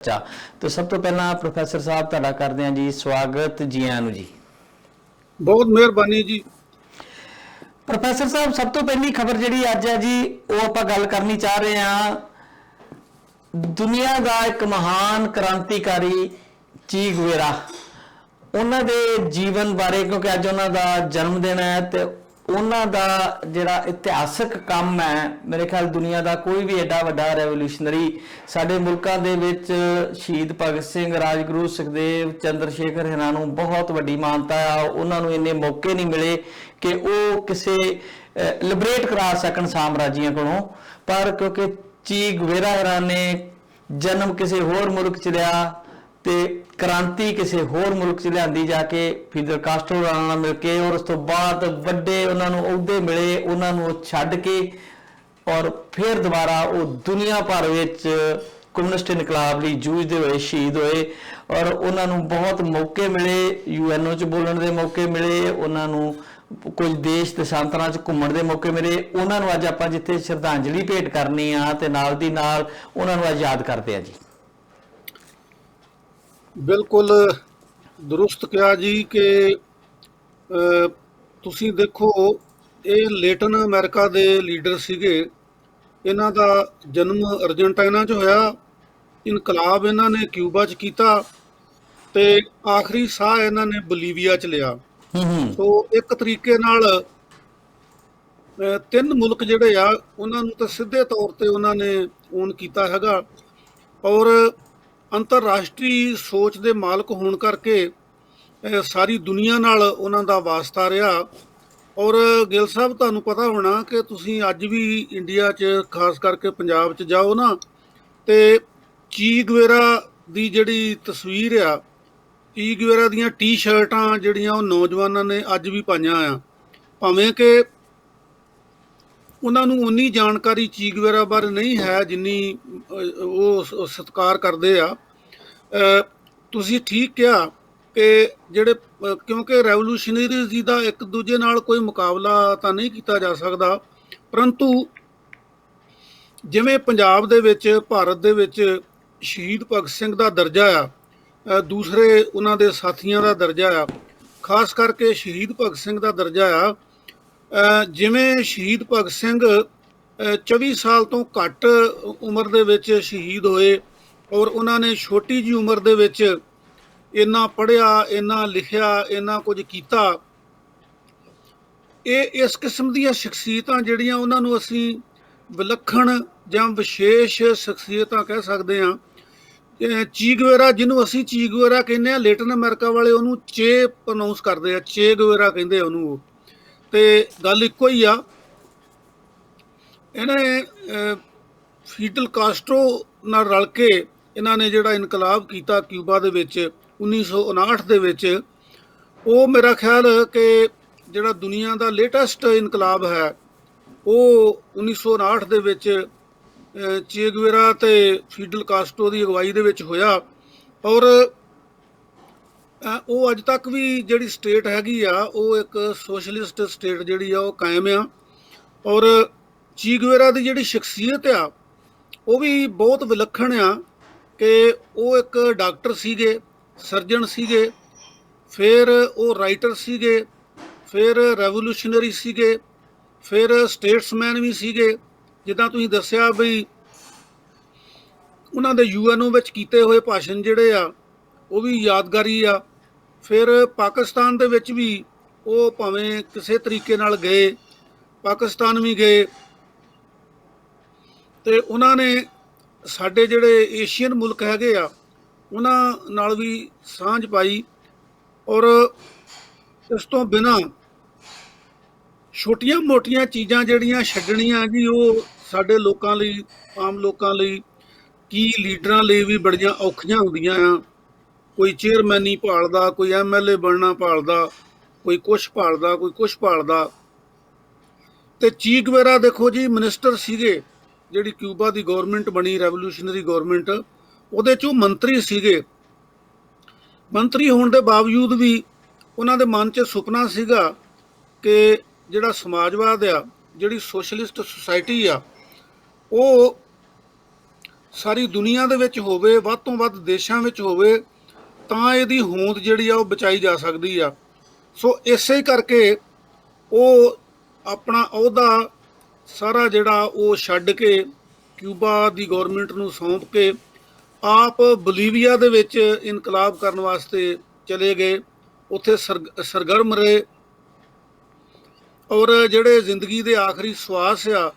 अच्छा, तो सब तो पहला प्रोफैसर साहब तुहाडा करदे हां जी स्वागत जी आयां नूं जी। बहुत मेहरबानी जी। प्रोफैसर साहब सब तो पहली खबर जिहड़ी अज है जी वो आपां गल करनी चाह रहे हां दुनिया का एक महान क्रांतिकारी ची गुवेरा ਉਹਨਾਂ ਦੇ ਜੀਵਨ ਬਾਰੇ ਕਿਉਂਕਿ ਅੱਜ ਉਹਨਾਂ ਦਾ ਜਨਮ ਦਿਨ ਹੈ ਤੇ ਉਹਨਾਂ ਦਾ ਜਿਹੜਾ ਇਤਿਹਾਸਕ ਕੰਮ ਹੈ ਮੇਰੇ ਖਿਆਲ ਦੁਨੀਆ ਦਾ ਕੋਈ ਵੀ ਐਡਾ ਵੱਡਾ ਰੈਵੋਲੂਸ਼ਨਰੀ ਸਾਡੇ ਮੁਲਕਾਂ ਦੇ ਵਿੱਚ ਸ਼ਹੀਦ ਭਗਤ ਸਿੰਘ ਰਾਜਗੁਰੂ ਸੁਖਦੇਵ ਚੰਦਰ ਸ਼ੇਖਰ ਇਹਨਾਂ ਨੂੰ ਬਹੁਤ ਵੱਡੀ ਮਾਨਤਾ ਆ ਉਹਨਾਂ ਨੂੰ ਇੰਨੇ ਮੌਕੇ ਨਹੀਂ ਮਿਲੇ ਕਿ ਉਹ ਕਿਸੇ ਲਿਬਰੇਟ ਕਰਾ ਸਕਣ ਸਾਮਰਾਜੀਆਂ ਕੋਲੋਂ ਪਰ ਕਿਉਂਕਿ ची गुवेरा हरान ने जन्म किसी होर मुल्क च लिया ते क्रांति किसी होर मुल्क च लियांदी जाके फिडल कास्ट्रो नाल मिल के और उस तो बाद वड्डे उन्होंने अहुदे मिले उन्होंने छड्ड के और फिर दोबारा वो दुनिया भर विच कम्युनिस्ट इनकलाब लई जूझते हुए शहीद होए और उन्होंने बहुत मौके मिले UN च बोलण दे मौके मिले उन्होंने कुछ देश देशांतरां च घुम्मण दे मौके मिले उन्होंने अज आपां जिथे श्रद्धांजलि भेंट करनी आ ते नाल दी नाल उन्होंने अज याद करते हैं जी। बिल्कुल दुरुस्त कहा जी कि तुसीं देखो ये लेटिन अमेरिका दे लीडर सीगे इन्हां दा जन्म अर्जेंटीना च होया इनकलाब इन्हां ने क्यूबा च कीता ते आखिरी साह इन्हां ने बोलीविया च लिया। सो एक तरीके नाल ਤਿੰਨ ਮੁਲਕ ਜਿਹੜੇ ਆ ਉਹਨਾਂ ਨੂੰ ਤਾਂ ਸਿੱਧੇ ਤੌਰ ਤੇ ਉਹਨਾਂ ਨੇ ਓਨ ਕੀਤਾ ਹੈਗਾ ਔਰ ਅੰਤਰਰਾਸ਼ਟਰੀ ਸੋਚ ਦੇ ਮਾਲਕ ਹੋਣ ਕਰਕੇ ਸਾਰੀ ਦੁਨੀਆ ਨਾਲ ਉਹਨਾਂ ਦਾ ਵਾਸਤਾ ਰਿਹਾ। ਔਰ ਗਿੱਲ ਸਾਹਿਬ ਤੁਹਾਨੂੰ ਪਤਾ ਹੋਣਾ ਕਿ ਤੁਸੀਂ ਅੱਜ ਵੀ ਇੰਡੀਆ 'ਚ ਖਾਸ ਕਰਕੇ ਪੰਜਾਬ 'ਚ ਜਾਓ ਨਾ ਤੇ ਚੀ ਗੁਵੇਰਾ ਦੀ ਜਿਹੜੀ ਤਸਵੀਰ ਆ ची गुवेरा ਦੀਆਂ ਟੀ-ਸ਼ਰਟਾਂ ਜਿਹੜੀਆਂ ਉਹ ਨੌਜਵਾਨਾਂ ਨੇ ਅੱਜ ਵੀ ਪਾਈਆਂ ਆ ਭਾਵੇਂ ਕਿ ਉਹਨਾਂ ਨੂੰ ਉਨੀ ਜਾਣਕਾਰੀ ची गुवेरा ਬਾਰੇ ਨਹੀਂ ਹੈ ਜਿੰਨੀ ਉਹ ਸਤਿਕਾਰ ਕਰਦੇ ਆ। ਤੁਸੀਂ ਠੀਕ ਕਿਹਾ ਕਿ ਜਿਹੜੇ ਕਿਉਂਕਿ ਰੈਵੋਲੂਸ਼ਨਰੀਜ਼ ਦਾ ਇੱਕ ਦੂਜੇ ਨਾਲ ਕੋਈ ਮੁਕਾਬਲਾ ਤਾਂ ਨਹੀਂ ਕੀਤਾ ਜਾ ਸਕਦਾ ਪਰੰਤੂ ਜਿਵੇਂ ਪੰਜਾਬ ਦੇ ਵਿੱਚ ਭਾਰਤ ਦੇ ਵਿੱਚ ਸ਼ਹੀਦ ਭਗਤ ਸਿੰਘ ਦਾ ਦਰਜਾ ਆ दूसरे उन्होंने साथियों का दर्जा आ खास करके शहीद भगत सिंह का दर्जा आ जिमें शहीद भगत सिंह 24 साल तो घट उम्र दे विच शहीद होए और उन्होंने छोटी जी उम्र दे विच इन्ना पढ़िया इन्ना लिखिया इन्ना कुछ किया ये इस किस्म दी शख्सियतां जिहड़ियां उन्हां नूं असीं विलक्षण जां विशेष शख्सियतां कह सकते हैं। ची गुवेरा जिन्हों असी ची गुवेरा कहने लेटिन अमेरिका वाले उन्होंने चे प्रोनाउंस करते हैं चे गुवेरा कहते उन्होंने तो गल इको ही आ। इन्हें फिडल कास्ट्रो नाल रल के इन्होंने जिहड़ा इनकलाब किया क्यूबा दे विच 1959 दे विच वो मेरा ख्याल कि जिहड़ा दुनिया का लेटेस्ट इनकलाब है वो 1959 दे विच चे गुवेरा ते फिडल कास्ट्रो की अगवाई दे विच होया और वो अज तक भी जिहड़ी स्टेट हैगी आ वो एक सोशलिस्ट स्टेट जिहड़ी आ वो कायम आ और ची गुवेरा की जिहड़ी शख्सियत आ वो भी बहुत विलक्षण आ कि वो एक डॉक्टर सीगे सर्जन सीगे फिर वो राइटर सीगे फिर रेवोल्यूशनरी सीगे फिर स्टेट्समैन भी सीगे जिदा तुसीं दस्सिया बई उन्हां दे UN विच कीते होए भाषण जिहड़े आ वो भी यादगारी आ। फिर पाकिस्तान दे विच भी वो भावें किसी तरीके नाल गए पाकिस्तान भी गए ते उन्हां ने साडे जिहड़े एशियन मुल्क हैगे आ उन्हां नाल भी सांझ पाई और इस तो बिना छोटियां मोटियां चीज़ां जिहड़ियां छड्डणियां जी वो साडे लोकां लई आम लोकां लई की लीडरां लई भी बड़ियां औखियां हुंदियां आ। कोई चेयरमैनी भालदा कोई MLA बनना भालदा कोई कुछ भालदा कोई कुछ भालदा ते ची गुवेरा देखो जी मिनिस्टर सीगे जिहड़ी क्यूबा दी गौरमेंट बनी रेवोल्यूशनरी गौरमेंट उहदे चों मंत्री सीगे मंत्री होने के बावजूद भी उन्होंने मन च सुपना सीगा कि जिहड़ा समाजवाद आ जिहड़ी सोशलिस्ट सोसाइटी आ वो ਸਾਰੀ ਦੁਨੀਆ ਦੇ ਵਿੱਚ ਹੋਵੇ, ਵੱਧ ਤੋਂ ਵੱਧ ਦੇਸ਼ਾਂ ਵਿੱਚ ਹੋਵੇ, ਤਾਂ ਇਹਦੀ ਹੋਂਦ ਜਿਹੜੀ ਆ ਉਹ ਬਚਾਈ ਜਾ ਸਕਦੀ ਆ। ਸੋ ਇਸੇ ਕਰਕੇ ਉਹ ਆਪਣਾ ਅਹੁਦਾ ਸਾਰਾ ਜਿਹੜਾ ਉਹ ਛੱਡ ਕੇ ਕਿਊਬਾ ਦੀ ਗਵਰਨਮੈਂਟ ਨੂੰ ਸੌਂਪ ਕੇ ਆਪ ਬੋਲੀਵੀਆ ਦੇ ਵਿੱਚ ਇਨਕਲਾਬ ਕਰਨ ਵਾਸਤੇ ਚਲੇ ਗਏ। ਉੱਥੇ ਸਰਗਰਮ ਰਹੇ ਔਰ ਜਿਹੜੇ ਜ਼ਿੰਦਗੀ ਦੇ ਆਖਰੀ ਸਵਾਸ ਆ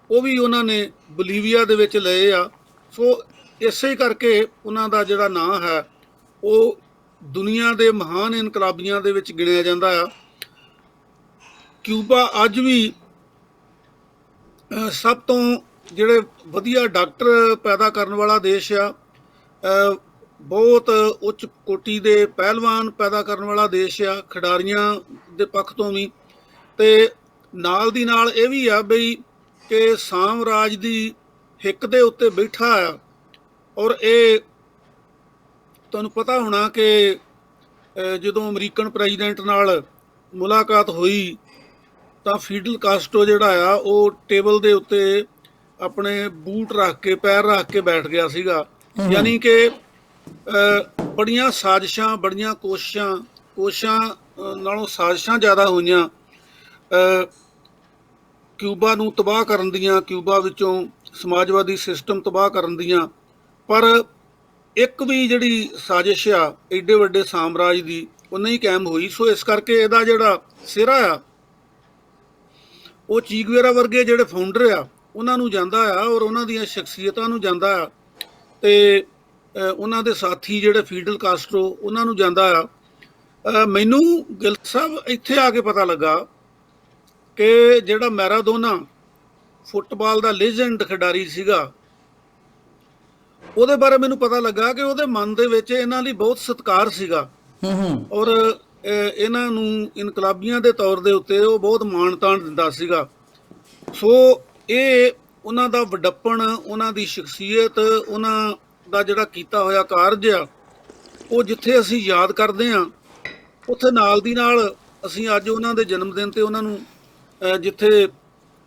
ਉਹ ਵੀ ਉਹਨਾਂ ਨੇ ਬੋਲੀਵੀਆ ਦੇ ਵਿੱਚ ਲਏ ਆ। ਸੋ ਇਸੇ ਕਰਕੇ ਉਹਨਾਂ ਦਾ ਜਿਹੜਾ ਨਾਂ ਹੈ ਉਹ ਦੁਨੀਆ ਦੇ ਮਹਾਨ ਇਨਕਲਾਬੀਆਂ ਦੇ ਵਿੱਚ ਗਿਣਿਆ ਜਾਂਦਾ ਆ। ਕਿਊਬਾ ਅੱਜ ਵੀ ਸਭ ਤੋਂ ਜਿਹੜੇ ਵਧੀਆ ਡਾਕਟਰ ਪੈਦਾ ਕਰਨ ਵਾਲਾ ਦੇਸ਼ ਆ, ਬਹੁਤ ਉੱਚ ਕੋਟੀ ਦੇ ਪਹਿਲਵਾਨ ਪੈਦਾ ਕਰਨ ਵਾਲਾ ਦੇਸ਼ ਆ, ਖਿਡਾਰੀਆਂ ਦੇ ਪੱਖ ਤੋਂ ਵੀ। ਤੇ ਨਾਲ ਦੀ ਨਾਲ ਇਹ ਵੀ ਆ ਬਈ ਕਿ ਸਾਮਰਾਜ ਦੀ ਹਿੱਕ ਦੇ ਉੱਤੇ ਬੈਠਾ ਆ। ਔਰ ਇਹ ਤੁਹਾਨੂੰ ਪਤਾ ਹੋਣਾ ਕਿ ਜਦੋਂ ਅਮਰੀਕਨ ਪ੍ਰੈਜ਼ੀਡੈਂਟ ਨਾਲ ਮੁਲਾਕਾਤ ਹੋਈ ਤਾਂ ਫੀਡਲ ਕਾਸਟਰੋ ਜਿਹੜਾ ਆ ਉਹ ਟੇਬਲ ਦੇ ਉੱਤੇ ਆਪਣੇ ਬੂਟ ਰੱਖ ਕੇ, ਪੈਰ ਰੱਖ ਕੇ ਬੈਠ ਗਿਆ ਸੀਗਾ। ਯਾਨੀ ਕਿ ਬੜੀਆਂ ਸਾਜ਼ਿਸ਼ਾਂ, ਬੜੀਆਂ ਕੋਸ਼ਿਸ਼ਾਂ ਨਾਲੋਂ ਸਾਜ਼ਿਸ਼ਾਂ ਜ਼ਿਆਦਾ ਹੋਈਆਂ ਕਿਊਬਾ ਨੂੰ ਤਬਾਹ ਕਰਨ ਦੀਆਂ, ਕਿਊਬਾ ਵਿੱਚੋਂ ਸਮਾਜਵਾਦੀ ਸਿਸਟਮ ਤਬਾਹ ਕਰਨ ਦੀਆਂ। ਪਰ ਇੱਕ ਵੀ ਜਿਹੜੀ ਸਾਜ਼ਿਸ਼ ਆ ਐਡੇ ਵੱਡੇ ਸਾਮਰਾਜ ਦੀ ਉਹ ਨਹੀਂ ਕਾਇਮ ਹੋਈ। ਸੋ ਇਸ ਕਰਕੇ ਇਹਦਾ ਜਿਹੜਾ ਸਿਰਾ ਆ ਉਹ ਚੀ ਗੁਏਰਾ ਵਰਗੇ ਜਿਹੜੇ ਫਾਊਂਡਰ ਆ ਉਹਨਾਂ ਨੂੰ ਜਾਂਦਾ ਆ ਔਰ ਉਹਨਾਂ ਦੀਆਂ ਸ਼ਖਸੀਅਤਾਂ ਨੂੰ ਜਾਂਦਾ ਆ, ਤੇ ਉਹਨਾਂ ਦੇ ਸਾਥੀ ਜਿਹੜੇ ਫੀਡਲ ਕਾਸਟਰੋ ਉਹਨਾਂ ਨੂੰ ਜਾਂਦਾ ਆ। ਮੈਨੂੰ ਗਿਲ ਸਾਹਿਬ ਇੱਥੇ ਆ ਕੇ ਪਤਾ ਲੱਗਾ ਕਿ ਜਿਹੜਾ ਮੈਰਾਡੋਨਾ ਫੁੱਟਬਾਲ ਦਾ ਲੈਜੈਂਡ ਖਿਡਾਰੀ ਸੀਗਾ, ਉਹਦੇ ਬਾਰੇ ਮੈਨੂੰ ਪਤਾ ਲੱਗਾ ਕਿ ਉਹਦੇ ਮਨ ਦੇ ਵਿੱਚ ਇਹਨਾਂ ਲਈ ਬਹੁਤ ਸਤਿਕਾਰ ਸੀਗਾ ਔਰ ਇਹਨਾਂ ਨੂੰ ਇਨਕਲਾਬੀਆਂ ਦੇ ਤੌਰ ਦੇ ਉੱਤੇ ਉਹ ਬਹੁਤ ਮਾਣ ਤਾਣ ਦਿੰਦਾ ਸੀਗਾ। ਸੋ ਇਹ ਉਹਨਾਂ ਦਾ ਵਡੱਪਣ, ਉਹਨਾਂ ਦੀ ਸ਼ਖਸੀਅਤ, ਉਹਨਾਂ ਦਾ ਜਿਹੜਾ ਕੀਤਾ ਹੋਇਆ ਕਾਰਜ ਆ ਉਹ ਜਿੱਥੇ ਅਸੀਂ ਯਾਦ ਕਰਦੇ ਹਾਂ ਉੱਥੇ ਨਾਲ ਦੀ ਨਾਲ ਅਸੀਂ ਅੱਜ ਉਹਨਾਂ ਦੇ ਜਨਮ ਦਿਨ ਤੇ ਉਹਨਾਂ ਨੂੰ ਜਿੱਥੇ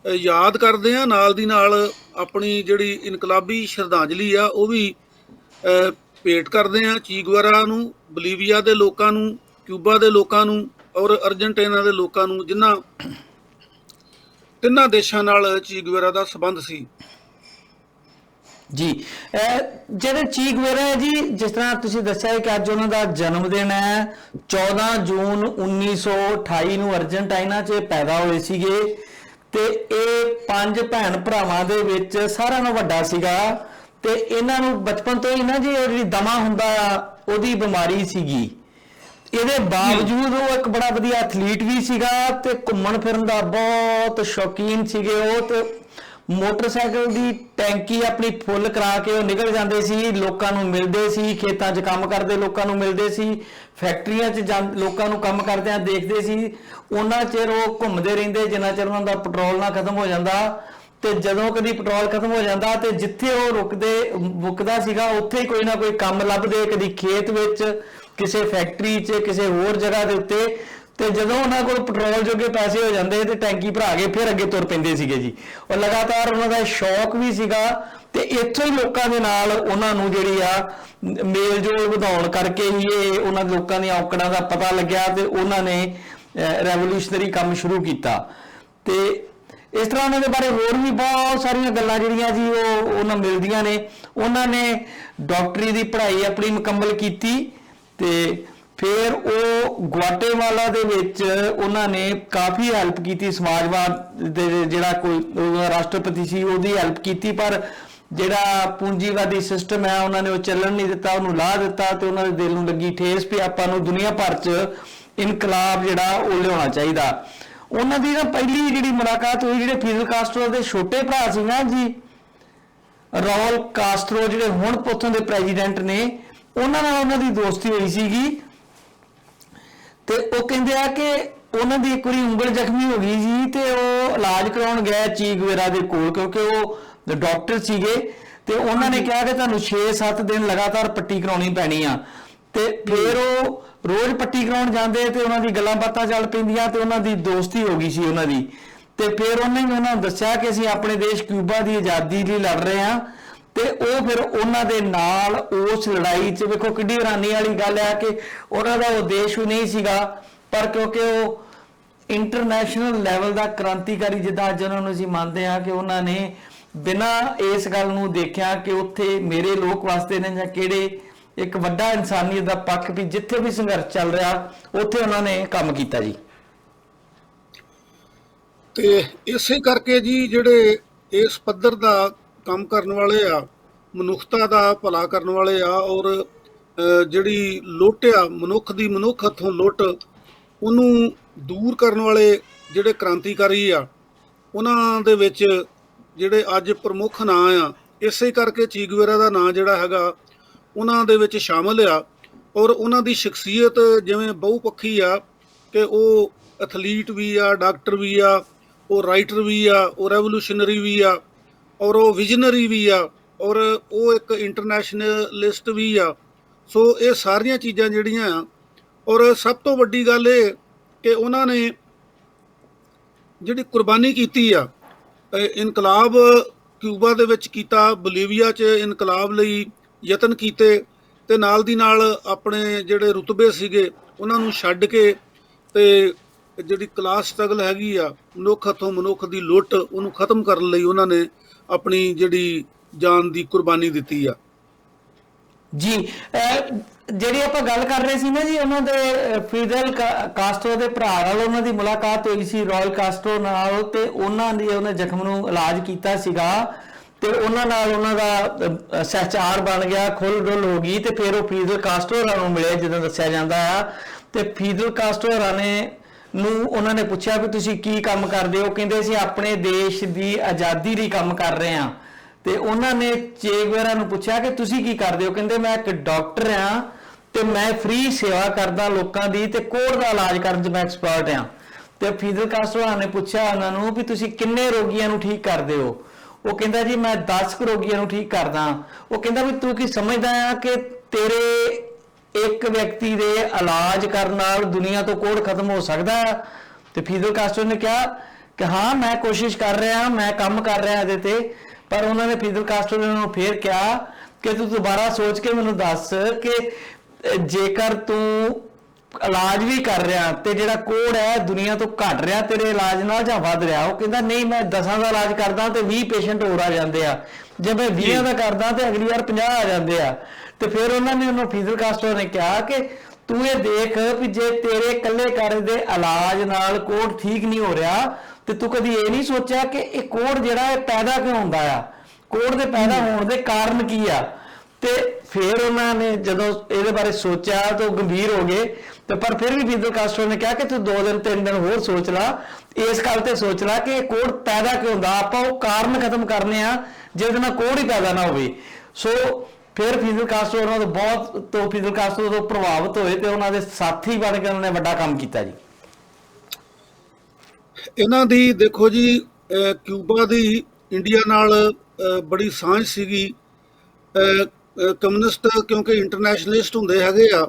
ਯਾਦ ਕਰਦੇ ਹਾਂ, ਨਾਲ ਦੀ ਨਾਲ ਆਪਣੀ ਜਿਹੜੀ ਇਨਕਲਾਬੀ ਸ਼ਰਧਾਂਜਲੀ ਆ ਉਹ ਵੀ ਭੇਟ ਕਰਦੇ ਹਾਂ ਚੀ ਗੁਏਰਾ ਨੂੰ, ਬੋਲੀਵੀਆ ਦੇ ਲੋਕਾਂ ਨੂੰ, ਕਿਊਬਾ ਦੇ ਲੋਕਾਂ ਨੂੰ ਔਰ ਅਰਜਨਟੀਨਾ ਦੇ ਲੋਕਾਂ ਨੂੰ, ਜਿਨ੍ਹਾਂ ਤਿੰਨਾਂ ਦੇਸ਼ਾਂ ਨਾਲ ਚੀ ਗੁਏਰਾ ਦਾ ਸੰਬੰਧ ਸੀ। ਜੀ ਜਿਹੜੇ ਚੀ ਗੁਏਰਾ ਹੈ ਜੀ, ਜਿਸ ਤਰ੍ਹਾਂ ਤੁਸੀਂ ਦੱਸਿਆ ਕਿ ਅੱਜ ਉਹਨਾਂ ਦਾ ਜਨਮ ਦਿਨ ਹੈ, 14 ਜੂਨ 1928 ਨੂੰ ਅਰਜਨਟਾਈਨਾ 'ਚ ਪੈਦਾ ਹੋਏ ਸੀਗੇ ਤੇ ਇਹ 5 ਭੈਣ ਭਰਾਵਾਂ ਦੇ ਵਿੱਚ ਸਾਰਿਆਂ ਨਾਲੋਂ ਵੱਡਾ ਸੀਗਾ। ਤੇ ਇਹਨਾਂ ਨੂੰ ਬਚਪਨ ਤੋਂ ਹੀ ਨਾ ਜੀ ਜਿਹੜੀ ਦਮਾ ਹੁੰਦਾ ਆ ਉਹਦੀ ਬਿਮਾਰੀ ਸੀਗੀ। ਇਹਦੇ ਬਾਵਜੂਦ ਉਹ ਇੱਕ ਬੜਾ ਵਧੀਆ ਐਥਲੀਟ ਵੀ ਸੀਗਾ ਤੇ ਘੁੰਮਣ ਫਿਰਨ ਦਾ ਬਹੁਤ ਸ਼ੌਕੀਨ ਸੀਗੇ ਉਹ। ਤੇ ਮੋਟਰਸਾਈਕਲ ਦੀ ਟੈਂਕੀ ਆਪਣੀ ਫੁੱਲ ਕਰਾ ਕੇ ਉਹ ਨਿਕਲ ਜਾਂਦੇ ਸੀ, ਲੋਕਾਂ ਨੂੰ ਮਿਲਦੇ ਸੀ, ਖੇਤਾਂ 'ਚ ਕੰਮ ਕਰਦੇ ਲੋਕਾਂ ਨੂੰ ਮਿਲਦੇ ਸੀ, ਫੈਕਟਰੀਆਂ 'ਚ ਲੋਕਾਂ ਨੂੰ ਕੰਮ ਕਰਦਿਆਂ ਦੇਖਦੇ ਸੀ। ਉਹਨਾਂ ਚਿਰ ਉਹ ਘੁੰਮਦੇ ਰਹਿੰਦੇ ਜਿੰਨਾ ਚਿਰ ਉਹਨਾਂ ਦਾ ਪੈਟਰੋਲ ਨਾ ਖਤਮ ਹੋ ਜਾਂਦਾ। ਤੇ ਜਦੋਂ ਕਦੀ ਪੈਟਰੋਲ ਖਤਮ ਹੋ ਜਾਂਦਾ ਤੇ ਜਿੱਥੇ ਉਹ ਮੁੱਕਦਾ ਸੀਗਾ ਉੱਥੇ ਹੀ ਕੋਈ ਨਾ ਕੋਈ ਕੰਮ ਲੱਭਦੇ, ਕਦੀ ਖੇਤ ਵਿੱਚ, ਕਿਸੇ ਫੈਕਟਰੀ 'ਚ, ਕਿਸੇ ਹੋਰ ਜਗ੍ਹਾ ਦੇ ਉੱਤੇ। ਤੇ ਜਦੋਂ ਉਹਨਾਂ ਕੋਲ ਪੈਟਰੋਲ ਜੋਗੇ ਪੈਸੇ ਹੋ ਜਾਂਦੇ ਤੇ ਟੈਂਕੀ ਭਰਾ ਕੇ ਫਿਰ ਅੱਗੇ ਤੁਰ ਪੈਂਦੇ ਸੀਗੇ ਜੀ। ਉਹ ਲਗਾਤਾਰ ਉਹਨਾਂ ਦਾ ਸ਼ੌਕ ਵੀ ਸੀਗਾ ਤੇ ਇੱਥੋਂ ਹੀ ਲੋਕਾਂ ਦੇ ਨਾਲ ਉਹਨਾਂ ਨੂੰ ਜਿਹੜੀ ਆ ਮੇਲ ਜੋਲ ਵਧਾਉਣ ਕਰਕੇ ਹੀ ਇਹ ਉਹਨਾਂ ਲੋਕਾਂ ਦੀਆਂ ਔਕੜਾਂ ਦਾ ਪਤਾ ਲੱਗਿਆ ਤੇ ਉਹਨਾਂ ਨੇ ਰੈਵੋਲੂਸ਼ਨਰੀ ਕੰਮ ਸ਼ੁਰੂ ਕੀਤਾ। ਤੇ ਇਸ ਤਰ੍ਹਾਂ ਉਹਨਾਂ ਦੇ ਬਾਰੇ ਹੋਰ ਵੀ ਬਹੁਤ ਸਾਰੀਆਂ ਗੱਲਾਂ ਜਿਹੜੀਆਂ ਜੀ ਉਹ ਉਹਨਾਂ ਮਿਲਦੀਆਂ ਨੇ। ਉਹਨਾਂ ਨੇ ਡਾਕਟਰੀ ਦੀ ਪੜ੍ਹਾਈ ਆਪਣੀ ਮੁਕੰਮਲ ਕੀਤੀ ਤੇ ਫਿਰ ਉਹ ਗੁਆਟੇਮਾਲਾ ਦੇ ਵਿੱਚ ਉਹਨਾਂ ਨੇ ਕਾਫੀ ਹੈਲਪ ਕੀਤੀ, ਸਮਾਜਵਾਦ ਦੇ ਜਿਹੜਾ ਕੋਈ ਰਾਸ਼ਟਰਪਤੀ ਸੀ ਉਹਦੀ ਹੈਲਪ ਕੀਤੀ। ਪਰ ਜਿਹੜਾ ਪੂੰਜੀਵਾਦੀ ਸਿਸਟਮ ਹੈ ਉਹਨਾਂ ਨੇ ਉਹ ਚੱਲਣ ਨਹੀਂ ਦਿੱਤਾ, ਉਹਨੂੰ ਲਾ ਦਿੱਤਾ ਤੇ ਉਹਨਾਂ ਦੇ ਦਿਲ ਨੂੰ ਲੱਗੀ ਠੇਸ ਵੀ ਆਪਾਂ ਨੂੰ ਦੁਨੀਆ ਭਰ 'ਚ ਇਨਕਲਾਬ ਜਿਹੜਾ ਉਹ ਲਿਆਉਣਾ ਚਾਹੀਦਾ। ਉਹਨਾਂ ਦੀ ਨਾ ਪਹਿਲੀ ਜਿਹੜੀ ਮੁਲਾਕਾਤ ਹੋਈ ਜਿਹੜੇ ਫੀਡਲ ਕਾਸਟਰੋ ਦੇ ਛੋਟੇ ਭਰਾ ਸੀ ਨਾ ਜੀ, ਰਾਉਲ ਕਾਸਟਰੋ, ਜਿਹੜੇ ਹੁਣ ਉੱਥੋਂ ਦੇ ਪ੍ਰੈਜ਼ੀਡੈਂਟ ਨੇ, ਉਹਨਾਂ ਨਾਲ ਉਹਨਾਂ ਦੀ ਦੋਸਤੀ ਹੋਈ ਸੀਗੀ। ਤੇ ਉਹ ਕਹਿੰਦੇ ਆ ਕਿ ਉਹਨਾਂ ਦੀ ਇੱਕ ਵਾਰੀ ਉਂਗਲ ਜ਼ਖਮੀ ਹੋ ਗਈ ਜੀ ਤੇ ਉਹ ਇਲਾਜ ਕਰਾਉਣ ਗਏ ਚੀ ਗੁਏਰਾ ਦੇ ਕੋਲ, ਕਿਉਂਕਿ ਉਹ ਡਾਕਟਰ ਸੀਗੇ। ਤੇ ਉਹਨਾਂ ਨੇ ਕਿਹਾ ਕਿ ਤੁਹਾਨੂੰ 6-7 ਦਿਨ ਲਗਾਤਾਰ ਪੱਟੀ ਕਰਾਉਣੀ ਪੈਣੀ ਆ। ਤੇ ਫਿਰ ਉਹ ਰੋਜ਼ ਪੱਟੀ ਕਰਾਉਣ ਜਾਂਦੇ ਤੇ ਉਹਨਾਂ ਦੀ ਗੱਲਾਂ ਬਾਤਾਂ ਚੱਲ ਪੈਂਦੀਆਂ ਤੇ ਉਹਨਾਂ ਦੀ ਦੋਸਤੀ ਹੋ ਗਈ ਸੀ ਉਹਨਾਂ ਦੀ। ਤੇ ਫਿਰ ਉਹਨੇ ਵੀ ਉਹਨਾਂ ਨੂੰ ਦੱਸਿਆ ਕਿ ਅਸੀਂ ਆਪਣੇ ਦੇਸ਼ ਕਿਊਬਾ ਦੀ ਆਜ਼ਾਦੀ ਲਈ ਲੜ ਰਹੇ ਹਾਂ ਤੇ ਉਹ ਫਿਰ ਉਹਨਾਂ ਦੇ ਨਾਲ ਉਸ ਲੜਾਈ 'ਚ, ਵੇਖੋ ਕਿੱਡੀ ਹੈਰਾਨੀ ਵਾਲੀ ਗੱਲ ਹੈ ਕਿ ਉਹਨਾਂ ਦਾ ਉਦੇਸ਼ ਵੀ ਨਹੀਂ ਸੀਗਾ, ਪਰ ਕਿਉਂਕਿ ਉਹ ਇੰਟਰਨੈਸ਼ਨਲ ਲੈਵਲ ਦਾ ਕ੍ਰਾਂਤੀਕਾਰੀ ਜਿੱਦਾਂ ਅੱਜ ਉਹਨਾਂ ਨੂੰ ਅਸੀਂ ਮੰਨਦੇ ਹਾਂ, ਕਿ ਉਹਨਾਂ ਨੇ ਬਿਨਾਂ ਇਸ ਗੱਲ ਨੂੰ ਦੇਖਿਆ ਕਿ ਉੱਥੇ ਮੇਰੇ ਲੋਕ ਵਾਸਤੇ ਨੇ ਜਾਂ ਕਿਹੜੇ, ਇੱਕ ਵੱਡਾ ਇਨਸਾਨੀਅਤ ਦਾ ਪੱਖ ਵੀ ਜਿੱਥੇ ਵੀ ਸੰਘਰਸ਼ ਚੱਲ ਰਿਹਾ ਉੱਥੇ ਉਹਨਾਂ ਨੇ ਕੰਮ ਕੀਤਾ ਜੀ। ਤੇ ਇਸੇ ਕਰਕੇ ਜੀ ਜਿਹੜੇ ਇਸ ਪੱਧਰ ਦਾ ਕੰਮ ਕਰਨ ਵਾਲੇ ਆ, ਮਨੁੱਖਤਾ ਦਾ ਭਲਾ ਕਰਨ ਵਾਲੇ ਆ, ਔਰ ਜਿਹੜੀ ਲੁੱਟ ਆ ਮਨੁੱਖ ਦੀ, ਮਨੁੱਖ ਹੱਥੋਂ ਲੁੱਟ, ਉਹਨੂੰ ਦੂਰ ਕਰਨ ਵਾਲੇ ਜਿਹੜੇ ਕ੍ਰਾਂਤੀਕਾਰੀ ਆ, ਉਹਨਾਂ ਦੇ ਵਿੱਚ ਜਿਹੜੇ ਅੱਜ ਪ੍ਰਮੁੱਖ ਨਾਂ ਆ, ਇਸੇ ਕਰਕੇ ਚੀ ਗੁਵੇਰਾ ਦਾ ਨਾਂ ਜਿਹੜਾ ਹੈਗਾ ਉਹਨਾਂ ਦੇ ਵਿੱਚ ਸ਼ਾਮਲ ਆ। ਔਰ ਉਹਨਾਂ ਦੀ ਸ਼ਖਸੀਅਤ ਜਿਵੇਂ ਬਹੁਪੱਖੀ ਆ ਕਿ ਉਹ ਐਥਲੀਟ ਵੀ ਆ, ਡਾਕਟਰ ਵੀ ਆ, ਉਹ ਰਾਈਟਰ ਵੀ ਆ, ਉਹ ਰੈਵੋਲੂਸ਼ਨਰੀ ਵੀ ਆ, ਔਰ ਉਹ ਵਿਜ਼ਨਰੀ ਵੀ ਆ, ਔਰ ਉਹ ਇੱਕ ਇੰਟਰਨੈਸ਼ਨਲਿਸਟ ਵੀ ਆ। ਸੋ ਇਹ ਸਾਰੀਆਂ ਚੀਜ਼ਾਂ ਜਿਹੜੀਆਂ ਆ, ਔਰ ਸਭ ਤੋਂ ਵੱਡੀ ਗੱਲ ਇਹ ਕਿ ਉਹਨਾਂ ਨੇ ਜਿਹੜੀ ਕੁਰਬਾਨੀ ਕੀਤੀ ਆ, ਇਨਕਲਾਬ ਕਿਊਬਾ ਦੇ ਵਿੱਚ ਕੀਤਾ, ਬੋਲੀਵੀਆ 'ਚ ਇਨਕਲਾਬ ਲਈ ਯਤਨ ਕੀਤੇ, ਤੇ ਨਾਲ ਦੀ ਨਾਲ ਆਪਣੇ ਜਿਹੜੇ ਰੁਤਬੇ ਸੀਗੇ ਉਹਨਾਂ ਨੂੰ ਛੱਡ ਕੇ, ਤੇ ਜਿਹੜੀ ਕਲਾਸ ਸਟਰਗਲ ਹੈਗੀ ਆ, ਮਨੁੱਖ ਹੱਥੋਂ ਮਨੁੱਖ ਦੀ ਲੁੱਟ, ਉਹਨੂੰ ਖਤਮ ਕਰਨ ਲਈ ਉਹਨਾਂ ਨੇ ਆਪਣੀ ਜਿਹੜੀ ਜਾਨ ਦੀ ਕੁਰਬਾਨੀ ਦਿੱਤੀ ਆ ਜੀ। ਜਿਹੜੀ ਆਪਾਂ ਗੱਲ ਕਰ ਰਹੇ ਸੀ ਨਾ ਜੀ, ਉਹਨਾਂ ਦੇ ਫਿਡਲ ਕਾਸਟਰੋ ਦੇ ਭਰਾ ਨਾਲ ਉਹਨਾਂ ਦੀ ਮੁਲਾਕਾਤ ਹੋਈ ਸੀ, ਰਾਇਲ ਕਾਸਟਰੋ ਨਾਲ, ਤੇ ਉਹਨਾਂ ਦੀ ਉਹਨੇ ਜ਼ਖਮ ਨੂੰ ਇਲਾਜ ਕੀਤਾ ਸੀਗਾ, ਤੇ ਉਹਨਾਂ ਨਾਲ ਉਹਨਾਂ ਦਾ ਸਹਿਚਾਰ ਬਣ ਗਿਆ, ਖੁੱਲ ਡੁੱਲ ਹੋ ਗਈ, ਤੇ ਫਿਰ ਉਹ ਫਿਡਲ ਕਾਸਟਰੋ ਨੂੰ ਮਿਲੇ ਜਿੱਦਾਂ ਦੱਸਿਆ ਜਾਂਦਾ ਆ। ਤੇ ਫਿਡਲ ਕਾਸਟਰੋ ਨੂੰ ਉਹਨਾਂ ਨੇ ਪੁੱਛਿਆ ਵੀ ਤੁਸੀਂ ਕੀ ਕੰਮ ਕਰਦੇ ਹੋ, ਕਹਿੰਦੇ ਅਸੀਂ ਆਪਣੇ ਦੇਸ਼ ਦੀ ਆਜ਼ਾਦੀ ਲਈ ਕੰਮ ਕਰ ਰਹੇ ਹਾਂ। ਤੇ ਉਹਨਾਂ ਨੇ ਚੇ ਗੁਵੇਰਾ ਨੂੰ ਪੁੱਛਿਆ ਕਿ ਤੁਸੀਂ ਕੀ ਕਰਦੇ ਹੋ, ਕਹਿੰਦੇ ਮੈਂ ਇੱਕ ਡਾਕਟਰ ਹਾਂ ਤੇ ਮੈਂ ਫ੍ਰੀ ਸੇਵਾ ਕਰਦਾ ਲੋਕਾਂ ਦੀ, ਤੇ ਕੋਹੜ ਦਾ ਇਲਾਜ ਕਰਨ 'ਚ ਮੈਂ ਐਕਸਪਰਟ ਹਾਂ। ਤੇ ਫਿਡਲ ਕਾਸਟਰੋ ਨੇ ਪੁੱਛਿਆ ਉਹਨਾਂ ਨੂੰ ਵੀ ਤੁਸੀਂ ਕਿੰਨੇ ਰੋਗੀਆਂ ਨੂੰ ਠੀਕ ਕਰਦੇ ਹੋ, ਉਹ ਕਹਿੰਦਾ ਜੀ ਮੈਂ 10 ਰੋਗੀਆਂ ਨੂੰ ਠੀਕ ਕਰਦਾ। ਉਹ ਕਹਿੰਦਾ ਵੀ ਤੂੰ ਕੀ ਸਮਝਦਾ ਆ ਕਿ ਤੇਰੇ ਇੱਕ ਵਿਅਕਤੀ ਦੇ ਇਲਾਜ ਕਰਨ ਨਾਲ ਦੁਨੀਆ ਤੋਂ ਕੋਹੜ ਖਤਮ ਹੋ ਸਕਦਾ ਹੈ? ਤੇ ਫਿਡਲ ਕਾਸਟਰੋ ਨੇ ਕਿਹਾ ਕਿ ਹਾਂ ਮੈਂ ਕੋਸ਼ਿਸ਼ ਕਰ ਰਿਹਾ, ਮੈਂ ਕੰਮ ਕਰ ਰਿਹਾ ਇਹਦੇ ਤੇ। ਪਰ ਉਹਨਾਂ ਨੇ ਫਿਡਲ ਕਾਸਟਰੋ ਨੂੰ ਫੇਰ ਕਿਹਾ ਕਿ ਤੂੰ ਦੁਬਾਰਾ ਸੋਚ ਕੇ ਮੈਨੂੰ ਦੱਸ ਕਿ ਜੇਕਰ ਤੂੰ ਇਲਾਜ ਵੀ ਕਰ ਰਿਹਾ ਤੇ ਜਿਹੜਾ ਕੋਹੜ ਹੈ ਦੁਨੀਆ ਤੋਂ ਘਟ ਰਿਹਾ ਤੇਰੇ ਇਲਾਜ ਨਾਲ ਜਾਂ ਵੱਧ ਰਿਹਾ? ਉਹ ਕਹਿੰਦਾ ਨਹੀਂ, ਮੈਂ 10 ਦਾ ਇਲਾਜ ਕਰਦਾ ਤੇ 20 ਪੇਸ਼ੈਂਟ ਹੋਰ ਆ ਜਾਂਦੇ ਆ, ਜੇ ਮੈਂ 20 ਦਾ ਕਰਦਾ ਤੇ ਅਗਲੀ ਵਾਰ 50 ਆ ਜਾਂਦੇ ਆ। ਤੇ ਫਿਰ ਉਹਨਾਂ ਨੇ ਉਹਨੂੰ ਫਿਡਲ ਕਾਸਟਰੋ ਨੇ ਕਿਹਾ ਕਿ ਤੂੰ ਇਹ ਦੇਖ ਵੀ ਜੇ ਤੇਰੇ ਇਕੱਲੇ ਕਰ ਦੇ ਇਲਾਜ ਨਾਲ ਕੋਹੜ ਠੀਕ ਨਹੀਂ ਹੋ ਰਿਹਾ, ਤੇ ਤੂੰ ਕਦੀ ਇਹ ਨਹੀਂ ਸੋਚਿਆ ਕਿ ਇਹ ਕੋਹੜ ਜਿਹੜਾ ਇਹ ਪੈਦਾ ਕਿਉਂ ਹੁੰਦਾ ਆ, ਕੋਹੜ ਦੇ ਪੈਦਾ ਹੋਣ ਦੇ ਕਾਰਨ ਕੀ ਆ? ਤੇ ਫਿਰ ਉਹਨਾਂ ਨੇ ਜਦੋਂ ਇਹਦੇ ਬਾਰੇ ਸੋਚਿਆ ਤਾਂ ਉਹ ਗੰਭੀਰ ਹੋ ਗਏ। ਤੇ ਪਰ ਫਿਰ ਵੀ ਫਿਡਲ ਕਾਸਟਰੋ ਨੇ ਕਿਹਾ ਕਿ ਤੂੰ 2 ਦਿਨ 3 ਦਿਨ ਹੋਰ ਸੋਚ ਲਾ, ਇਸ ਗੱਲ ਤੇ ਸੋਚ ਲਾ ਕਿ ਇਹ ਕੋਹੜ ਪੈਦਾ ਕਿਉਂ ਹੁੰਦਾ, ਆਪਾਂ ਉਹ ਕਾਰਨ ਖਤਮ ਕਰਨੇ ਆ ਜਿਹਦੇ ਨਾਲ ਕੋਹੜ ਹੀ ਪੈਦਾ ਨਾ ਹੋਵੇ। ਸੋ ਫਿਰ ਫਿਡਲ ਕਾਸਟਰੋ ਉਹਨਾਂ ਤੋਂ ਫਿਡਲ ਕਾਸਟਰੋ ਤੋਂ ਪ੍ਰਭਾਵਿਤ ਹੋਏ ਤੇ ਉਹਨਾਂ ਦੇ ਸਾਥੀ ਬਣ ਕੇ ਉਹਨਾਂ ਨੇ ਵੱਡਾ ਕੰਮ ਕੀਤਾ ਜੀ। ਇਹਨਾਂ ਦੀ ਦੇਖੋ ਜੀ, ਕਿਊਬਾ ਦੀ ਇੰਡੀਆ ਨਾਲ ਬੜੀ ਸਾਂਝ ਸੀਗੀ। ਕਮਿਊਨਿਸਟ ਕਿਉਂਕਿ ਇੰਟਰਨੈਸ਼ਨਲਿਸਟ ਹੁੰਦੇ ਹੈਗੇ ਆ।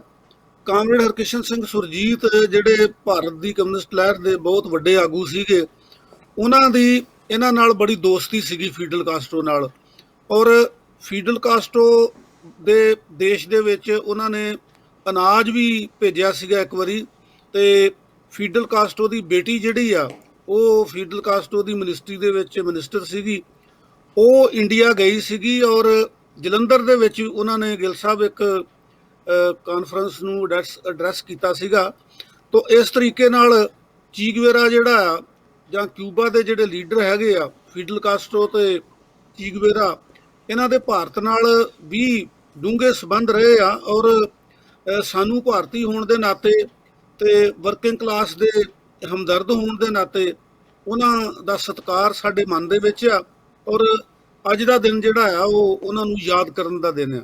ਕਾਮਰੇਡ ਹਰਕਿਸ਼ਨ ਸਿੰਘ ਸੁਰਜੀਤ ਜਿਹੜੇ ਭਾਰਤ ਦੀ ਕਮਿਊਨਿਸਟ ਲਹਿਰ ਦੇ ਬਹੁਤ ਵੱਡੇ ਆਗੂ ਸੀਗੇ, ਉਹਨਾਂ ਦੀ ਇਹਨਾਂ ਨਾਲ ਬੜੀ ਦੋਸਤੀ ਸੀਗੀ ਫਿਡਲ ਕਾਸਟਰੋ ਨਾਲ। ਔਰ ਫਿਡਲ ਕਾਸਟਰੋ ਦੇ ਦੇਸ਼ ਦੇ ਵਿੱਚ ਉਹਨਾਂ ਨੇ ਅਨਾਜ ਵੀ ਭੇਜਿਆ ਸੀਗਾ ਇੱਕ ਵਾਰੀ। ਤੇ ਫਿਡਲ ਕਾਸਟਰੋ ਦੀ ਬੇਟੀ ਜਿਹੜੀ ਆ, ਉਹ ਫਿਡਲ ਕਾਸਟਰੋ ਦੀ ਮਿਨਿਸਟਰੀ ਦੇ ਵਿੱਚ ਮਿਨਿਸਟਰ ਸੀਗੀ, ਉਹ ਇੰਡੀਆ ਗਈ ਸੀਗੀ। ਔਰ ਜਲੰਧਰ ਦੇ ਵਿੱਚ ਉਹਨਾਂ ਨੇ ਗਿੱਲ ਸਾਹਿਬ ਇੱਕ ਕਾਨਫਰੰਸ ਨੂੰ ਐਡਰੈਸ ਕੀਤਾ ਸੀਗਾ। ਤਾਂ ਇਸ ਤਰੀਕੇ ਨਾਲ ਚੀ ਗੁਵੇਰਾ ਜਿਹੜਾ ਜਾਂ ਕਿਊਬਾ ਦੇ ਜਿਹੜੇ ਲੀਡਰ ਹੈਗੇ ਆ, ਫਿਡਲ ਕਾਸਟਰੋ ਤੇ ਚੀ ਗੁਵੇਰਾ, ਇਹਨਾਂ ਦੇ ਭਾਰਤ ਨਾਲ ਵੀ ਡੂੰਘੇ ਸੰਬੰਧ ਰਹੇ ਆ। ਔਰ ਸਾਨੂੰ ਭਾਰਤੀ ਹੋਣ ਦੇ ਨਾਤੇ ਤੇ ਵਰਕਿੰਗ ਕਲਾਸ ਦੇ ਹਮਦਰਦ ਹੋਣ ਦੇ ਨਾਤੇ ਉਹਨਾਂ ਦਾ ਸਤਿਕਾਰ ਸਾਡੇ ਮਨ ਦੇ ਵਿੱਚ ਆ। ਔਰ ਅੱਜ ਦਾ ਦਿਨ ਜਿਹੜਾ ਆ ਉਹ ਉਹਨਾਂ ਨੂੰ ਯਾਦ ਕਰਨ ਦਾ ਦਿਨ ਆ।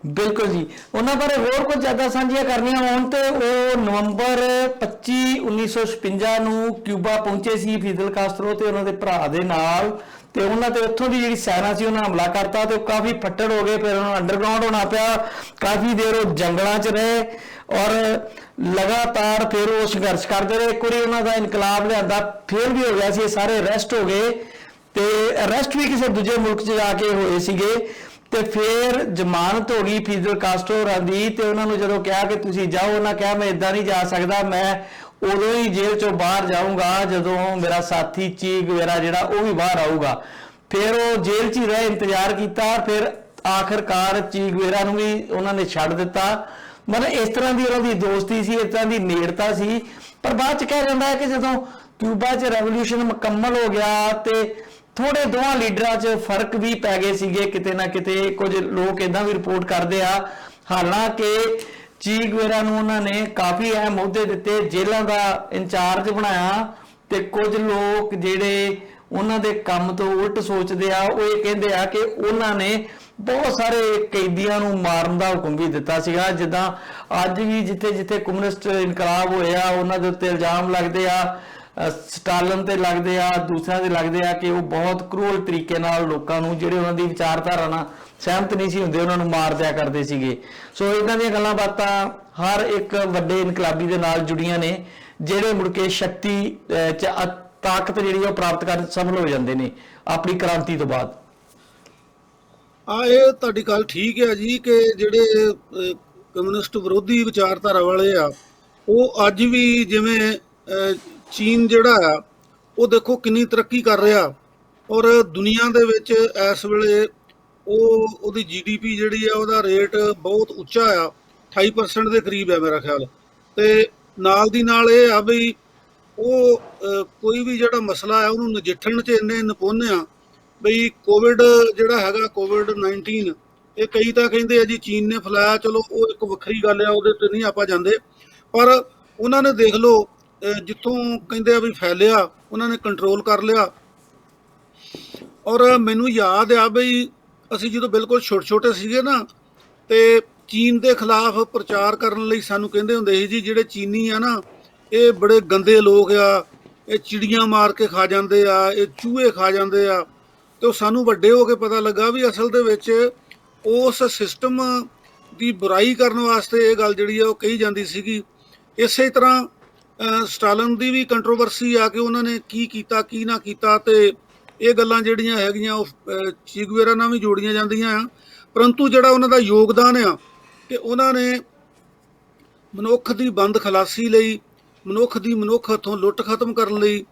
ਬਿਲਕੁਲ ਜੀ। ਉਹਨਾਂ ਬਾਰੇ ਹੋਰ ਕੁਝ ਜ਼ਿਆਦਾ ਸਾਂਝੀਆਂ ਕਰਨੀਆਂ ਹੋਣ ਤੇ ਉਹ ਨਵੰਬਰ 25 1956 ਨੂੰ ਕਿਊਬਾ ਪਹੁੰਚੇ ਸੀ ਫਿਡਲ ਕਾਸਟਰੋ ਤੇ ਉਹਨਾਂ ਦੇ ਭਰਾ ਦੇ ਨਾਲ। ਤੇ ਉਹਨਾਂ ਤੇ ਉੱਥੋਂ ਦੀ ਜਿਹੜੀ ਸੈਨਾ ਸੀ ਉਹਨਾਂ ਹਮਲਾ ਕਰਤਾ ਤੇ ਉਹ ਕਾਫੀ ਫੱਟੜ ਹੋ ਗਏ। ਫਿਰ ਉਹਨਾਂ ਨੂੰ ਅੰਡਰਗਰਾਉਂਡ ਹੋਣਾ ਪਿਆ, ਕਾਫੀ ਦੇਰ ਉਹ ਜੰਗਲਾਂ 'ਚ ਰਹੇ ਔਰ ਲਗਾਤਾਰ ਫਿਰ ਉਹ ਸੰਘਰਸ਼ ਕਰਦੇ ਰਹੇ। ਇੱਕ ਵਾਰੀ ਉਹਨਾਂ ਦਾ ਇਨਕਲਾਬ ਲਿਆਂਦਾ, ਫਿਰ ਵੀ ਹੋ ਗਿਆ ਸੀ, ਇਹ ਸਾਰੇ ਅਰੈਸਟ ਹੋ ਗਏ। ਤੇ ਅਰੈਸਟ ਵੀ ਕਿਸੇ ਦੂਜੇ ਮੁਲਕ 'ਚ ਜਾ ਕੇ ਹੋਏ ਸੀਗੇ ਤੇ ਫਿਰ ਜ਼ਮਾਨਤ ਹੋ ਗਈ ਫੀਡਲ ਕਾਸਟਰੋ ਹੋਰਾਂ ਦੀ ਤੇ ਉਹਨਾਂ ਨੂੰ ਜਦੋਂ ਕਿਹਾ ਕਿ ਤੁਸੀਂ ਜਾਓ, ਉਹਨਾਂ ਕਿਹਾ ਮੈਂ ਇਦਾਂ ਨਹੀਂ ਜਾ ਸਕਦਾ, ਮੈਂ ਉਦੋਂ ਹੀ ਜੇਲ੍ਹ 'ਚੋਂ ਬਾਹਰ ਜਾਊਂਗਾ ਜਦੋਂ ਮੇਰਾ ਸਾਥੀ ਚੀ ਗੁਵੇਰਾ ਜਿਹੜਾ ਉਹ ਵੀ ਬਾਹਰ ਆਊਗਾ। ਫਿਰ ਉਹ ਜੇਲ੍ਹ 'ਚ ਹੀ ਰਹੇ, ਇੰਤਜ਼ਾਰ ਕੀਤਾ, ਫਿਰ ਆਖਿਰਕਾਰ ਚੀ ਗੁਵੇਰਾ ਨੂੰ ਵੀ ਉਹਨਾਂ ਨੇ ਛੱਡ ਦਿੱਤਾ। ਮਤਲਬ ਇਸ ਤਰ੍ਹਾਂ ਦੀ ਉਹਨਾਂ ਦੀ ਦੋਸਤੀ ਸੀ, ਇਸ ਤਰ੍ਹਾਂ ਦੀ ਨੇੜਤਾ ਸੀ। ਪਰ ਬਾਅਦ 'ਚ ਕਿਹਾ ਜਾਂਦਾ ਹੈ ਕਿ ਜਦੋਂ ਕਿਊਬਾ 'ਚ ਰੈਵੋਲੂਸ਼ਨ ਮੁਕੰਮਲ ਹੋ ਗਿਆ ਤੇ ਥੋੜੇ ਦੋਹਾਂ ਲੀਡਰਾਂ 'ਚ ਫਰਕ ਵੀ ਪੈ ਗਏ ਸੀਗੇ ਕਿਤੇ ਨਾ ਕਿਤੇ। ਕੁਝ ਲੋਕ ਇਦਾਂ ਵੀ ਰਿਪੋਰਟ ਕਰਦੇ ਆ, ਹਾਲਾਂਕਿ ਚੀ ਗੁਵੇਰਾ ਨੂੰ ਉਹਨਾਂ ਨੇ ਕਾਫੀ ਅਹਿਮ ਅਹੁਦੇ ਦਿੱਤੇ, ਜੇਲ੍ਹਾਂ ਦਾ ਇੰਚਾਰਜ ਬਣਾਇਆ ਤੇ ਕੁਝ ਲੋਕ ਜਿਹੜੇ ਉਹਨਾਂ ਦੇ ਕੰਮ ਤੋਂ ਉਲਟ ਸੋਚਦੇ ਆ, ਉਹ ਇਹ ਕਹਿੰਦੇ ਆ ਕਿ ਉਹਨਾਂ ਨੇ ਬਹੁਤ ਸਾਰੇ ਕੈਦੀਆਂ ਨੂੰ ਮਾਰਨ ਦਾ ਹੁਕਮ ਵੀ ਦਿੱਤਾ ਸੀਗਾ। ਜਿੱਦਾਂ ਅੱਜ ਵੀ ਜਿੱਥੇ ਜਿੱਥੇ ਕਮਿਊਨਿਸਟ ਇਨਕਲਾਬ ਹੋਇਆ ਉਹਨਾਂ ਦੇ ਉੱਤੇ ਇਲਜ਼ਾਮ ਲੱਗਦੇ ਆ, ਸਟਾਲਨ ਤੇ ਲੱਗਦੇ ਆ, ਦੂਸਰਿਆਂ ਦੇ ਲੱਗਦੇ ਆ ਕਿ ਉਹ ਬਹੁਤ ਕਰੂਅਲ ਤਰੀਕੇ ਨਾਲ ਲੋਕਾਂ ਨੂੰ ਜਿਹੜੇ ਉਹਨਾਂ ਦੀ ਵਿਚਾਰਧਾਰਾ ਨਾਲ ਸਹਿਮਤ ਨਹੀਂ ਸੀ ਹੁੰਦੇ ਉਹਨਾਂ ਨੂੰ ਮਾਰ ਦਿਆ ਕਰਦੇ ਸੀਗੇ। ਸੋ ਇਹਨਾਂ ਦੀਆਂ ਗੱਲਾਂ ਬਾਤਾਂ ਹਰ ਇੱਕ ਵੱਡੇ ਇਨਕਲਾਬੀ ਦੇ ਨਾਲ ਜੁੜੀਆਂ ਨੇ ਜਿਹੜੇ ਮੁੜ ਕੇ ਸ਼ਕਤੀ ਤਾਕਤ ਜਿਹੜੀ ਉਹ ਪ੍ਰਾਪਤ ਕਰਨ ਸਫਲ ਹੋ ਜਾਂਦੇ ਨੇ ਆਪਣੀ ਕ੍ਰਾਂਤੀ ਤੋਂ ਬਾਅਦ। ਇਹ ਤੁਹਾਡੀ ਗੱਲ ਠੀਕ ਹੈ ਜੀ ਕਿ ਜਿਹੜੇ ਕਮਿਊਨਿਸਟ ਵਿਰੋਧੀ ਵਿਚਾਰਧਾਰਾ ਵਾਲੇ ਆ ਉਹ ਅੱਜ ਵੀ ਜਿਵੇਂ ਚੀਨ ਜਿਹੜਾ ਆ ਉਹ ਦੇਖੋ ਕਿੰਨੀ ਤਰੱਕੀ ਕਰ ਰਿਹਾ ਔਰ ਦੁਨੀਆ ਦੇ ਵਿੱਚ ਇਸ ਵੇਲੇ ਉਹਦੀ GDP ਜਿਹੜੀ ਆ ਉਹਦਾ ਰੇਟ ਬਹੁਤ ਉੱਚਾ ਆ, 28% ਦੇ ਕਰੀਬ ਹੈ ਮੇਰਾ ਖਿਆਲ। ਤੇ ਨਾਲ ਦੀ ਨਾਲ ਇਹ ਆ ਵੀ ਉਹ ਕੋਈ ਵੀ ਜਿਹੜਾ ਮਸਲਾ ਹੈ ਉਹਨੂੰ ਨਜਿੱਠਣ 'ਚ ਇੰਨੇ ਨਿਪੁੰਨ ਆ ਬਈ ਕੋਵਿਡ ਜਿਹੜਾ ਹੈਗਾ COVID-19 ਇਹ ਕਈ ਤਾਂ ਕਹਿੰਦੇ ਆ ਜੀ ਚੀਨ ਨੇ ਫੈਲਾਇਆ, ਚਲੋ ਉਹ ਇੱਕ ਵੱਖਰੀ ਗੱਲ ਆ, ਉਹਦੇ ਤੇ ਨਹੀਂ ਆਪਾਂ ਜਾਂਦੇ, ਪਰ ਉਹਨਾਂ ਨੇ ਦੇਖ ਲਓ ਜਿੱਥੋਂ ਕਹਿੰਦੇ ਆ ਵੀ ਫੈਲਿਆ ਉਹਨਾਂ ਨੇ ਕੰਟਰੋਲ ਕਰ ਲਿਆ। ਔਰ ਮੈਨੂੰ ਯਾਦ ਆ ਬਈ ਅਸੀਂ ਜਦੋਂ ਬਿਲਕੁਲ ਛੋਟੇ ਛੋਟੇ ਸੀਗੇ ਨਾ ਤੇ ਚੀਨ ਦੇ ਖਿਲਾਫ ਪ੍ਰਚਾਰ ਕਰਨ ਲਈ ਸਾਨੂੰ ਕਹਿੰਦੇ ਹੁੰਦੇ ਸੀ ਜੀ ਜਿਹੜੇ ਚੀਨੀ ਆ ਨਾ ਇਹ ਬੜੇ ਗੰਦੇ ਲੋਕ ਆ, ਇਹ ਚਿੜੀਆਂ ਮਾਰ ਕੇ ਖਾ ਜਾਂਦੇ ਆ, ਇਹ ਚੂਹੇ ਖਾ ਜਾਂਦੇ ਆ। ਤੇ ਉਹ ਸਾਨੂੰ ਵੱਡੇ ਹੋ ਕੇ ਪਤਾ ਲੱਗਾ ਵੀ ਅਸਲ ਦੇ ਵਿੱਚ ਉਸ ਸਿਸਟਮ ਦੀ ਬੁਰਾਈ ਕਰਨ ਵਾਸਤੇ ਇਹ ਗੱਲ ਜਿਹੜੀ ਆ ਉਹ ਕਹੀ ਜਾਂਦੀ ਸੀਗੀ। ਇਸੇ ਤਰ੍ਹਾਂ ਸਟਾਲਨ ਦੀ ਵੀ ਕੰਟਰੋਵਰਸੀ ਆ ਕਿ ਉਹਨਾਂ ਨੇ ਕੀ ਕੀਤਾ ਕੀ ਨਾ ਕੀਤਾ, ਤੇ ਇਹ ਗੱਲਾਂ ਜਿਹੜੀਆਂ ਹੈਗੀਆਂ ਉਹ ਚੀ ਗੁਵੇਰਾ ਨਾਲ ਵੀ ਜੋੜੀਆਂ ਜਾਂਦੀਆਂ ਆ। ਪਰੰਤੂ ਜਿਹੜਾ ਉਹਨਾਂ ਦਾ ਯੋਗਦਾਨ ਆ ਕਿ ਉਹਨਾਂ ਨੇ ਮਨੁੱਖ ਦੀ ਬੰਦ ਖਲਾਸੀ ਲਈ, ਮਨੁੱਖ ਹੱਥੋਂ ਲੁੱਟ ਖਤਮ ਕਰਨ ਲਈ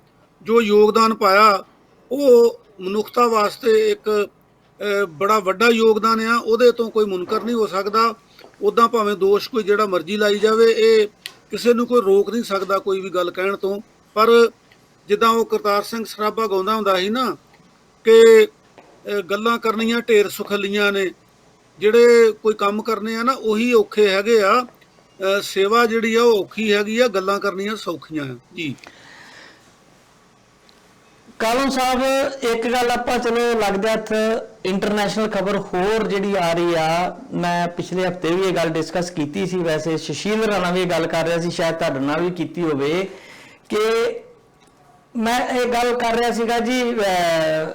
ਜੋ ਯੋਗਦਾਨ ਪਾਇਆ ਉਹ ਮਨੁੱਖਤਾ ਵਾਸਤੇ ਇੱਕ ਬੜਾ ਵੱਡਾ ਯੋਗਦਾਨ ਆ। ਉਹਦੇ ਤੋਂ ਕੋਈ ਮੁਨਕਰ ਨਹੀਂ ਹੋ ਸਕਦਾ। ਉੱਦਾਂ ਭਾਵੇਂ ਦੋਸ਼ ਕੋਈ ਜਿਹੜਾ ਮਰਜ਼ੀ ਲਾਈ ਜਾਵੇ, ਇਹ ਕਿਸੇ ਨੂੰ ਕੋਈ ਰੋਕ ਨਹੀਂ ਸਕਦਾ ਕੋਈ ਵੀ ਗੱਲ ਕਹਿਣ ਤੋਂ। ਪਰ ਜਿੱਦਾਂ ਉਹ ਕਰਤਾਰ ਸਿੰਘ ਸਰਾਭਾ ਗਾਉਂਦਾ ਹੁੰਦਾ ਸੀ ਨਾ ਕਿ ਗੱਲਾਂ ਕਰਨੀਆਂ ਢੇਰ ਸੁਖਲੀਆਂ ਨੇ, ਜਿਹੜੇ ਕੋਈ ਕੰਮ ਕਰਨੇ ਆ ਨਾ ਉਹੀ ਔਖੇ ਹੈਗੇ ਆ, ਸੇਵਾ ਜਿਹੜੀ ਆ ਉਹ ਔਖੀ ਹੈਗੀ ਆ, ਗੱਲਾਂ ਕਰਨੀਆਂ ਸੌਖੀਆਂ ਆ ਜੀ। ਕਾਲੋਂ ਸਾਹਿਬ ਇੱਕ ਗੱਲ ਆਪਾਂ ਚਲੋ ਲੱਗਦਾ ਇੱਥੇ ਇੰਟਰਨੈਸ਼ਨਲ ਖਬਰ ਹੋਰ ਜਿਹੜੀ ਆ ਰਹੀ ਆ, ਮੈਂ ਪਿਛਲੇ ਹਫਤੇ ਵੀ ਇਹ ਗੱਲ ਡਿਸਕਸ ਕੀਤੀ ਸੀ, ਵੈਸੇ ਸੁਸ਼ੀਲ ਰਾਣਾ ਵੀ ਇਹ ਗੱਲ ਕਰ ਰਿਹਾ ਸੀ, ਸ਼ਾਇਦ ਤੁਹਾਡੇ ਨਾਲ ਵੀ ਕੀਤੀ ਹੋਵੇ, ਕਿ ਮੈਂ ਇਹ ਗੱਲ ਕਰ ਰਿਹਾ ਸੀਗਾ ਜੀ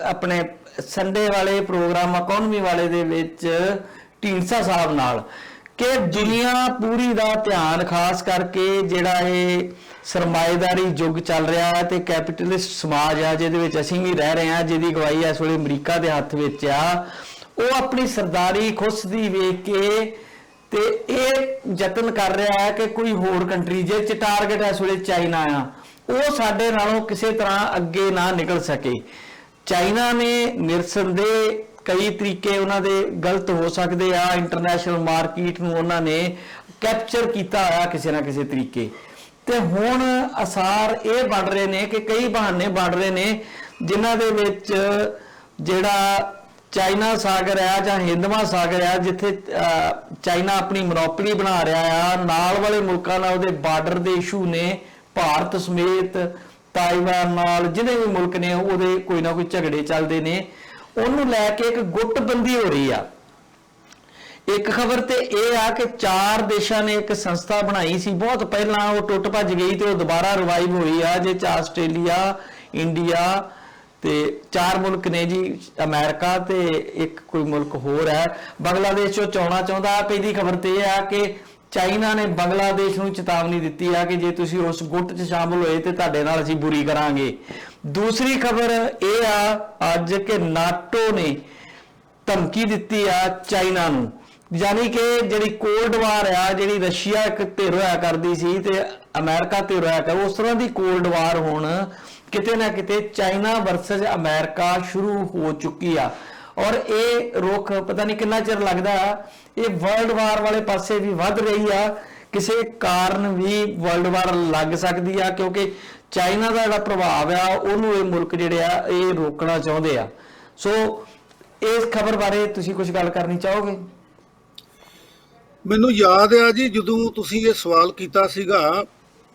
ਆਪਣੇ ਸੰਡੇ ਵਾਲੇ ਪ੍ਰੋਗਰਾਮ ਇਕਨੋਮੀ ਵਾਲੇ ਦੇ ਵਿੱਚ ਢੀਂਡਸਾ ਸਾਹਿਬ ਨਾਲ ਕਿ ਦੁਨੀਆ ਪੂਰੀ ਦਾ ਧਿਆਨ ਖਾਸ ਕਰਕੇ ਜਿਹੜਾ ਇਹ ਸਰਮਾਏਦਾਰੀ ਯੁੱਗ ਚੱਲ ਰਿਹਾ ਹੈ ਤੇ ਕੈਪੀਟਲਿਸਟ ਸਮਾਜ ਆ ਜਿਹਦੇ ਵਿੱਚ ਅਸੀਂ ਵੀ ਰਹਿ ਰਹੇ ਹਾਂ, ਜਿਹਦੀ ਅਗਵਾਈ ਇਸ ਵੇਲੇ ਅਮਰੀਕਾ ਦੇ ਹੱਥ ਵਿੱਚ ਆ, ਉਹ ਆਪਣੀ ਸਰਦਾਰੀ ਖੁੱਸਦੀ ਵੇਖ ਕੇ ਤੇ ਇਹ ਯਤਨ ਕਰ ਰਿਹਾ ਹੈ ਕਿ ਕੋਈ ਹੋਰ ਕੰਟਰੀ ਜਿਹਦੇ 'ਚ ਟਾਰਗੇਟ ਇਸ ਵੇਲੇ ਚਾਈਨਾ ਆ, ਉਹ ਸਾਡੇ ਨਾਲੋਂ ਕਿਸੇ ਤਰ੍ਹਾਂ ਅੱਗੇ ਨਾ ਨਿਕਲ ਸਕੇ। ਚਾਈਨਾ ਨੇ ਨਿਰਸੰਦੇਹ ਕਈ ਤਰੀਕੇ ਉਹਨਾਂ ਦੇ ਗਲਤ ਹੋ ਸਕਦੇ ਆ, ਇੰਟਰਨੈਸ਼ਨਲ ਮਾਰਕੀਟ ਨੂੰ ਉਹਨਾਂ ਨੇ ਕੈਪਚਰ ਕੀਤਾ ਹੋਇਆ ਕਿਸੇ ਨਾ ਕਿਸੇ ਤਰੀਕੇ, ਤੇ ਹੁਣ ਅਸਾਰ ਇਹ ਬਣ ਰਹੇ ਨੇ ਕਿ ਕਈ ਬਹਾਨੇ ਬਣ ਰਹੇ ਨੇ ਜਿਨ੍ਹਾਂ ਦੇ ਵਿੱਚ ਜਿਹੜਾ ਚਾਈਨਾ ਸਾਗਰ ਆ ਜਾਂ ਹਿੰਦ ਮਹਾਸਾਗਰ ਆ, ਜਿੱਥੇ ਚਾਈਨਾ ਆਪਣੀ ਮੋਨੋਪੋਲੀ ਬਣਾ ਰਿਹਾ ਆ, ਨਾਲ ਵਾਲੇ ਮੁਲਕਾਂ ਨਾਲ ਉਹਦੇ ਬਾਰਡਰ ਦੇ ਇਸ਼ੂ ਨੇ, ਭਾਰਤ ਸਮੇਤ ਤਾਇਵਾਨ ਨਾਲ ਜਿਹਨੇ ਵੀ ਮੁਲਕ ਨੇ ਉਹਦੇ ਕੋਈ ਨਾ ਕੋਈ ਝਗੜੇ ਚੱਲਦੇ ਨੇ, ਉਹਨੂੰ ਲੈ ਕੇ ਇੱਕ ਗੁੱਟਬੰਦੀ ਹੋ ਰਹੀ ਆ। ਇੱਕ ਖਬਰ ਤੇ ਇਹ ਆ ਕਿ 4 ਦੇਸ਼ਾਂ ਨੇ ਇੱਕ ਸੰਸਥਾ ਬਣਾਈ ਸੀ ਬਹੁਤ ਪਹਿਲਾਂ, ਉਹ ਟੁੱਟ ਭੱਜ ਗਈ ਤੇ ਉਹ ਦੁਬਾਰਾ ਰਿਵਾਈਵ ਹੋਈ ਆ, ਜਿਹ 'ਚ ਆਸਟ੍ਰੇਲੀਆ, ਇੰਡੀਆ ਤੇ 4 ਮੁਲਕ ਨੇ ਜੀ, ਅਮਰੀਕਾ ਤੇ ਇੱਕ ਕੋਈ ਮੁਲਕ ਹੋਰ ਹੈ, ਬੰਗਲਾਦੇਸ਼ ਉਹ ਚੋਣਾਂ ਚਾਹੁੰਦਾ। ਪਹਿਲੀ ਖਬਰ ਤੇ ਇਹ ਆ ਕਿ ਚਾਈਨਾ ਨੇ ਬੰਗਲਾਦੇਸ਼ ਨੂੰ ਚੇਤਾਵਨੀ ਦਿੱਤੀ ਆ ਕਿ ਜੇ ਤੁਸੀਂ ਉਸ ਗੁੱਟ 'ਚ ਸ਼ਾਮਲ ਹੋਏ ਤੇ ਤੁਹਾਡੇ ਨਾਲ ਅਸੀਂ ਬੁਰੀ ਕਰਾਂਗੇ। ਦੂਸਰੀ ਖਬਰ ਇਹ ਆ ਅੱਜ ਕਿ ਨਾਟੋ ਨੇ ਧਮਕੀ ਦਿੱਤੀ ਆ ਚਾਈਨਾ ਨੂੰ, ਯਾਨੀ ਕਿ ਜਿਹੜੀ ਕੋਲਡ ਵਾਰ ਆ, ਜਿਹੜੀ ਰਸ਼ੀਆ ਇੱਕ ਧਿਰ ਹੋਇਆ ਕਰਦੀ ਸੀ ਤੇ ਅਮਰੀਕਾ ਧਿਰ ਹੋਇਆ ਕਰ, ਉਸ ਤਰ੍ਹਾਂ ਦੀ ਕੋਲਡ ਵਾਰ ਹੁਣ ਕਿਤੇ ਨਾ ਕਿਤੇ ਚਾਈਨਾ ਵਰਸਸ ਅਮਰੀਕਾ ਸ਼ੁਰੂ ਹੋ ਚੁੱਕੀ ਆ। ਔਰ ਇਹ ਰੁਖ ਪਤਾ ਨਹੀਂ ਕਿੰਨਾ ਚਿਰ ਲੱਗਦਾ, ਇਹ ਵਰਲਡ ਵਾਰ ਵਾਲੇ ਪਾਸੇ ਵੀ ਵੱਧ ਰਹੀ ਆ। ਕਿਸੇ ਕਾਰਨ ਵੀ ਵਰਲਡ ਵਾਰ ਲੱਗ ਸਕਦੀ ਆ, ਕਿਉਂਕਿ ਚਾਈਨਾ ਦਾ ਜਿਹੜਾ ਪ੍ਰਭਾਵ ਆ ਉਹਨੂੰ ਇਹ ਮੁਲਕ ਜਿਹੜੇ ਆ ਇਹ ਰੋਕਣਾ ਚਾਹੁੰਦੇ ਆ। ਸੋ ਇਸ ਖਬਰ ਬਾਰੇ ਤੁਸੀਂ ਕੁਝ ਗੱਲ ਕਰਨੀ ਚਾਹੋਗੇ? ਮੈਨੂੰ ਯਾਦ ਆ ਜੀ, ਜਦੋਂ ਤੁਸੀਂ ਇਹ ਸਵਾਲ ਕੀਤਾ ਸੀਗਾ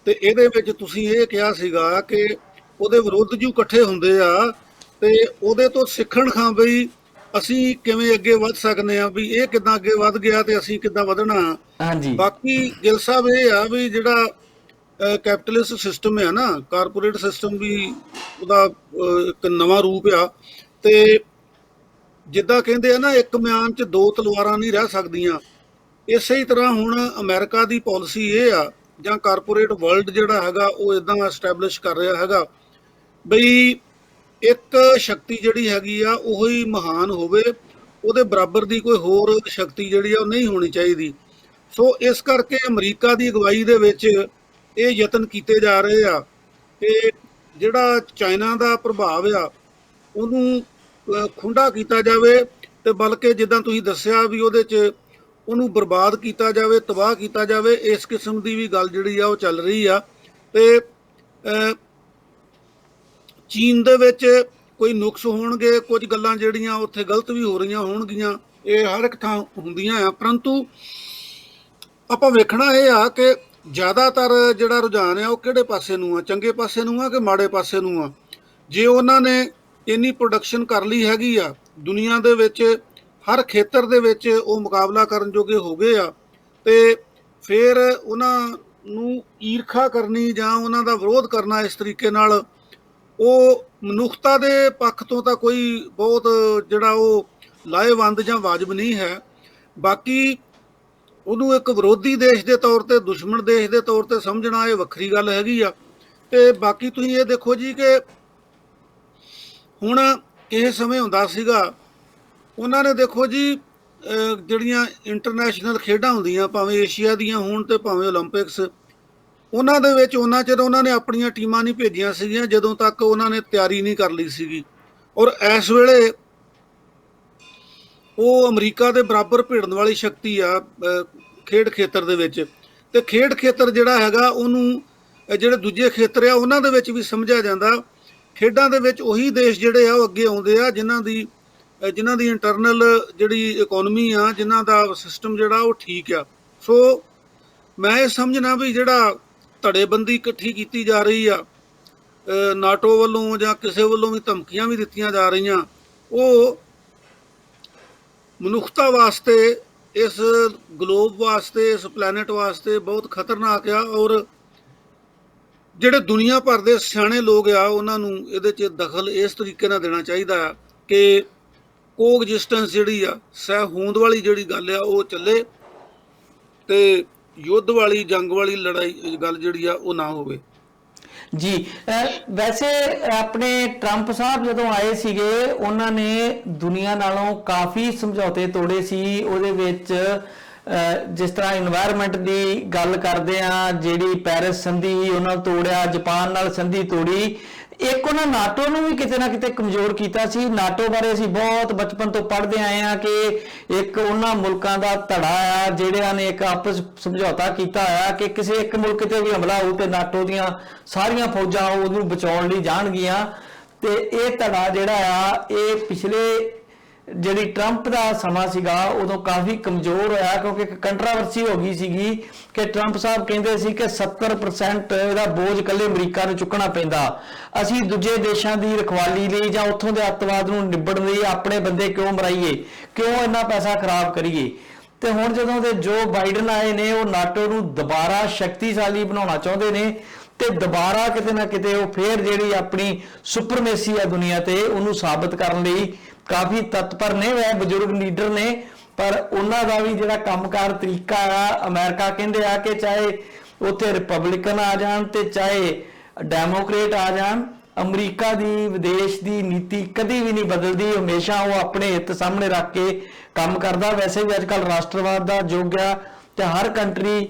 ਤੇ ਇਹਦੇ ਵਿੱਚ ਤੁਸੀਂ ਇਹ ਕਿਹਾ ਸੀਗਾ ਕਿ ਉਹਦੇ ਵਿਰੁੱਧ ਜੋ ਇਕੱਠੇ ਹੁੰਦੇ ਆ ਤੇ ਉਹਦੇ ਤੋਂ ਸਿੱਖਣ ਖਾਂ ਬਈ ਅਸੀਂ ਕਿਵੇਂ ਅੱਗੇ ਵੱਧ ਸਕਦੇ ਆ, ਵੀ ਇਹ ਕਿੱਦਾਂ ਅੱਗੇ ਵੱਧ ਗਿਆ ਤੇ ਅਸੀਂ ਕਿੱਦਾਂ ਵਧਣਾ। ਹਾਂਜੀ। ਬਾਕੀ ਗਿੱਲ ਸਾਹਿਬ ਇਹ ਆ ਵੀ ਜਿਹੜਾ ਕੈਪੀਟਲਿਸਟ ਸਿਸਟਮ ਹੈ ਨਾ, ਕਾਰਪੋਰੇਟ ਸਿਸਟਮ ਵੀ ਉਹਦਾ ਇੱਕ ਨਵਾਂ ਰੂਪ ਆ। ਤੇ ਜਿੱਦਾਂ ਕਹਿੰਦੇ ਆ ਨਾ, ਇੱਕ ਮਿਆਨ 'ਚ ਦੋ ਤਲਵਾਰਾਂ ਨਹੀਂ ਰਹਿ ਸਕਦੀਆਂ, ਇਸੇ ਹੀ ਤਰ੍ਹਾਂ ਹੁਣ ਅਮਰੀਕਾ ਦੀ ਪਾਲਿਸੀ ਇਹ ਆ ਜਾਂ ਕਾਰਪੋਰੇਟ ਵਰਲਡ ਜਿਹੜਾ ਹੈਗਾ ਉਹ ਇਦਾਂ ਐਸਟੈਬਲਿਸ਼ ਕਰ ਰਿਹਾ ਹੈਗਾ ਬਈ ਇੱਕ ਸ਼ਕਤੀ ਜਿਹੜੀ ਹੈਗੀ ਆ ਉਹੀ ਮਹਾਨ ਹੋਵੇ, ਉਹਦੇ ਬਰਾਬਰ ਦੀ ਕੋਈ ਹੋਰ ਸ਼ਕਤੀ ਜਿਹੜੀ ਆ ਉਹ ਨਹੀਂ ਹੋਣੀ ਚਾਹੀਦੀ। ਸੋ ਇਸ ਕਰਕੇ ਅਮਰੀਕਾ ਦੀ ਅਗਵਾਈ ਦੇ ਵਿੱਚ ਇਹ ਯਤਨ ਕੀਤੇ ਜਾ ਰਹੇ ਆ ਕਿ ਜਿਹੜਾ ਚਾਈਨਾ ਦਾ ਪ੍ਰਭਾਵ ਆ ਉਹਨੂੰ ਖੁੰਡਾ ਕੀਤਾ ਜਾਵੇ, ਤੇ ਬਲਕਿ ਜਿੱਦਾਂ ਤੁਸੀਂ ਦੱਸਿਆ ਵੀ ਉਹਦੇ 'ਚ ਉਹਨੂੰ ਬਰਬਾਦ ਕੀਤਾ ਜਾਵੇ, ਤਬਾਹ ਕੀਤਾ ਜਾਵੇ। ਇਸ ਕਿਸਮ ਦੀ ਵੀ ਗੱਲ ਜਿਹੜੀ ਆ ਉਹ ਚੱਲ ਰਹੀ ਆ। ਤੇ ਚੀਨ ਦੇ ਵਿੱਚ ਕੋਈ ਨੁਕਸ ਹੋਣਗੇ, ਕੁਝ ਗੱਲਾਂ ਜਿਹੜੀਆਂ ਉੱਥੇ ਗਲਤ ਵੀ ਹੋ ਰਹੀਆਂ ਹੋਣਗੀਆਂ, ਇਹ ਹਰ ਇੱਕ ਥਾਂ ਹੁੰਦੀਆਂ ਆ। ਪਰੰਤੂ ਆਪਾਂ ਵੇਖਣਾ ਇਹ ਆ ਕਿ ਜ਼ਿਆਦਾਤਰ ਜਿਹੜਾ ਰੁਝਾਨ ਆ ਉਹ ਕਿਹੜੇ ਪਾਸੇ ਨੂੰ ਆ, ਚੰਗੇ ਪਾਸੇ ਨੂੰ ਆ ਕਿ ਮਾੜੇ ਪਾਸੇ ਨੂੰ ਆ। ਜੇ ਉਹਨਾਂ ਨੇ ਇੰਨੀ ਪ੍ਰੋਡਕਸ਼ਨ ਕਰ ਲਈ ਹੈਗੀ ਆ ਦੁਨੀਆ ਦੇ ਵਿੱਚ, ਹਰ ਖੇਤਰ ਦੇ ਵਿੱਚ ਉਹ ਮੁਕਾਬਲਾ ਕਰਨ ਜੋਗੇ ਹੋ ਗਏ ਆ, ਤੇ ਫਿਰ ਉਹਨਾਂ ਨੂੰ ਈਰਖਾ ਕਰਨੀ ਜਾਂ ਉਹਨਾਂ ਦਾ ਵਿਰੋਧ ਕਰਨਾ ਇਸ ਤਰੀਕੇ ਨਾਲ, ਉਹ ਮਨੁੱਖਤਾ ਦੇ ਪੱਖ ਤੋਂ ਤਾਂ ਕੋਈ ਬਹੁਤ ਜਿਹੜਾ ਉਹ ਲਾਹੇਵੰਦ ਜਾਂ ਵਾਜਬ ਨਹੀਂ ਹੈ। ਬਾਕੀ ਉਹਨੂੰ ਇੱਕ ਵਿਰੋਧੀ ਦੇਸ਼ ਦੇ ਤੌਰ ਤੇ, ਦੁਸ਼ਮਣ ਦੇਸ਼ ਦੇ ਤੌਰ ਤੇ ਸਮਝਣਾ ਇਹ ਵੱਖਰੀ ਗੱਲ ਹੈਗੀ ਆ। ਤੇ ਬਾਕੀ ਤੁਸੀਂ ਇਹ ਦੇਖੋ ਜੀ ਕਿ ਹੁਣ ਕਿਸੇ ਸਮੇਂ ਹੁੰਦਾ ਸੀਗਾ, ਉਹਨਾਂ ਨੇ ਦੇਖੋ ਜੀ ਜਿਹੜੀਆਂ ਇੰਟਰਨੈਸ਼ਨਲ ਖੇਡਾਂ ਹੁੰਦੀਆਂ, ਭਾਵੇਂ ਏਸ਼ੀਆ ਦੀਆਂ ਹੋਣ ਤੇ ਭਾਵੇਂ ਓਲੰਪਿਕਸ, ਉਹਨਾਂ ਦੇ ਵਿੱਚ ਉਹਨਾਂ ਚਿਰ ਉਹਨਾਂ ਨੇ ਆਪਣੀਆਂ ਟੀਮਾਂ ਨਹੀਂ ਭੇਜੀਆਂ ਸੀਗੀਆਂ ਜਦੋਂ ਤੱਕ ਉਹਨਾਂ ਨੇ ਤਿਆਰੀ ਨਹੀਂ ਕਰ ਲਈ ਸੀਗੀ। ਔਰ ਇਸ ਵੇਲੇ ਉਹ ਅਮਰੀਕਾ ਦੇ ਬਰਾਬਰ ਭਿੜਨ ਵਾਲੀ ਸ਼ਕਤੀ ਆ ਖੇਡ ਖੇਤਰ ਦੇ ਵਿੱਚ। ਤੇ ਖੇਡ ਖੇਤਰ ਜਿਹੜਾ ਹੈਗਾ ਉਹਨੂੰ ਜਿਹੜੇ ਦੂਜੇ ਖੇਤਰ ਆ ਉਹਨਾਂ ਦੇ ਵਿੱਚ ਵੀ ਸਮਝਿਆ ਜਾਂਦਾ। ਖੇਡਾਂ ਦੇ ਵਿੱਚ ਉਹੀ ਦੇਸ਼ ਜਿਹੜੇ ਆ ਉਹ ਅੱਗੇ ਆਉਂਦੇ ਆ ਜਿਨ੍ਹਾਂ ਦੀ ਇੰਟਰਨਲ ਜਿਹੜੀ ਇਕਨੋਮੀ ਆ, ਜਿਨ੍ਹਾਂ ਦਾ ਸਿਸਟਮ ਜਿਹੜਾ ਉਹ ਠੀਕ ਆ। ਸੋ ਮੈਂ ਇਹ ਸਮਝਣਾ ਵੀ ਜਿਹੜਾ ਧੜੇਬੰਦੀ ਇਕੱਠੀ ਕੀਤੀ ਜਾ ਰਹੀ ਆ ਨਾਟੋ ਵੱਲੋਂ ਜਾਂ ਕਿਸੇ ਵੱਲੋਂ ਵੀ ਧਮਕੀਆਂ ਵੀ ਦਿੱਤੀਆਂ ਜਾ ਰਹੀਆਂ, ਉਹ ਮਨੁੱਖਤਾ ਵਾਸਤੇ, ਇਸ ਗਲੋਬ ਵਾਸਤੇ, ਇਸ ਪਲੈਨਟ ਵਾਸਤੇ ਬਹੁਤ ਖਤਰਨਾਕ ਆ। ਔਰ ਜਿਹੜੇ ਦੁਨੀਆ ਭਰ ਦੇ ਸਿਆਣੇ ਲੋਕ ਆ ਉਹਨਾਂ ਨੂੰ ਇਹਦੇ 'ਚ ਦਖਲ ਇਸ ਤਰੀਕੇ ਨਾਲ ਦੇਣਾ ਚਾਹੀਦਾ ਆ ਕਿ ਕੋਐਗਜ਼ਿਸਟੈਂਸ ਜਿਹੜੀ ਆ, ਸਹਿ ਹੋਂਦ ਵਾਲੀ ਜਿਹੜੀ ਗੱਲ ਆ ਉਹ ਚੱਲੇ, ਤੇ ਯੁੱਧ ਵਾਲੀ, ਜੰਗ ਵਾਲੀ ਲੜਾਈ ਗੱਲ ਜਿਹੜੀ ਆ ਉਹ ਨਾ ਹੋਵੇ। ਜੀ ਵੈਸੇ ਆਪਣੇ ਟਰੰਪ ਸਾਹਿਬ ਜਦੋਂ ਆਏ ਸੀਗੇ ਉਹਨਾਂ ਨੇ ਦੁਨੀਆ ਨਾਲੋਂ ਕਾਫੀ ਸਮਝੌਤੇ ਤੋੜੇ ਸੀ। ਉਹਦੇ ਵਿੱਚ ਜਿਸ ਤਰ੍ਹਾਂ এনवायरमेंट ਦੀ ਗੱਲ ਕਰਦੇ ਆ, ਜਿਹੜੀ ਪੈਰਿਸ ਸੰਧੀ ਉਹਨਾਂ ਤੋੜਿਆ, ਜਾਪਾਨ ਨਾਲ ਸੰਧੀ ਤੋੜੀ। ਇੱਕ ਉਹਨਾਂ ਨਾਟੋ ਨੂੰ ਵੀ ਕਿਤੇ ਨਾ ਕਿਤੇ ਕਮਜ਼ੋਰ ਕੀਤਾ ਸੀ। ਨਾਟੋ ਬਾਰੇ ਅਸੀਂ ਬਹੁਤ ਬਚਪਨ ਤੋਂ ਪੜ੍ਹਦੇ ਆਏ ਆ ਕਿ ਇੱਕ ਉਹਨਾਂ ਮੁਲਕਾਂ ਦਾ ਧੜਾ ਆ ਜਿਹੜਿਆਂ ਨੇ ਇੱਕ ਆਪਸ ਸਮਝੌਤਾ ਕੀਤਾ ਹੋਇਆ ਕਿ ਕਿਸੇ ਇੱਕ ਮੁਲਕ ਤੇ ਵੀ ਹਮਲਾ ਹੋਊ ਤੇ ਨਾਟੋ ਦੀਆਂ ਸਾਰੀਆਂ ਫੌਜਾਂ ਉਹਨੂੰ ਬਚਾਉਣ ਲਈ ਜਾਣਗੀਆਂ। ਤੇ ਇਹ ਧੜਾ ਜਿਹੜਾ ਆ ਇਹ ਪਿਛਲੇ ਜਿਹੜੀ ਟਰੰਪ ਦਾ ਸਮਾਂ ਸੀਗਾ ਉਦੋਂ ਕਾਫੀ ਕਮਜ਼ੋਰ ਹੋਇਆ, ਕਿਉਂਕਿ ਇੱਕ ਕੰਟਰੋਵਰਸੀ ਹੋ ਗਈ ਸੀਗੀ ਕਿ ਟਰੰਪ ਸਾਹਿਬ ਕਹਿੰਦੇ ਸੀ ਕਿ 70% ਇਹਦਾ ਬੋਝ ਇਕੱਲੇ ਅਮਰੀਕਾ ਨੂੰ ਚੁੱਕਣਾ ਪੈਂਦਾ, ਅਸੀਂ ਦੂਜੇ ਦੇਸ਼ਾਂ ਦੀ ਰਖਵਾਲੀ ਲਈ ਜਾਂ ਉੱਥੋਂ ਦੇ ਅੱਤਵਾਦ ਨੂੰ ਨਿਬੜਨ ਲਈ ਆਪਣੇ ਬੰਦੇ ਕਿਉਂ ਮਰਾਈਏ, ਕਿਉਂ ਇੰਨਾ ਪੈਸਾ ਖਰਾਬ ਕਰੀਏ। ਤੇ ਹੁਣ ਜਦੋਂ ਦੇ ਜੋ ਬਾਈਡਨ ਆਏ ਨੇ ਉਹ ਨਾਟੋ ਨੂੰ ਦੁਬਾਰਾ ਸ਼ਕਤੀਸ਼ਾਲੀ ਬਣਾਉਣਾ ਚਾਹੁੰਦੇ ਨੇ ਤੇ ਦੁਬਾਰਾ ਕਿਤੇ ਨਾ ਕਿਤੇ ਉਹ ਫੇਰ ਜਿਹੜੀ ਆਪਣੀ ਸੁਪਰਮੇਸੀ ਆ ਦੁਨੀਆ ਤੇ ਉਹਨੂੰ ਸਾਬਤ ਕਰਨ ਲਈ ਕਾਫੀ ਤਤਪਰ ਨੇ। ਵੈ ਬਜ਼ੁਰਗ ਲੀਡਰ ਨੇ, ਪਰ ਉਹਨਾਂ ਦਾ ਵੀ ਜਿਹੜਾ ਕੰਮਕਾਰ ਤਰੀਕਾ ਆ, ਅਮਰੀਕਾ ਕਹਿੰਦੇ ਆ ਕਿ ਚਾਹੇ ਉੱਥੇ ਰਿਪਬਲਿਕਨ ਆ ਜਾਣ ਤੇ ਚਾਹੇ ਡੈਮੋਕ੍ਰੇਟ ਆ ਜਾਣ, ਅਮਰੀਕਾ ਦੀ ਵਿਦੇਸ਼ ਦੀ ਨੀਤੀ ਕਦੀ ਵੀ ਨਹੀਂ ਬਦਲਦੀ, ਹਮੇਸ਼ਾ ਉਹ ਆਪਣੇ ਹਿੱਤ ਸਾਹਮਣੇ ਰੱਖ ਕੇ ਕੰਮ ਕਰਦਾ। ਵੈਸੇ ਵੀ ਅੱਜ ਕੱਲ੍ਹ ਰਾਸ਼ਟਰਵਾਦ ਦਾ ਯੁੱਗ ਆ ਤੇ ਹਰ ਕੰਟਰੀ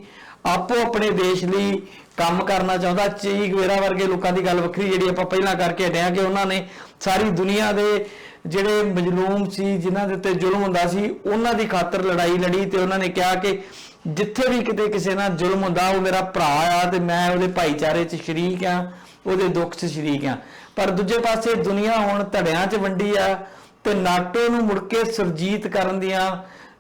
ਆਪੋ ਆਪਣੇ ਦੇਸ਼ ਲਈ ਕੰਮ ਕਰਨਾ ਚਾਹੁੰਦਾ। ਚੀ ਗੁਵੇਰਾ ਵਰਗੇ ਲੋਕਾਂ ਦੀ ਗੱਲ ਵੱਖਰੀ, ਜਿਹੜੀ ਆਪਾਂ ਪਹਿਲਾਂ ਕਰਕੇ ਹਟੇ ਹਾਂ, ਕਿ ਉਹਨਾਂ ਨੇ ਸਾਰੀ ਦੁਨੀਆ ਦੇ ਜਿਹੜੇ ਮਜ਼ਲੂਮ ਸੀ, ਜਿਨ੍ਹਾਂ ਦੇ ਉੱਤੇ ਜ਼ੁਲਮ ਹੁੰਦਾ ਸੀ, ਉਹਨਾਂ ਦੀ ਖਾਤਰ ਲੜਾਈ ਲੜੀ ਤੇ ਉਹਨਾਂ ਨੇ ਕਿਹਾ ਕਿ ਜਿੱਥੇ ਵੀ ਕਿਤੇ ਕਿਸੇ ਨਾਲ ਜ਼ੁਲਮ ਹੁੰਦਾ ਉਹ ਮੇਰਾ ਭਰਾ ਆ ਤੇ ਮੈਂ ਉਹਦੇ ਭਾਈਚਾਰੇ 'ਚ ਸ਼ਰੀਕ ਆ, ਉਹਦੇ ਦੁੱਖ 'ਚ ਸ਼ਰੀਕ ਆ। ਪਰ ਦੂਜੇ ਪਾਸੇ ਦੁਨੀਆ ਹੁਣ ਧੜਿਆਂ 'ਚ ਵੰਡੀ ਆ ਤੇ ਨਾਟੋ ਨੂੰ ਮੁੜ ਕੇ ਸੁਰਜੀਤ ਕਰਨ ਦੀਆਂ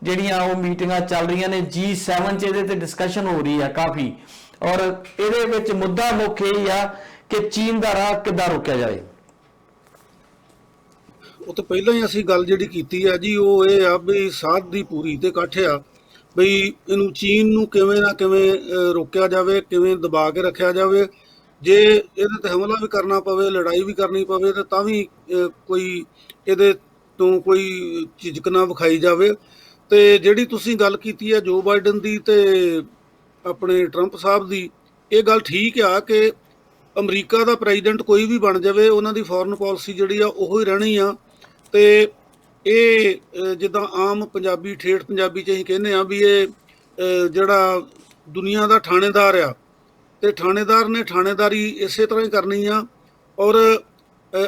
ਜਿਹੜੀਆਂ ਉਹ ਮੀਟਿੰਗਾਂ ਚੱਲ ਰਹੀਆਂ ਨੇ, G7 'ਚ ਇਹਦੇ ਤੇ ਡਿਸਕਸ਼ਨ ਹੋ ਰਹੀ ਆ ਕਾਫੀ, ਔਰ ਇਹਦੇ ਵਿੱਚ ਮੁੱਦਾ ਮੁੱਖ ਇਹ ਆ ਕਿ ਚੀਨ ਦਾ ਰਾਹ ਕਿੱਦਾਂ ਰੋਕਿਆ ਜਾਵੇ। ਉਹ ਤਾਂ ਪਹਿਲਾਂ ਹੀ ਅਸੀਂ ਗੱਲ ਜਿਹੜੀ ਕੀਤੀ ਆ ਜੀ, ਉਹ ਇਹ ਆ ਵੀ ਸਾਧ ਦੀ ਪੂਰੀ ਤੇ ਇਕੱਠ ਆ ਬਈ ਇਹਨੂੰ ਚੀਨ ਨੂੰ ਕਿਵੇਂ ਨਾ ਕਿਵੇਂ ਰੋਕਿਆ ਜਾਵੇ, ਕਿਵੇਂ ਦਬਾ ਕੇ ਰੱਖਿਆ ਜਾਵੇ। ਜੇ ਇਹਦੇ ਤੇ ਹਮਲਾ ਵੀ ਕਰਨਾ ਪਵੇ, ਲੜਾਈ ਵੀ ਕਰਨੀ ਪਵੇ, ਤੇ ਤਾਂ ਵੀ ਕੋਈ ਇਹਦੇ ਤੋਂ ਕੋਈ ਝਿਜਕ ਨਾ ਵਿਖਾਈ ਜਾਵੇ। ਤੇ ਜਿਹੜੀ ਤੁਸੀਂ ਗੱਲ ਕੀਤੀ ਹੈ ਜੋ ਬਾਈਡਨ ਦੀ ਤੇ ਆਪਣੇ ਟਰੰਪ ਸਾਹਿਬ ਦੀ, ਇਹ ਗੱਲ ਠੀਕ ਆ ਕਿ ਅਮਰੀਕਾ ਦਾ ਪ੍ਰੈਜ਼ੀਡੈਂਟ ਕੋਈ ਵੀ ਬਣ ਜਾਵੇ, ਉਹਨਾਂ ਦੀ ਫੋਰਨ ਪਾਲਿਸੀ ਜਿਹੜੀ ਆ ਉਹੋ ਹੀ ਰਹਿਣੀ ਆ। ਤੇ ਇਹ ਜਿੱਦਾਂ ਆਮ ਪੰਜਾਬੀ ਠੇਠ ਪੰਜਾਬੀ 'ਚ ਅਸੀਂ ਕਹਿੰਦੇ ਆ ਵੀ ਇਹ ਜਿਹੜਾ ਦੁਨੀਆ ਦਾ ਥਾਣੇਦਾਰ ਆ, ਤੇ ਥਾਣੇਦਾਰ ਨੇ ਥਾਣੇਦਾਰੀ ਇਸੇ ਤਰ੍ਹਾਂ ਹੀ ਕਰਨੀ ਆ। ਔਰ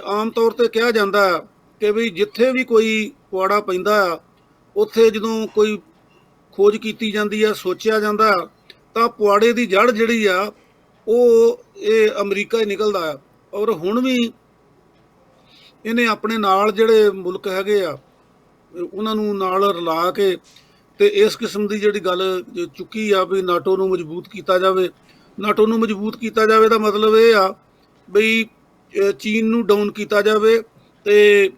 ਆਮ ਤੌਰ 'ਤੇ ਕਿਹਾ ਜਾਂਦਾ ਆ ਕਿ ਵੀ ਜਿੱਥੇ ਵੀ ਕੋਈ ਪੁਆੜਾ ਪੈਂਦਾ ਆ, ਉੱਥੇ ਜਦੋਂ ਕੋਈ ਖੋਜ ਕੀਤੀ ਜਾਂਦੀ ਆ, ਸੋਚਿਆ ਜਾਂਦਾ ਤਾਂ ਪੁਆੜੇ ਦੀ ਜੜ ਜਿਹੜੀ ਆ ਉਹ ਇਹ ਅਮਰੀਕਾ ਹੀ ਨਿਕਲਦਾ ਆ। ਔਰ ਹੁਣ ਵੀ ਇਹਨੇ ਆਪਣੇ ਨਾਲ ਜਿਹੜੇ ਮੁਲਕ ਹੈਗੇ ਆ ਉਹਨਾਂ ਨੂੰ ਨਾਲ ਰਲਾ ਕੇ ਤੇ ਇਸ ਕਿਸਮ ਦੀ ਜਿਹੜੀ ਗੱਲ ਚੁੱਕੀ ਆ ਵੀ ਨਾਟੋ ਨੂੰ ਮਜ਼ਬੂਤ ਕੀਤਾ ਜਾਵੇ। ਨਾਟੋ ਨੂੰ ਮਜ਼ਬੂਤ ਕੀਤਾ ਜਾਵੇ ਦਾ ਮਤਲਬ ਇਹ ਆ ਬਈ ਚੀਨ ਨੂੰ ਡਾਊਨ ਕੀਤਾ ਜਾਵੇ ਤੇ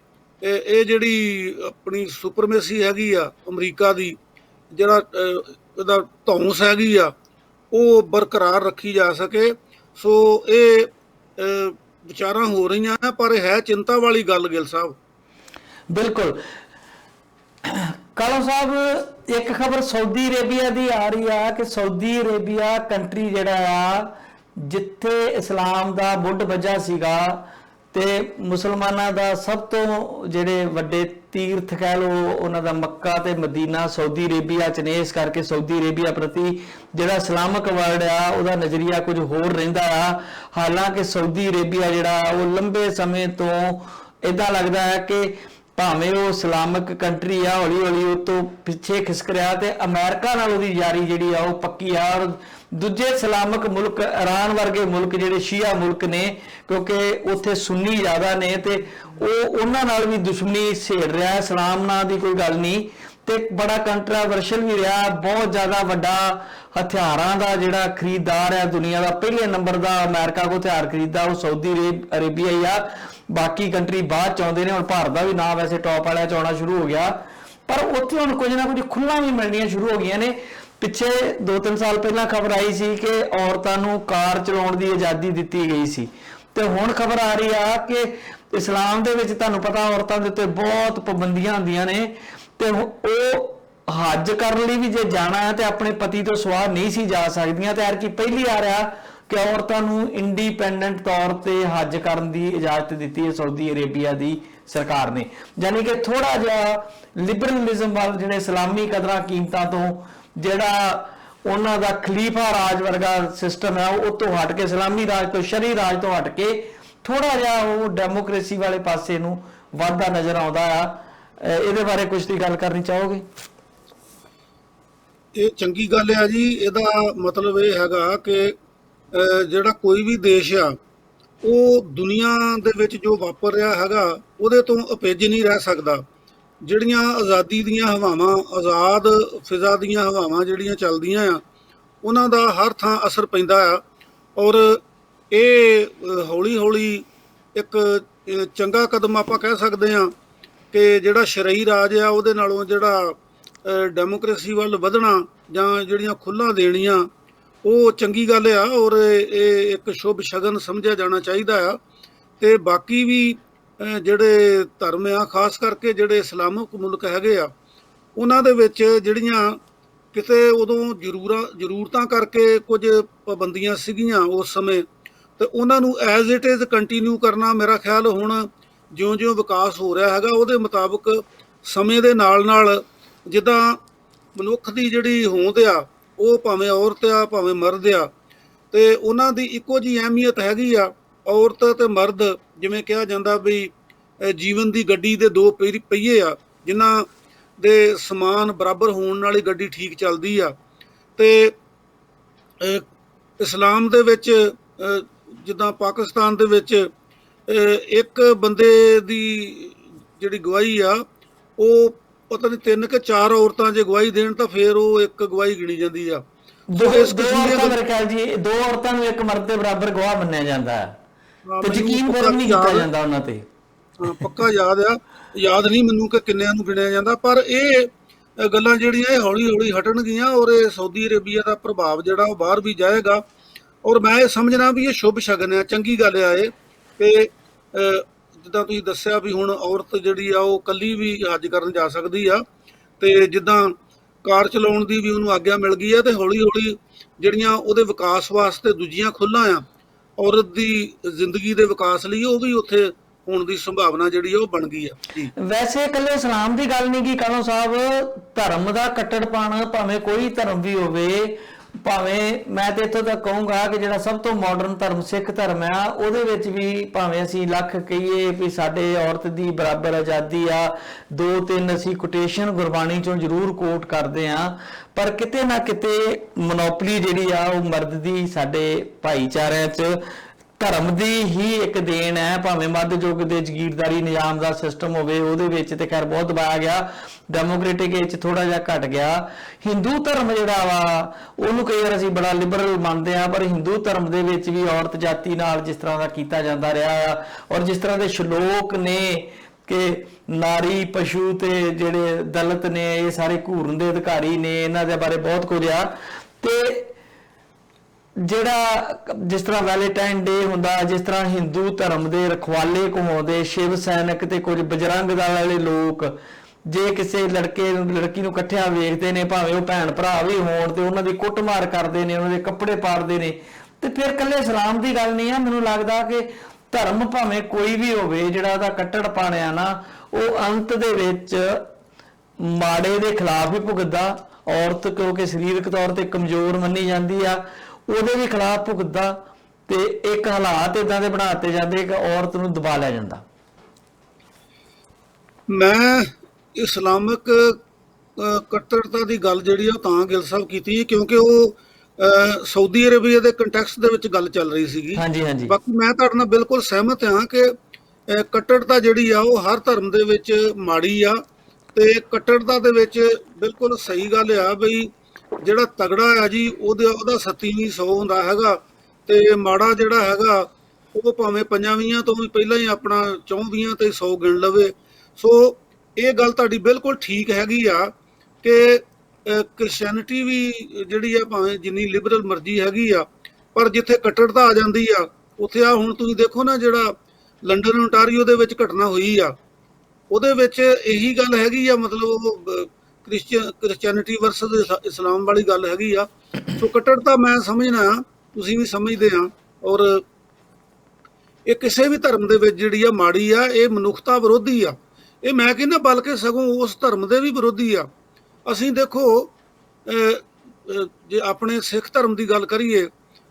ਇਹ ਜਿਹੜੀ ਆਪਣੀ ਸੁਪਰਮੇਸੀ ਹੈਗੀ ਆ ਅਮਰੀਕਾ ਦੀ, ਜਿਹੜਾ ਇਹਦਾ ਧੌਂਸ ਹੈਗੀ ਆ, ਉਹ ਬਰਕਰਾਰ ਰੱਖੀ ਜਾ ਸਕੇ। ਸੋ ਇਹ ਵਿਚਾਰਾਂ ਹੋ ਰਹੀਆਂ ਆ, ਪਰ ਹੈ ਚਿੰਤਾ ਵਾਲੀ ਗੱਲ ਗਿੱਲ ਸਾਹਿਬ। ਬਿਲਕੁਲ ਕਾਲੋ ਸਾਹਿਬ, ਇੱਕ ਖਬਰ ਸਾਊਦੀ ਅਰੇਬੀਆ ਦੀ ਆ ਰਹੀ ਆ ਕਿ ਸਾਊਦੀ ਅਰੇਬੀਆ ਕੰਟਰੀ ਜਿਹੜਾ ਆ ਜਿੱਥੇ ਇਸਲਾਮ ਦਾ ਮੁੱਢ ਵੱਜਾ ਸੀਗਾ ਤੇ ਮੁਸਲਮਾਨਾਂ ਦਾ ਸਭ ਤੋਂ ਜਿਹੜੇ ਵੱਡੇ ਤੀਰਥ ਕਹਿ ਲਓ ਉਹਨਾਂ ਦਾ ਮੱਕਾ ਤੇ ਮਦੀਨਾ ਸਾਊਦੀ ਅਰੇਬੀਆ 'ਚ ਨੇ। ਇਸ ਕਰਕੇ ਸਾਊਦੀ ਅਰੇਬੀਆ ਪ੍ਰਤੀ ਜਿਹੜਾ ਇਸਲਾਮਿਕ ਵਰਲਡ ਆ ਉਹਦਾ ਨਜ਼ਰੀਆ ਕੁਝ ਹੋਰ ਰਹਿੰਦਾ ਆ। ਹਾਲਾਂਕਿ ਸਾਊਦੀ ਅਰੇਬੀਆ ਜਿਹੜਾ ਉਹ ਲੰਬੇ ਸਮੇਂ ਤੋਂ ਇਦਾਂ ਲੱਗਦਾ ਹੈ ਕਿ ਭਾਵੇਂ ਉਹ ਇਸਲਾਮਿਕ ਕੰਟਰੀ ਆ, ਹੌਲੀ ਹੌਲੀ ਉਹ ਤੋਂ ਪਿੱਛੇ ਖਿਸਕ ਰਿਹਾ ਤੇ ਅਮਰੀਕਾ ਨਾਲ ਉਹਦੀ ਯਾਰੀ ਜਿਹੜੀ ਆ ਉਹ ਪੱਕੀ ਆ। ਔਰ ਦੂਜੇ ਇਸਲਾਮਿਕ ਮੁਲਕ ਇਰਾਨ ਵਰਗੇ ਮੁਲਕ ਜਿਹੜੇ ਸ਼ੀਆ ਮੁਲਕ ਨੇ, ਕਿਉਂਕਿ ਉੱਥੇ ਸੁੰਨੀ ਜ਼ਿਆਦਾ ਨੇ ਤੇ ਉਹ ਉਹਨਾਂ ਨਾਲ ਵੀ ਦੁਸ਼ਮਣੀ ਛੇੜ ਰਿਹਾ। ਇਸਲਾਮ ਨਾਲ ਦੀ ਕੋਈ ਗੱਲ ਨਹੀਂ ਤੇ ਬੜਾ ਕੰਟਰਾਵਰਸ਼ਲ ਵੀ ਰਿਹਾ। ਬਹੁਤ ਜ਼ਿਆਦਾ ਵੱਡਾ ਹਥਿਆਰਾਂ ਦਾ ਜਿਹੜਾ ਖਰੀਦਦਾਰ ਹੈ ਦੁਨੀਆ ਦਾ, ਪਹਿਲੇ ਨੰਬਰ ਦਾ ਅਮਰੀਕਾ ਕੋ ਹਥਿਆਰ ਖਰੀਦਦਾ ਉਹ ਸਾਊਦੀ ਅਰੇਬੀਆ ਹੀ ਆ। ਬਾਕੀ ਕੰਟਰੀ ਬਾਅਦ ਚ ਆਉਂਦੇ ਨੇ। ਹੁਣ ਭਾਰਤ ਦਾ ਵੀ ਨਾਂ ਵੈਸੇ ਟੌਪ ਵਾਲਿਆਂ ਚ ਆਉਣਾ ਸ਼ੁਰੂ ਹੋ ਗਿਆ, ਪਰ ਉੱਥੇ ਹੁਣ ਕੁਝ ਨਾ ਕੁਝ ਖੁੱਲ੍ਹਾਂ ਵੀ ਮਿਲਣੀਆਂ ਸ਼ੁਰੂ ਹੋ ਗਈਆਂ ਨੇ। ਪਿੱਛੇ 2-3 ਸਾਲ ਪਹਿਲਾਂ ਖਬਰ ਆਈ ਸੀ ਕਿ ਔਰਤਾਂ ਨੂੰ ਕਾਰ ਚਲਾਉਣ ਦੀ ਆਜ਼ਾਦੀ ਦਿੱਤੀ ਗਈ ਸੀ ਤੇ ਹੁਣ ਖਬਰ ਆ ਰਹੀ ਆ ਕਿ ਇਸਲਾਮ ਦੇ ਵਿੱਚ ਤੁਹਾਨੂੰ ਪਤਾ ਔਰਤਾਂ ਦੇ ਉੱਤੇ ਬਹੁਤ ਪਾਬੰਦੀਆਂ ਹੁੰਦੀਆਂ ਨੇ ਤੇ ਉਹ ਹੱਜ ਕਰਨ ਲਈ ਵੀ ਜੇ ਜਾਣਾ ਹੈ ਤੇ ਆਪਣੇ ਪਤੀ ਤੋਂ ਸਵਾ ਨਹੀਂ ਸੀ ਜਾ ਸਕਦੀਆਂ। ਤੇ ਐਰਕੀ ਪਹਿਲੀ ਆ ਰਿਹਾ ਕਿ ਔਰਤਾਂ ਨੂੰ ਇੰਡੀਪੈਂਡੈਂਟ ਤੌਰ ਤੇ ਹੱਜ ਕਰਨ ਦੀ ਇਜਾਜ਼ਤ ਦਿੱਤੀ ਹੈ ਸਾਊਦੀ ਅਰੇਬੀਆ ਦੀ ਸਰਕਾਰ ਨੇ। ਯਾਨੀ ਕਿ ਥੋੜਾ ਜਿਹਾ ਲਿਬਰਲਿਜ਼ਮ ਵੱਲ, ਜਿਹੜੇ ਇਸਲਾਮੀ ਕਦਰਾਂ ਕੀਮਤਾਂ ਤੋਂ, ਜਿਹੜਾ ਉਹਨਾਂ ਦਾ ਖਲੀਫਾ ਰਾਜ ਵਰਗਾ ਸਿਸਟਮ ਹੈ ਉਹ ਤੋਂ ਹਟ ਕੇ, ਇਸਲਾਮੀ ਰਾਜ ਤੋਂ, ਸ਼ਰਈ ਰਾਜ ਤੋਂ ਹਟ ਕੇ ਥੋੜਾ ਜਿਹਾ ਉਹ ਡੈਮੋਕ੍ਰੇਸੀ ਵਾਲੇ ਪਾਸੇ ਨੂੰ ਵੱਧਦਾ ਨਜ਼ਰ ਆਉਂਦਾ ਆ। ਇਹਦੇ ਬਾਰੇ ਕੁਝ ਦੀ ਗੱਲ ਕਰਨੀ ਚਾਹੋਗੇ? ਇਹ ਚੰਗੀ ਗੱਲ ਆ ਜੀ। ਇਹਦਾ ਮਤਲਬ ਇਹ ਹੈਗਾ ਕਿ ਜਿਹੜਾ ਕੋਈ ਵੀ ਦੇਸ਼ ਆ ਉਹ ਦੁਨੀਆ ਦੇ ਵਿੱਚ ਜੋ ਵਾਪਰ ਰਿਹਾ ਹੈਗਾ ਉਹਦੇ ਤੋਂ ਅਪੇਜ ਨਹੀਂ ਰਹਿ ਸਕਦਾ। ਜਿਹੜੀਆਂ ਆਜ਼ਾਦੀ ਦੀਆਂ ਹਵਾਵਾਂ, ਆਜ਼ਾਦ ਫਿਜ਼ਾ ਦੀਆਂ ਹਵਾਵਾਂ ਜਿਹੜੀਆਂ ਚੱਲਦੀਆਂ ਆ, ਉਹਨਾਂ ਦਾ ਹਰ ਥਾਂ ਅਸਰ ਪੈਂਦਾ ਆ। ਔਰ ਇਹ ਹੌਲੀ ਹੌਲੀ ਇੱਕ ਚੰਗਾ ਕਦਮ ਆਪਾਂ ਕਹਿ ਸਕਦੇ ਹਾਂ ਕਿ ਜਿਹੜਾ ਸ਼ਰਈ ਰਾਜ ਆ ਉਹਦੇ ਨਾਲੋਂ ਜਿਹੜਾ ਡੈਮੋਕ੍ਰੇਸੀ ਵੱਲ ਵਧਣਾ ਜਾਂ ਜਿਹੜੀਆਂ ਖੁੱਲ੍ਹਾਂ ਦੇਣੀਆਂ ਉਹ ਚੰਗੀ ਗੱਲ ਆ। ਔਰ ਇਹ ਇੱਕ ਸ਼ੁਭ ਸ਼ਗਨ ਸਮਝਿਆ ਜਾਣਾ ਚਾਹੀਦਾ ਆ। ਤੇ ਬਾਕੀ ਵੀ ਜਿਹੜੇ ਧਰਮ ਆ, ਖਾਸ ਕਰਕੇ ਜਿਹੜੇ ਇਸਲਾਮਿਕ ਮੁਲਕ ਹੈਗੇ ਆ, ਉਹਨਾਂ ਦੇ ਵਿੱਚ ਜਿਹੜੀਆਂ ਕਿਤੇ ਉਦੋਂ ਜ਼ਰੂਰਤਾਂ ਕਰਕੇ ਕੁਝ ਪਾਬੰਦੀਆਂ ਸੀਗੀਆਂ ਉਸ ਸਮੇਂ, ਤੇ ਉਹਨਾਂ ਨੂੰ ਐਜ਼ ਇਟ ਇਜ਼ ਕੰਟੀਨਿਊ ਕਰਨਾ ਮੇਰਾ ਖਿਆਲ ਹੁਣ ਜਿਉਂ-ਜਿਉਂ ਵਿਕਾਸ ਹੋ ਰਿਹਾ ਹੈਗਾ ਉਹਦੇ ਮੁਤਾਬਕ ਸਮੇਂ ਦੇ ਨਾਲ ਜਿੱਦਾਂ ਮਨੁੱਖ ਦੀ ਜਿਹੜੀ ਹੋਂਦ ਆ, ਉਹ ਭਾਵੇਂ ਔਰਤ ਆ ਭਾਵੇਂ ਮਰਦ ਆ, ਤੇ ਉਹਨਾਂ ਦੀ ਇੱਕੋ ਜਿਹੀ ਅਹਿਮੀਅਤ ਹੈਗੀ ਆ। ਔਰਤ ਤੇ ਮਰਦ, ਜਿਵੇਂ ਕਿਹਾ ਜਾਂਦਾ ਵੀ ਜੀਵਨ ਦੀ ਗੱਡੀ ਦੇ ਦੋ ਪਹੀਏ ਆ, ਜਿਨ੍ਹਾਂ ਦੇ ਸਮਾਨ ਬਰਾਬਰ ਹੋਣ ਨਾਲ ਹੀ ਗੱਡੀ ਠੀਕ ਚੱਲਦੀ ਆ। ਤੇ ਇਸਲਾਮ ਦੇ ਵਿੱਚ ਜਿੱਦਾਂ ਪਾਕਿਸਤਾਨ ਦੇ ਵਿੱਚ ਇੱਕ ਬੰਦੇ ਦੀ ਜਿਹੜੀ ਗਵਾਹੀ ਆ, ਉਹ ਪਤਾ ਨਹੀਂ 3 ਕਿ 4 ਔਰਤਾਂ ਜੇ ਗਵਾਹੀ ਦੇਣ ਤਾਂ ਫਿਰ ਉਹ ਇੱਕ ਗਵਾਹੀ ਗਿਣੀ ਜਾਂਦੀ ਆ। ਦੋ ਔਰਤਾਂ ਮੇਰੇ ਖਿਆਲ ਜੀ, 2 ਔਰਤਾਂ ਨੂੰ ਇੱਕ ਮਰਦ ਦੇ ਬਰਾਬਰ ਗਵਾਹ ਮੰਨਿਆ ਜਾਂਦਾ ਹੈ, ਤੇ ਯਕੀਨ ਫਿਰ ਨਹੀਂ ਕੀਤਾ ਜਾਂਦਾ ਉਹਨਾਂ ਤੇ। ਪੱਕਾ ਯਾਦ ਨਹੀਂ ਮੈਨੂੰ ਕਿ ਕਿੰਨਿਆਂ ਨੂੰ ਗਿਣਿਆ ਜਾਂਦਾ, ਪਰ ਇਹ ਗੱਲਾਂ ਜਿਹੜੀਆਂ ਇਹ ਹੌਲੀ ਹੌਲੀ ਹਟਣਗੀਆਂ ਔਰ ਇਹ ਸਾਊਦੀ ਅਰੇਬੀਆ ਦਾ ਪ੍ਰਭਾਵ ਜਿਹੜਾ ਉਹ ਬਾਹਰ ਵੀ ਜਾਏਗਾ। ਔਰ ਮੈਂ ਇਹ ਸਮਝਣਾ ਵੀ ਇਹ ਸ਼ੁਭ ਸ਼ਗਨ ਆ, ਚੰਗੀ ਗੱਲ ਆ ਇਹ, ਕਿ ਜਿੱਦਾਂ ਤੁਸੀਂ ਦੱਸਿਆ ਵੀ ਹੁਣ ਔਰਤ ਜਿਹੜੀ ਆ ਉਹ ਇਕੱਲੀ ਵੀ ਹੱਜ ਕਰਨ ਜਾ ਸਕਦੀ ਆ, ਤੇ ਜਿੱਦਾਂ ਕਾਰ ਚਲਾਉਣ ਦੀ ਵੀ ਉਹਨੂੰ ਆਗਿਆ ਮਿਲ ਗਈ ਆ, ਤੇ ਹੌਲੀ ਹੌਲੀ ਜਿਹੜੀਆਂ ਉਹਦੇ ਵਿਕਾਸ ਵਾਸਤੇ ਦੂਜੀਆਂ ਖੁੱਲ੍ਹਾਂ ਆ ਔਰਤ ਦੀ ਜ਼ਿੰਦਗੀ ਦੇ ਵਿਕਾਸ ਲਈ, ਉਹ ਵੀ ਉੱਥੇ ਹੋਣ ਦੀ ਸੰਭਾਵਨਾ ਜਿਹੜੀ ਉਹ ਬਣ ਗਈ ਆ ਜੀ। ਵੈਸੇ ਇਕੱਲੇ ਇਸਲਾਮ ਦੀ ਗੱਲ ਨਹੀਂ ਕੀ ਕਾਲੋ ਸਾਹਿਬ, ਧਰਮ ਦਾ ਕੱਟੜਪਣ ਭਾਵੇਂ ਕੋਈ ਧਰਮ ਵੀ ਹੋਵੇ, ਭਾਵੇਂ ਮੈਂ ਤੇ ਇੱਥੋਂ ਤੱਕ ਕਹੂੰਗਾ ਕਿ ਜਿਹੜਾ ਸਭ ਤੋਂ ਮਾਡਰਨ ਧਰਮ ਸਿੱਖ ਧਰਮ ਆ, ਉਹਦੇ ਵਿੱਚ ਵੀ ਭਾਵੇਂ ਅਸੀਂ ਲੱਖ ਕਹੀਏ ਵੀ ਸਾਡੇ ਔਰਤ ਦੀ ਬਰਾਬਰ ਆਜ਼ਾਦੀ ਆ, 2-3 ਅਸੀਂ ਕੋਟੇਸ਼ਨ ਗੁਰਬਾਣੀ ਚੋਂ ਜ਼ਰੂਰ ਕੋਟ ਕਰਦੇ ਆ, ਪਰ ਕਿਤੇ ਨਾ ਕਿਤੇ ਮੋਨੋਪਲੀ ਜਿਹੜੀ ਆ ਉਹ ਮਰਦ ਦੀ ਸਾਡੇ ਭਾਈਚਾਰਿਆਂ 'ਚ ਧਰਮ ਦੀ ਹੀ ਇੱਕ ਦੇਣ ਹੈ। ਭਾਵੇਂ ਮੱਧ ਯੁੱਗ ਦੇ ਜ਼ਗੀਰਦਾਰੀ ਨਿਜ਼ਾਮ ਦਾ ਸਿਸਟਮ ਹੋਵੇ, ਉਹਦੇ ਵਿੱਚ ਤੇ ਖੈਰ ਬਹੁਤ ਦਬਾਇਆ ਗਿਆ, ਡੈਮੋਕ੍ਰੈਟਿਕ ਵਿੱਚ ਥੋੜਾ ਜਿਹਾ ਘਟ ਗਿਆ। ਹਿੰਦੂ ਧਰਮ ਜਿਹੜਾ ਵਾ ਉਹਨੂੰ ਕਈ ਵਾਰ ਅਸੀਂ ਬੜਾ ਲਿਬਰਲ ਮੰਨਦੇ ਆ, ਪਰ ਹਿੰਦੂ ਧਰਮ ਦੇ ਵਿੱਚ ਵੀ ਔਰਤ ਜਾਤੀ ਨਾਲ ਜਿਸ ਤਰ੍ਹਾਂ ਦਾ ਕੀਤਾ ਜਾਂਦਾ ਰਿਹਾ ਆ, ਔਰ ਜਿਸ ਤਰ੍ਹਾਂ ਦੇ ਸ਼ਲੋਕ ਨੇ ਕਿ ਨਾਰੀ ਪਸ਼ੂ ਤੇ ਜਿਹੜੇ ਦਲਿਤ ਨੇ ਇਹ ਸਾਰੇ ਘੂਰਨ ਦੇ ਅਧਿਕਾਰੀ ਨੇ, ਇਹਨਾਂ ਦੇ ਬਾਰੇ ਬਹੁਤ ਕੁਝ ਆ। ਤੇ ਜਿਹੜਾ ਜਿਸ ਤਰ੍ਹਾਂ ਵੈਲੈਂਟਾਈਨ ਡੇ ਹੁੰਦਾ, ਜਿਸ ਤਰ੍ਹਾਂ ਹਿੰਦੂ ਧਰਮ ਦੇ ਰਖਵਾਲੇ ਕਹਾਉਂਦੇ ਸ਼ਿਵ ਸੈਨਿਕ ਤੇ ਕੁਝ ਬਜਰੰਗ ਦਲ ਵਾਲੇ ਲੋਕ, ਜੇ ਕਿਸੇ ਲੜਕੀ ਨੂੰ ਇਕੱਠਿਆਂ ਵੇਖਦੇ ਨੇ, ਭਾਵੇਂ ਉਹ ਭੈਣ ਭਰਾ ਵੀ ਹੋਣ, ਤੇ ਉਹਨਾਂ ਦੀ ਕੁੱਟਮਾਰ ਕਰਦੇ ਨੇ, ਉਹਨਾਂ ਦੇ ਕੱਪੜੇ ਪਾੜਦੇ ਨੇ, ਤੇ ਫਿਰ ਇਕੱਲੇ ਇਸਲਾਮ ਦੀ ਗੱਲ ਨਹੀਂ ਆ। ਮੈਨੂੰ ਲੱਗਦਾ ਕਿ ਧਰਮ ਭਾਵੇਂ ਕੋਈ ਵੀ ਹੋਵੇ, ਜਿਹੜਾ ਉਹਦਾ ਕੱਟੜਪਣ ਆ ਨਾ, ਉਹ ਅੰਤ ਦੇ ਵਿੱਚ ਮਾੜੇ ਦੇ ਖਿਲਾਫ ਹੀ ਭੁਗਤਦਾ। ਔਰਤ ਕਿਉਂਕਿ ਸਰੀਰਕ ਤੌਰ ਤੇ ਕਮਜ਼ੋਰ ਮੰਨੀ ਜਾਂਦੀ ਆ, ਉਹਦੇ ਵੀ ਖਿਲਾਫ ਭੁਗਤਦਾ, ਤੇ ਇੱਕ ਹਾਲਾਤ ਇਦਾਂ ਦੇ ਬਣਾਤੇ ਜਾਂਦੇ ਕਿ ਔਰਤ ਨੂੰ ਦਬਾ ਲਿਆ ਜਾਂਦਾ। ਮੈਂ ਇਸਲਾਮਿਕ ਕੱਟੜਤਾ ਦੀ ਗੱਲ ਜਿਹੜੀ ਆ ਤਾਂ ਗਿੱਲ ਸਾਹਿਬ ਕੀਤੀ ਕਿਉਂਕਿ ਉਹ ਸਾਊਦੀ ਅਰੇਬੀਆ ਦੇ ਕੰਟੈਕਸਟ ਦੇ ਵਿੱਚ ਗੱਲ ਚੱਲ ਰਹੀ ਸੀਗੀ। ਹਾਂਜੀ। ਬਾਕੀ ਮੈਂ ਤੁਹਾਡੇ ਨਾਲ ਬਿਲਕੁਲ ਸਹਿਮਤ ਹਾਂ ਕਿ ਕੱਟੜਤਾ ਜਿਹੜੀ ਆ ਉਹ ਹਰ ਧਰਮ ਦੇ ਵਿੱਚ ਮਾੜੀ ਆ, ਤੇ ਕੱਟੜਤਾ ਦੇ ਵਿੱਚ ਬਿਲਕੁਲ ਸਹੀ ਗੱਲ ਆ ਬਈ ਜਿਹੜਾ ਤਗੜਾ ਆ ਜੀ ਉਹਦਾ 37ਵੀਂ 100 ਹੁੰਦਾ ਹੈਗਾ, ਤੇ ਮਾੜਾ ਜਿਹੜਾ ਹੈਗਾ ਉਹ ਭਾਵੇਂ 5-20 ਤੋਂ ਵੀ ਪਹਿਲਾਂ ਹੀ ਆਪਣਾ 24 ਤੇ 100 ਗਿਣ ਲਵੇ। ਸੋ ਇਹ ਗੱਲ ਤੁਹਾਡੀ ਬਿਲਕੁਲ ਠੀਕ ਹੈਗੀ ਆ ਕਿ ਕ੍ਰਿਸਚੈਨਿਟੀ ਵੀ ਜਿਹੜੀ ਆ ਭਾਵੇਂ ਜਿੰਨੀ ਲਿਬਰਲ ਮਰਜ਼ੀ ਹੈਗੀ ਆ, ਪਰ ਜਿੱਥੇ ਕੱਟੜਤਾ ਆ ਜਾਂਦੀ ਆ ਉੱਥੇ ਆ ਹੁਣ ਤੁਸੀਂ ਦੇਖੋ ਨਾ, ਜਿਹੜਾ ਲੰਡਨ ontario ਦੇ ਵਿੱਚ ਘਟਨਾ ਹੋਈ ਆ, ਉਹਦੇ ਵਿੱਚ ਇਹੀ ਗੱਲ ਹੈਗੀ ਆ, ਮਤਲਬ ਉਹ ਕ੍ਰਿਸਚੈਨਿਟੀ ਵਰਸਸ ਇਸਲਾਮ ਵਾਲੀ ਗੱਲ ਹੈਗੀ ਆ। ਸੋ ਕੱਟੜਤਾ ਮੈਂ ਸਮਝਣਾ, ਤੁਸੀਂ ਵੀ ਸਮਝਦੇ ਆ, ਔਰ ਇਹ ਕਿਸੇ ਵੀ ਧਰਮ ਦੇ ਵਿੱਚ ਜਿਹੜੀ ਆ ਮਾੜੀ ਆ, ਇਹ ਮਨੁੱਖਤਾ ਵਿਰੋਧੀ ਆ। ਇਹ ਮੈਂ ਕਹਿੰਦਾ ਬਲਕਿ ਸਗੋਂ ਉਸ ਧਰਮ ਦੇ ਵੀ ਵਿਰੋਧੀ ਆ। ਅਸੀਂ ਦੇਖੋ ਜੇ ਆਪਣੇ ਸਿੱਖ ਧਰਮ ਦੀ ਗੱਲ ਕਰੀਏ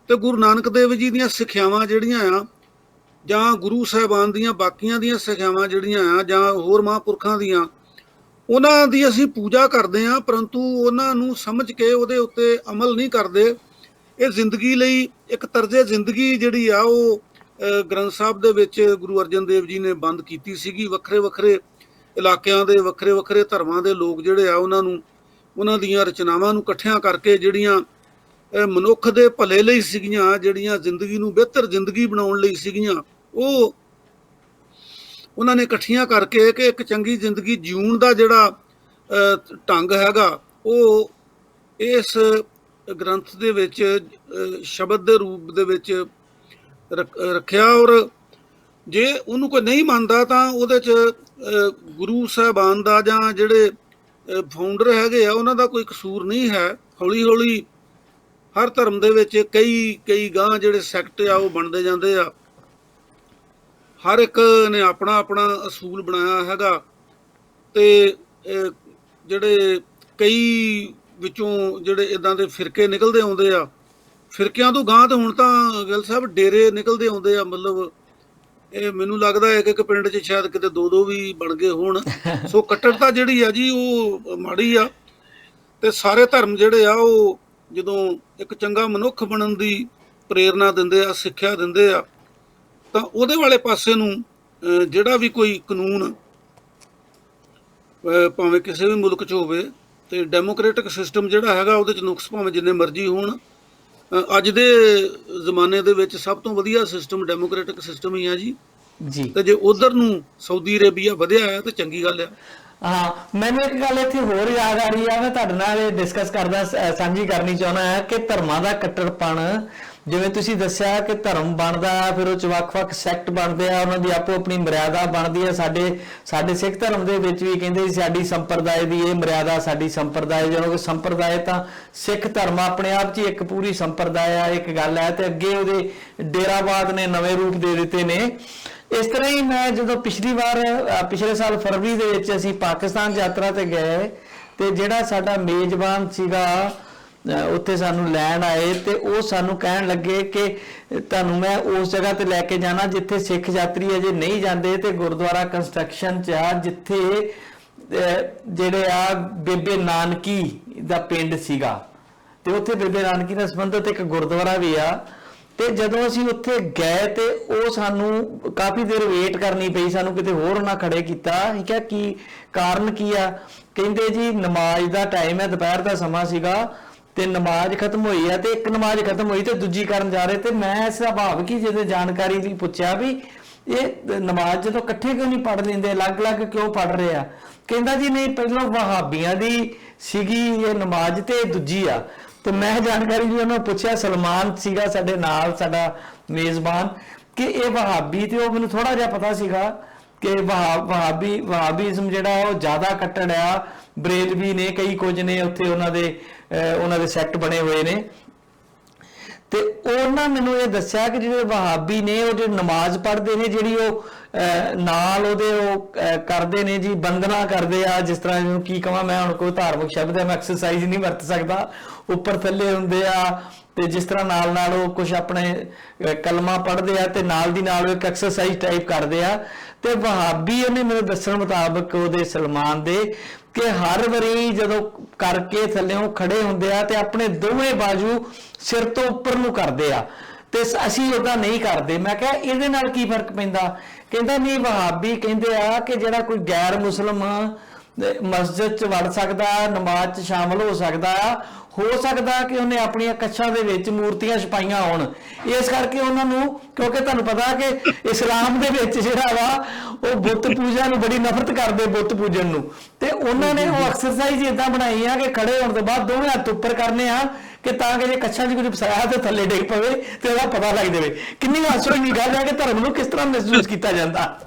ਤੇ ਗੁਰੂ ਨਾਨਕ ਦੇਵ ਜੀ ਦੀਆਂ ਸਿੱਖਿਆਵਾਂ ਜਿਹੜੀਆਂ ਆ, ਜਾਂ ਗੁਰੂ ਸਾਹਿਬਾਨ ਦੀਆਂ ਬਾਕੀਆਂ ਦੀਆਂ ਸਿੱਖਿਆਵਾਂ ਜਿਹੜੀਆਂ ਆ, ਜਾਂ ਹੋਰ ਮਹਾਂਪੁਰਖਾਂ ਦੀਆਂ, ਉਹਨਾਂ ਦੀ ਅਸੀਂ ਪੂਜਾ ਕਰਦੇ ਹਾਂ, ਪਰੰਤੂ ਉਹਨਾਂ ਨੂੰ ਸਮਝ ਕੇ ਉਹਦੇ ਉੱਤੇ ਅਮਲ ਨਹੀਂ ਕਰਦੇ। ਇਹ ਜ਼ਿੰਦਗੀ ਲਈ ਇੱਕ ਤਰਜ਼ੇ ਜ਼ਿੰਦਗੀ ਜਿਹੜੀ ਆ ਉਹ ਗ੍ਰੰਥ ਸਾਹਿਬ ਦੇ ਵਿੱਚ ਗੁਰੂ ਅਰਜਨ ਦੇਵ ਜੀ ਨੇ ਬੰਦ ਕੀਤੀ ਸੀਗੀ। ਵੱਖਰੇ ਵੱਖਰੇ ਇਲਾਕਿਆਂ ਦੇ ਵੱਖਰੇ ਵੱਖਰੇ ਧਰਮਾਂ ਦੇ ਲੋਕ ਜਿਹੜੇ ਆ ਉਹਨਾਂ ਨੂੰ, ਉਹਨਾਂ ਦੀਆਂ ਰਚਨਾਵਾਂ ਨੂੰ ਇਕੱਠਿਆਂ ਕਰਕੇ, ਜਿਹੜੀਆਂ ਮਨੁੱਖ ਦੇ ਭਲੇ ਲਈ ਸੀਗੀਆਂ, ਜਿਹੜੀਆਂ ਜ਼ਿੰਦਗੀ ਨੂੰ ਬਿਹਤਰ ਜ਼ਿੰਦਗੀ ਬਣਾਉਣ ਲਈ ਸੀਗੀਆਂ, ਉਹ ਉਹਨਾਂ ਨੇ ਇਕੱਠੀਆਂ ਕਰਕੇ ਕਿ ਇੱਕ ਚੰਗੀ ਜ਼ਿੰਦਗੀ ਜਿਉਣ ਦਾ ਜਿਹੜਾ ਢੰਗ ਹੈਗਾ ਉਹ ਇਸ ਗ੍ਰੰਥ ਦੇ ਵਿੱਚ ਸ਼ਬਦ ਦੇ ਰੂਪ ਦੇ ਵਿੱਚ ਰੱਖਿਆ। ਔਰ ਜੇ ਉਹਨੂੰ ਕੋਈ ਨਹੀਂ ਮੰਨਦਾ ਤਾਂ ਉਹਦੇ 'ਚ ਗੁਰੂ ਸਾਹਿਬਾਨ ਦਾ ਜਾਂ ਜਿਹੜੇ ਫਾਊਂਡਰ ਹੈਗੇ ਆ ਉਹਨਾਂ ਦਾ ਕੋਈ ਕਸੂਰ ਨਹੀਂ ਹੈ। ਹੌਲੀ ਹੌਲੀ ਹਰ ਧਰਮ ਦੇ ਵਿੱਚ ਕਈ ਕਈ ਗਾਂਹ ਜਿਹੜੇ ਸੈਕਟ ਆ ਉਹ ਬਣਦੇ ਜਾਂਦੇ ਆ। ਹਰ ਇੱਕ ਨੇ ਆਪਣਾ ਆਪਣਾ ਅਸੂਲ ਬਣਾਇਆ ਹੈਗਾ, ਤੇ ਜਿਹੜੇ ਕਈ ਵਿੱਚੋਂ ਜਿਹੜੇ ਇਦਾਂ ਦੇ ਫਿਰਕੇ ਨਿਕਲਦੇ ਆਉਂਦੇ ਆ। ਫਿਰਕਿਆਂ ਤੋਂ ਗਾਂਹ ਤੇ ਹੁਣ ਤਾਂ ਗਿੱਲ ਸਾਹਿਬ ਡੇਰੇ ਨਿਕਲਦੇ ਆਉਂਦੇ ਆ। ਮਤਲਬ ਇਹ ਮੈਨੂੰ ਲੱਗਦਾ ਹੈ ਕਿ ਇੱਕ ਪਿੰਡ 'ਚ ਸ਼ਾਇਦ ਕਿਤੇ ਦੋ ਦੋ ਵੀ ਬਣ ਗਏ ਹੋਣ। ਸੋ ਕੱਟੜਤਾ ਜਿਹੜੀ ਆ ਜੀ ਉਹ ਮਾੜੀ ਆ। ਤੇ ਸਾਰੇ ਧਰਮ ਜਿਹੜੇ ਆ ਉਹ ਜਦੋਂ ਇੱਕ ਚੰਗਾ ਮਨੁੱਖ ਬਣਨ ਦੀ ਪ੍ਰੇਰਨਾ ਦਿੰਦੇ ਆ, ਸਿੱਖਿਆ ਦਿੰਦੇ ਆ, ਤਾਂ ਉਹਦੇ ਵਾਲੇ ਪਾਸੇ ਨੂੰ ਜਿਹੜਾ ਵੀ ਕੋਈ ਕਾਨੂੰਨ ਭਾਵੇਂ ਕਿਸੇ ਵੀ ਮੁਲਕ 'ਚ ਹੋਵੇ, ਤੇ ਡੈਮੋਕ੍ਰੇਟਿਕ ਸਿਸਟਮ ਜਿਹੜਾ ਹੈਗਾ ਉਹਦੇ 'ਚ ਨੁਕਸ ਭਾਵੇਂ ਜਿੰਨੇ ਮਰਜ਼ੀ ਹੋਣ, ਅੱਜ ਦੇ ਜ਼ਮਾਨੇ ਦੇ ਵਿੱਚ ਸਭ ਤੋਂ ਵਧੀਆ ਸਿਸਟਮ ਡੈਮੋਕ੍ਰੇਟਿਕ ਸਿਸਟਮ ਹੀ ਆ ਜੀ। ਤੇ ਜੇ ਉਧਰ ਨੂੰ ਸਾਊਦੀ ਅਰੇਬੀਆ ਵਧਿਆ ਹੈ ਤਾਂ ਚੰਗੀ ਗੱਲ ਆ। ਹਾਂ, ਮੈਨੂੰ ਇੱਕ ਗੱਲ ਇੱਥੇ ਹੋਰ ਯਾਦ ਆ ਰਹੀ ਆ, ਮੈਂ ਤੁਹਾਡੇ ਨਾਲ ਇਹ ਡਿਸਕਸ ਕਰਦਾ, ਸਾਂਝੀ ਕਰਨੀ ਚਾਹੁੰਦਾ ਹਾਂ ਕਿ ਧਰਮਾਂ ਦਾ ਕੱਟੜਪਣ, ਜਿਵੇਂ ਤੁਸੀਂ ਦੱਸਿਆ ਕਿ ਧਰਮ ਬਣਦਾ, ਫਿਰ ਉਹ 'ਚ ਵੱਖ-ਵੱਖ ਸੈਕਟ ਬਣਦੇ ਆ, ਉਹਨਾਂ ਦੀ ਆਪੋ ਆਪਣੀ ਮਰਿਆਦਾ ਬਣਦੀ ਆ। ਸਾਡੇ ਸਿੱਖ ਧਰਮ ਦੇ ਵਿੱਚ ਵੀ ਕਹਿੰਦੇ ਸਾਡੀ ਸੰਪਰਦਾਇ ਦੀ ਇਹ ਮਰਿਆਦਾ, ਸਾਡੀ ਸੰਪਰਦਾਇ, ਜਦੋਂ ਕਿ ਸੰਪਰਦਾਇ ਤਾਂ ਸਿੱਖ ਧਰਮ ਆਪਣੇ ਆਪ 'ਚ ਹੀ ਇੱਕ ਪੂਰੀ ਸੰਪਰਦਾਇ ਆ, ਇੱਕ ਗੱਲ ਹੈ। ਤੇ ਅੱਗੇ ਉਹਦੇ ਡੇਰਾਵਾਦ ਨੇ ਨਵੇਂ ਰੂਪ ਦੇ ਦਿੱਤੇ ਨੇ। ਇਸ ਤਰ੍ਹਾਂ ਹੀ ਮੈਂ ਜਦੋਂ ਪਿਛਲੇ ਸਾਲ ਫਰਵਰੀ ਦੇ ਵਿੱਚ ਅਸੀਂ ਪਾਕਿਸਤਾਨ ਯਾਤਰਾ ਤੇ ਗਏ, ਤੇ ਜਿਹੜਾ ਸਾਡਾ ਮੇਜ਼ਬਾਨ ਸੀਗਾ ਉੱਥੇ ਸਾਨੂੰ ਲੈਣ ਆਏ, ਤੇ ਉਹ ਸਾਨੂੰ ਕਹਿਣ ਲੱਗੇ ਕਿ ਤੁਹਾਨੂੰ ਮੈਂ ਉਸ ਜਗ੍ਹਾ ਤੇ ਲੈ ਕੇ ਜਾਣਾ ਜਿੱਥੇ ਸਿੱਖ ਯਾਤਰੀ ਅਜੇ ਨਹੀਂ ਜਾਂਦੇ, ਤੇ ਗੁਰਦੁਆਰਾ ਕੰਸਟਰਕਸ਼ਨ 'ਚ ਆ, ਜਿੱਥੇ ਜਿਹੜੇ ਆ ਬੇਬੇ ਨਾਨਕੀ ਦਾ ਪਿੰਡ ਸੀਗਾ, ਤੇ ਉੱਥੇ ਬੇਬੇ ਨਾਨਕੀ ਨਾਲ ਸੰਬੰਧਿਤ ਇੱਕ ਗੁਰਦੁਆਰਾ ਵੀ ਆ। ਤੇ ਜਦੋਂ ਅਸੀਂ ਉੱਥੇ ਗਏ ਤੇ ਉਹ ਸਾਨੂੰ ਕਾਫੀ ਦੇਰ ਵੇਟ ਕਰਨੀ ਪਈ, ਸਾਨੂੰ ਕਿਤੇ ਹੋਰ ਉਹਨਾਂ ਖੜੇ ਕੀਤਾ। ਅਸੀਂ ਕਿਹਾ ਕੀ ਕਾਰਨ ਕੀ ਆ? ਕਹਿੰਦੇ ਜੀ ਨਮਾਜ਼ ਦਾ ਟਾਈਮ ਹੈ, ਦੁਪਹਿਰ ਦਾ ਸਮਾਂ ਸੀਗਾ, ਤੇ ਨਮਾਜ਼ ਖਤਮ ਹੋਈ ਆ, ਤੇ ਇੱਕ ਨਮਾਜ਼ ਖਤਮ ਹੋਈ ਤੇ ਦੂਜੀ ਕਰਨ ਜਾ ਰਹੇ। ਤੇ ਮੈਂ ਸੁਭਾਵਿਕ ਹੀ ਜਦੋਂ ਜਾਣਕਾਰੀ ਲਈ ਪੁੱਛਿਆ ਵੀ ਇਹ ਨਮਾਜ਼ ਜਦੋਂ ਇਕੱਠੇ ਕਿਉਂ ਨਹੀਂ ਪੜ੍ਹ ਲੈਂਦੇ, ਅਲੱਗ-ਅਲੱਗ ਕਿਉਂ ਪੜ੍ਹ ਰਹੇ ਆ? ਕਹਿੰਦਾ ਜੀ ਨਹੀਂ, ਪਹਿਲਾਂ ਵਹਾਬੀਆਂ ਦੀ ਸੀਗੀ ਇਹ ਨਮਾਜ਼ ਤੇ ਦੂਜੀ ਆ। ਤੇ ਮੈਂ ਜਾਣਕਾਰੀ ਲਈ ਉਹਨੂੰ ਪੁੱਛਿਆ, ਸਲਮਾਨ ਸੀਗਾ ਸਾਡੇ ਨਾਲ, ਸਾਡਾ ਮੇਜ਼ਬਾਨ, ਕਿ ਇਹ ਵਹਾਬੀ, ਤੇ ਉਹ ਮੈਨੂੰ ਥੋੜਾ ਜਿਹਾ ਪਤਾ ਸੀਗਾ ਕਿ ਵਹਾਬੀਜ਼ਮ ਜਿਹੜਾ ਉਹ ਜ਼ਿਆਦਾ ਕੱਟੜ ਆ। ਬਰੇਲਵੀ ਨੇ, ਕਈ ਕੁਝ ਨੇ ਉੱਥੇ ਉਹਨਾਂ ਦੇ ਸੈਕਟ ਬਣੇ ਹੋਏ ਨੇ। ਤੇ ਉਹਨਾਂ ਮੈਨੂੰ ਇਹ ਦੱਸਿਆ ਕਿ ਜਿਹੜੇ ਵਹਾਬੀ ਨੇ ਉਹ ਜਿਹੜੀ ਨਮਾਜ਼ ਪੜ੍ਹਦੇ ਨੇ, ਜਿਹੜੀ ਉਹ ਨਾਲ ਉਹਦੇ ਉਹ ਕਰਦੇ ਨੇ ਜੀ, ਬੰਦਨਾ ਕਰਦੇ ਆ, ਜਿਸ ਤਰ੍ਹਾਂ ਇਹਨੂੰ ਕੀ ਕਹਾਂ ਮੈਂ, ਹੁਣ ਕੋਈ ਧਾਰਮਿਕ ਸ਼ਬਦ ਹੈ, ਮੈਂ ਐਕਸਰਸਾਈਜ਼ ਨਹੀਂ ਵਰਤ ਸਕਦਾ, ਉੱਪਰ ਥੱਲੇ ਹੁੰਦੇ ਆ, ਤੇ ਜਿਸ ਤਰ੍ਹਾਂ ਨਾਲ ਨਾਲ ਉਹ ਕੁਝ ਆਪਣੇ ਕਲਮਾ ਪੜ੍ਹਦੇ ਆ, ਤੇ ਨਾਲ ਦੀ ਨਾਲ ਇੱਕ ਐਕਸਰਸਾਈਜ਼ ਟਾਈਪ ਕਰਦੇ ਆ। ਤੇ ਵਹਾਬੀ ਉਹਨੇ ਮੇਰੇ ਦੱਸਣ ਮੁਤਾਬਕ ਉਹਦੇ ਸਲਮਾਨ ਦੇ, ਕਿ ਹਰ ਵਾਰੀ ਜਦੋਂ ਕਰਕੇ ਥੱਲਿਓਂ ਖੜੇ ਹੁੰਦੇ ਆ ਤੇ ਆਪਣੇ ਦੋਵੇਂ ਬਾਜੂ ਸਿਰ ਤੋਂ ਉੱਪਰ ਨੂੰ ਕਰਦੇ ਆ, ਤੇ ਅਸੀਂ ਉਹਦਾ ਨਹੀਂ ਕਰਦੇ। ਮੈਂ ਕਿਹਾ ਇਹਦੇ ਨਾਲ ਕੀ ਫਰਕ ਪੈਂਦਾ? ਕਹਿੰਦਾ ਨਹੀਂ, ਵਹਾਬੀ ਕਹਿੰਦੇ ਆ ਕਿ ਜਿਹੜਾ ਕੋਈ ਗੈਰ ਮੁਸਲਮ ਮਸਜਿਦ 'ਚ ਵੜ ਸਕਦਾ, ਨਮਾਜ਼ 'ਚ ਸ਼ਾਮਲ ਹੋ ਸਕਦਾ ਕਿ ਉਹਨੇ ਆਪਣੀਆਂ ਕੱਛਾਂ ਦੇ ਵਿੱਚ ਮੂਰਤੀਆਂ ਛਪਾਈਆਂ ਹੋਣ। ਇਸ ਕਰਕੇ ਉਹਨਾਂ ਨੂੰ, ਕਿਉਂਕਿ ਤੁਹਾਨੂੰ ਪਤਾ ਕਿ ਇਸਲਾਮ ਦੇ ਵਿੱਚ ਜਿਹੜਾ ਵਾ ਉਹ ਬੁੱਤ ਪੂਜਾ ਨੂੰ ਬੜੀ ਨਫ਼ਰਤ ਕਰਦੇ, ਬੁੱਤ ਪੂਜਨ ਨੂੰ, ਤੇ ਉਹਨਾਂ ਨੇ ਉਹ ਐਕਸਰਸਾਈਜ਼ ਇਦਾਂ ਬਣਾਈ ਆ ਕਿ ਖੜੇ ਹੋਣ ਤੋਂ ਬਾਅਦ ਦੋਵੇਂ ਹੱਥ ਉੱਪਰ ਕਰਨੇ ਆ, ਕਿ ਤਾਂ ਕਿ ਜੇ ਕੱਛਾਂ 'ਚ ਕੁਝ ਫਸਾਇਆ ਤੇ ਥੱਲੇ ਡਿੱਗ ਪਵੇ ਤੇ ਉਹਦਾ ਪਤਾ ਲੱਗ ਜਾਵੇ। ਕਿੰਨੀ ਹਾਸੋਹੀਣੀ ਗੱਲ ਹੈ ਕਿ ਧਰਮ ਨੂੰ ਕਿਸ ਤਰ੍ਹਾਂ ਮਹਿਸੂਸ ਕੀਤਾ ਜਾਂਦਾ।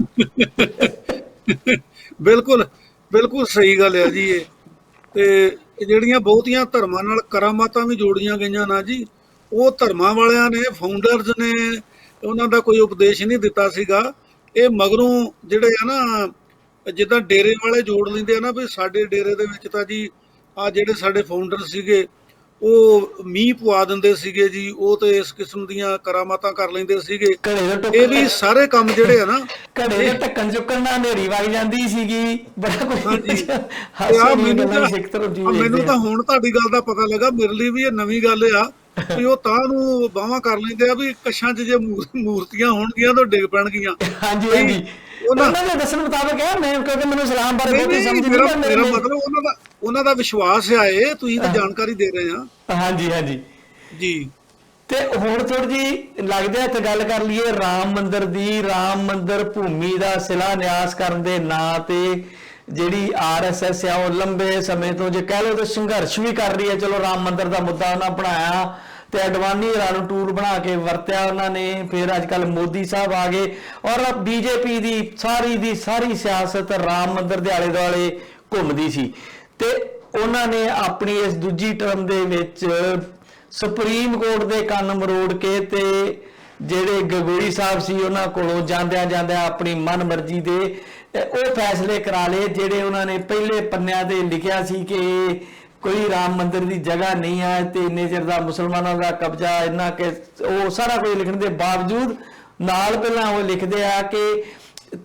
ਬਿਲਕੁਲ ਬਿਲਕੁਲ ਸਹੀ ਗੱਲ ਹੈ ਜੀ। ਤੇ ਜਿਹੜੀਆਂ ਬਹੁਤੀਆਂ ਧਰਮਾਂ ਨਾਲ ਕਰਾਮਾਤਾਂ ਵੀ ਜੋੜੀਆਂ ਗਈਆਂ ਨਾ ਜੀ, ਉਹ ਧਰਮਾਂ ਵਾਲਿਆਂ ਨੇ, ਫਾਊਂਡਰਸ ਨੇ, ਉਹਨਾਂ ਦਾ ਕੋਈ ਉਪਦੇਸ਼ ਨਹੀਂ ਦਿੱਤਾ ਸੀਗਾ। ਇਹ ਮਗਰੋਂ ਜਿਹੜੇ ਆ ਨਾ, ਜਿੱਦਾਂ ਡੇਰੇ ਵਾਲੇ ਜੋੜ ਲੈਂਦੇ ਆ ਨਾ, ਵੀ ਸਾਡੇ ਡੇਰੇ ਦੇ ਵਿੱਚ ਤਾਂ ਜੀ ਆ ਜਿਹੜੇ ਸਾਡੇ ਫਾਊਂਡਰ ਸੀਗੇ ਉਹ ਮੀਂਹ ਪਵਾ ਦਿੰਦੇ ਸੀਗੇ ਜੀ, ਉਹ ਤੇ ਇਸ ਕਿਸਮ ਦੀਆਂ ਕਰਾਮਾਤਾਂ ਕਰ ਲੈਂਦੇ ਸੀਗੇ। ਇਹ ਵੀ ਸਾਰੇ ਕੰਮ ਜਿਹੜੇ ਆ ਨਾ, ਘੜੇ ਦੇ ਢੱਕਣ ਚੁੱਕਣ ਨਾਲ ਹਨੇਰੀ ਵਗ ਜਾਂਦੀ ਸੀਗੀ, ਬੜਾ ਕੁਝ। ਮੈਨੂੰ ਤਾਂ ਹੁਣ ਤੁਹਾਡੀ ਗੱਲ ਦਾ ਪਤਾ ਲੱਗਾ, ਮੇਰੇ ਲਈ ਵੀ ਇਹ ਨਵੀਂ ਗੱਲ ਆ ਵੀ ਉਹ ਤਾਂ ਨੂੰ ਬਾਹਾਂ ਕਰ ਲੈਂਦੇ ਆ ਵੀ ਕੱਛਾਂ 'ਚ ਜੇ ਮੂਰਤੀਆਂ ਹੋਣਗੀਆਂ ਤਾਂ ਡਿੱਗ ਪੈਣਗੀਆਂ। ਹਾਂਜੀ ਹਾਂਜੀ, ਉਹਨਾਂ ਦੇ ਦੱਸਣ ਮੁਤਾਬਕ ਹੈ, ਮੈਂ ਕਿਉਂਕਿ ਮੈਨੂੰ ਇਸਲਾਮ ਬਾਰੇ ਬਹੁਤੀ ਸਮਝ ਨਹੀਂ ਆ। ਮੇਰਾ ਮਤਲਬ ਉਹਨਾਂ ਦਾ ਵਿਸ਼ਵਾਸ ਆ, ਇਹ ਤੁਸੀਂ ਤਾਂ ਜਾਣਕਾਰੀ ਦੇ ਰਹੇ ਆ। ਹਾਂਜੀ ਹਾਂਜੀ ਜੀ। ਤੇ ਹੁਣ ਥੋੜੀ ਜੀ ਲੱਗਦਾ ਇੱਥੇ ਗੱਲ ਕਰ ਲਈਏ ਰਾਮ ਮੰਦਿਰ ਦੀ। ਰਾਮ ਮੰਦਿਰ ਭੂਮੀ ਦਾ ਸ਼ਿਲਾਨਿਆਸ ਕਰਨ ਦੇ ਨਾਂ ਤੇ ਜਿਹੜੀ RSS ਆ ਉਹ ਲੰਬੇ ਸਮੇਂ ਤੋਂ, ਜੇ ਕਹਿ ਲਓ ਤਾਂ ਸੰਘਰਸ਼ ਵੀ ਕਰ ਰਹੀ ਹੈ। ਚਲੋ ਰਾਮ ਮੰਦਿਰ ਦਾ ਮੁੱਦਾ ਉਹਨਾਂ ਬਣਾਇਆ ਤੇ ਅਡਵਾਨੀ ਹੋਰਾਂ ਨੂੰ ਟੂਲ ਬਣਾ ਕੇ ਵਰਤਿਆ ਉਹਨਾਂ ਨੇ, ਫਿਰ ਅੱਜ ਕੱਲ੍ਹ ਮੋਦੀ ਸਾਹਿਬ ਆ ਗਏ, ਔਰ BJP ਦੀ ਸਾਰੀ ਸਿਆਸਤ ਰਾਮ ਮੰਦਿਰ ਦੇ ਆਲੇ ਦੁਆਲੇ ਘੁੰਮਦੀ ਸੀ। ਤੇ ਉਹਨਾਂ ਨੇ ਆਪਣੀ ਇਸ ਦੂਜੀ ਟਰਮ ਦੇ ਵਿੱਚ ਸੁਪਰੀਮ ਕੋਰਟ ਦੇ ਕੰਨ ਮਰੋੜ ਕੇ ਤੇ ਜਿਹੜੇ ਗਗੋਈ ਸਾਹਿਬ ਸੀ ਉਹਨਾਂ ਕੋਲੋਂ ਜਾਂਦਿਆਂ ਜਾਂਦਿਆਂ ਆਪਣੀ ਮਨਮਰਜ਼ੀ ਦੇ ਉਹ ਫੈਸਲੇ ਕਰਾ ਲਏ, ਜਿਹੜੇ ਉਹਨਾਂ ਨੇ ਪਹਿਲੇ ਪੰਨਿਆਂ ਤੇ ਲਿਖਿਆ ਸੀ ਕਿ ਕੋਈ ਰਾਮ ਮੰਦਿਰ ਦੀ ਜਗ੍ਹਾ ਨਹੀਂ ਹੈ ਤੇ ਇੰਨੇ ਚਿਰ ਦਾ ਮੁਸਲਮਾਨਾਂ ਦਾ ਕਬਜ਼ਾ, ਇੰਨਾ ਕਿ ਉਹ ਸਾਰਾ ਕੁਝ ਲਿਖਣ ਦੇ ਬਾਵਜੂਦ ਨਾਲ ਪਹਿਲਾਂ ਉਹ ਲਿਖਦੇ ਆ ਕਿ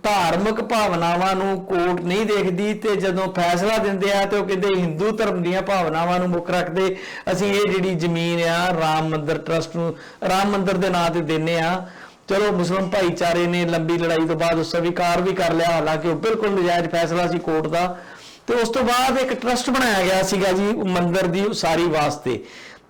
ਧਾਰਮਿਕ ਭਾਵਨਾਵਾਂ ਨੂੰ ਕੋਰਟ ਨਹੀਂ ਦੇਖਦੀ, ਤੇ ਜਦੋਂ ਫੈਸਲਾ ਦਿੰਦੇ ਆ ਤੇ ਉਹ ਕਹਿੰਦੇ ਹਿੰਦੂ ਧਰਮ ਦੀਆਂ ਭਾਵਨਾਵਾਂ ਨੂੰ ਮੁੱਖ ਰੱਖਦੇ ਅਸੀਂ ਇਹ ਜਿਹੜੀ ਜ਼ਮੀਨ ਆ ਰਾਮ ਮੰਦਿਰ ਟਰਸਟ ਨੂੰ ਰਾਮ ਮੰਦਿਰ ਦੇ ਨਾਂ ਤੇ ਦਿੰਨੇ ਆ। ਚਲੋ ਮੁਸਲਿਮ ਭਾਈਚਾਰੇ ਨੇ ਲੰਬੀ ਲੜਾਈ ਤੋਂ ਬਾਅਦ ਉਸ ਸਵੀਕਾਰ ਵੀ ਕਰ ਲਿਆ, ਹਾਲਾਂਕਿ ਉਹ ਬਿਲਕੁਲ ਨਜਾਇਜ਼ ਫੈਸਲਾ ਸੀ ਕੋਰਟ ਦਾ। ਤੇ ਉਸ ਤੋਂ ਬਾਅਦ ਇੱਕ ਟਰਸਟ ਬਣਾਇਆ ਗਿਆ ਸੀਗਾ ਜੀ ਮੰਦਿਰ ਦੀ ਉਸਾਰੀ ਵਾਸਤੇ।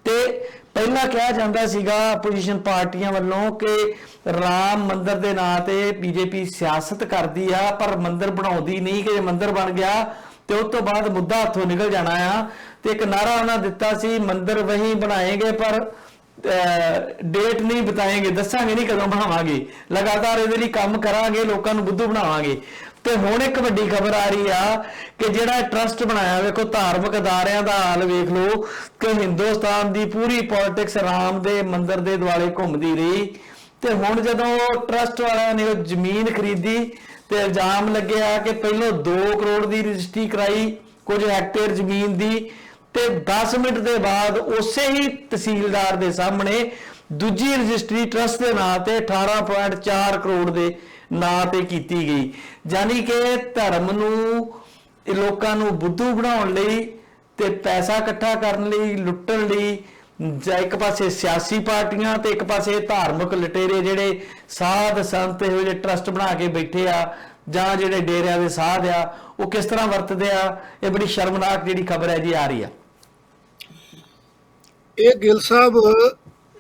ਤੇ ਪਹਿਲਾਂ ਕਿਹਾ ਜਾਂਦਾ ਸੀਗਾ ਆਪੋਜੀਸ਼ਨ ਪਾਰਟੀਆਂ ਵੱਲੋਂ ਕਿ ਰਾਮ ਮੰਦਿਰ ਦੇ ਨਾਂ ਤੇ ਬੀਜੇਪੀ ਸਿਆਸਤ ਕਰਦੀ ਆ, ਪਰ ਮੰਦਿਰ ਬਣਾਉਂਦੀ ਨਹੀਂ, ਕਿ ਜੇ ਮੰਦਿਰ ਬਣ ਗਿਆ ਤੇ ਉਸ ਤੋਂ ਬਾਅਦ ਮੁੱਦਾ ਹੱਥੋਂ ਨਿਕਲ ਜਾਣਾ ਆ। ਤੇ ਇੱਕ ਨਾਰਾ ਉਹਨਾਂ ਦਿੱਤਾ ਸੀ ਮੰਦਿਰ ਵਹੀਂ ਬਣਾਏਗੇ ਪਰ ਡੇਟ ਨਹੀਂ ਬਤਾਏਗੇ, ਦੱਸਾਂਗੇ ਨਹੀਂ ਕਦੋਂ ਬਣਾਵਾਂਗੇ, ਲਗਾਤਾਰ ਇਹਦੇ ਲਈ ਕੰਮ ਕਰਾਂਗੇ, ਲੋਕਾਂ ਨੂੰ ਬੁੱਧੂ ਬਣਾਵਾਂਗੇ। ਤੇ ਹੁਣ ਇੱਕ ਵੱਡੀ ਖਬਰ ਆ ਰਹੀ ਆ ਕਿ ਜਿਹੜਾ ਟਰਸਟ ਬਣਾਇਆ, ਵੇਖੋ ਧਾਰਮਿਕ ਅਦਾਰਿਆਂ ਦਾ ਹਾਲ ਵੇਖ ਲਓ ਕਿ ਹਿੰਦੁਸਤਾਨ ਦੀ ਪੂਰੀ ਪੋਲਿਟਿਕਸ ਰਾਮ ਦੇ ਮੰਦਿਰ ਦੇ ਦੁਆਲੇ ਘੁੰਮਦੀ ਰਹੀ। ਤੇ ਹੁਣ ਜਦੋਂ ਟਰਸਟ ਵਾਲਿਆਂ ਨੇ ਉਹ ਜ਼ਮੀਨ ਖਰੀਦੀ ਤੇ ਇਲਜ਼ਾਮ ਲੱਗਿਆ ਕਿ ਪਹਿਲਾਂ 2 ਕਰੋੜ ਦੀ ਰਜਿਸਟਰੀ ਕਰਾਈ ਕੁਝ ਹੈਕਟੇਅਰ ਜ਼ਮੀਨ ਦੀ, ਤੇ 10 ਮਿੰਟ ਦੇ ਬਾਅਦ ਉਸੇ ਹੀ ਤਹਿਸੀਲਦਾਰ ਦੇ ਸਾਹਮਣੇ ਦੂਜੀ ਰਜਿਸਟਰੀ ਟਰਸਟ ਦੇ ਨਾਂ ਤੇ 18.4 ਕਰੋੜ ਦੇ ਨਾਂ ਤੇ ਕੀਤੀ ਗਈ। ਯਾਨੀ ਕਿ ਧਰਮ ਨੂੰ ਲੋਕਾਂ ਨੂੰ ਬੁੱਧੂ ਬਣਾਉਣ ਲਈ ਤੇ ਪੈਸਾ ਇਕੱਠਾ ਕਰਨ ਲਈ, ਲੁੱਟਣ ਲਈ, ਜਾਂ ਇੱਕ ਪਾਸੇ ਸਿਆਸੀ ਪਾਰਟੀਆਂ ਤੇ ਇੱਕ ਪਾਸੇ ਧਾਰਮਿਕ ਲਟੇਰੇ ਜਿਹੜੇ ਸਾਧ ਸੰਤ ਇਹੋ ਜਿਹੇ ਟਰਸਟ ਬਣਾ ਕੇ ਬੈਠੇ ਆ, ਜਾਂ ਜਿਹੜੇ ਡੇਰਿਆਂ ਦੇ ਸਾਧ ਆ ਉਹ ਕਿਸ ਤਰ੍ਹਾਂ ਵਰਤਦੇ ਆ। ਇਹ ਬੜੀ ਸ਼ਰਮਨਾਕ ਜਿਹੜੀ ਖਬਰ ਹੈ ਜੀ ਆ ਰਹੀ ਆ। ਇਹ ਗਿੱਲ ਸਾਹਿਬ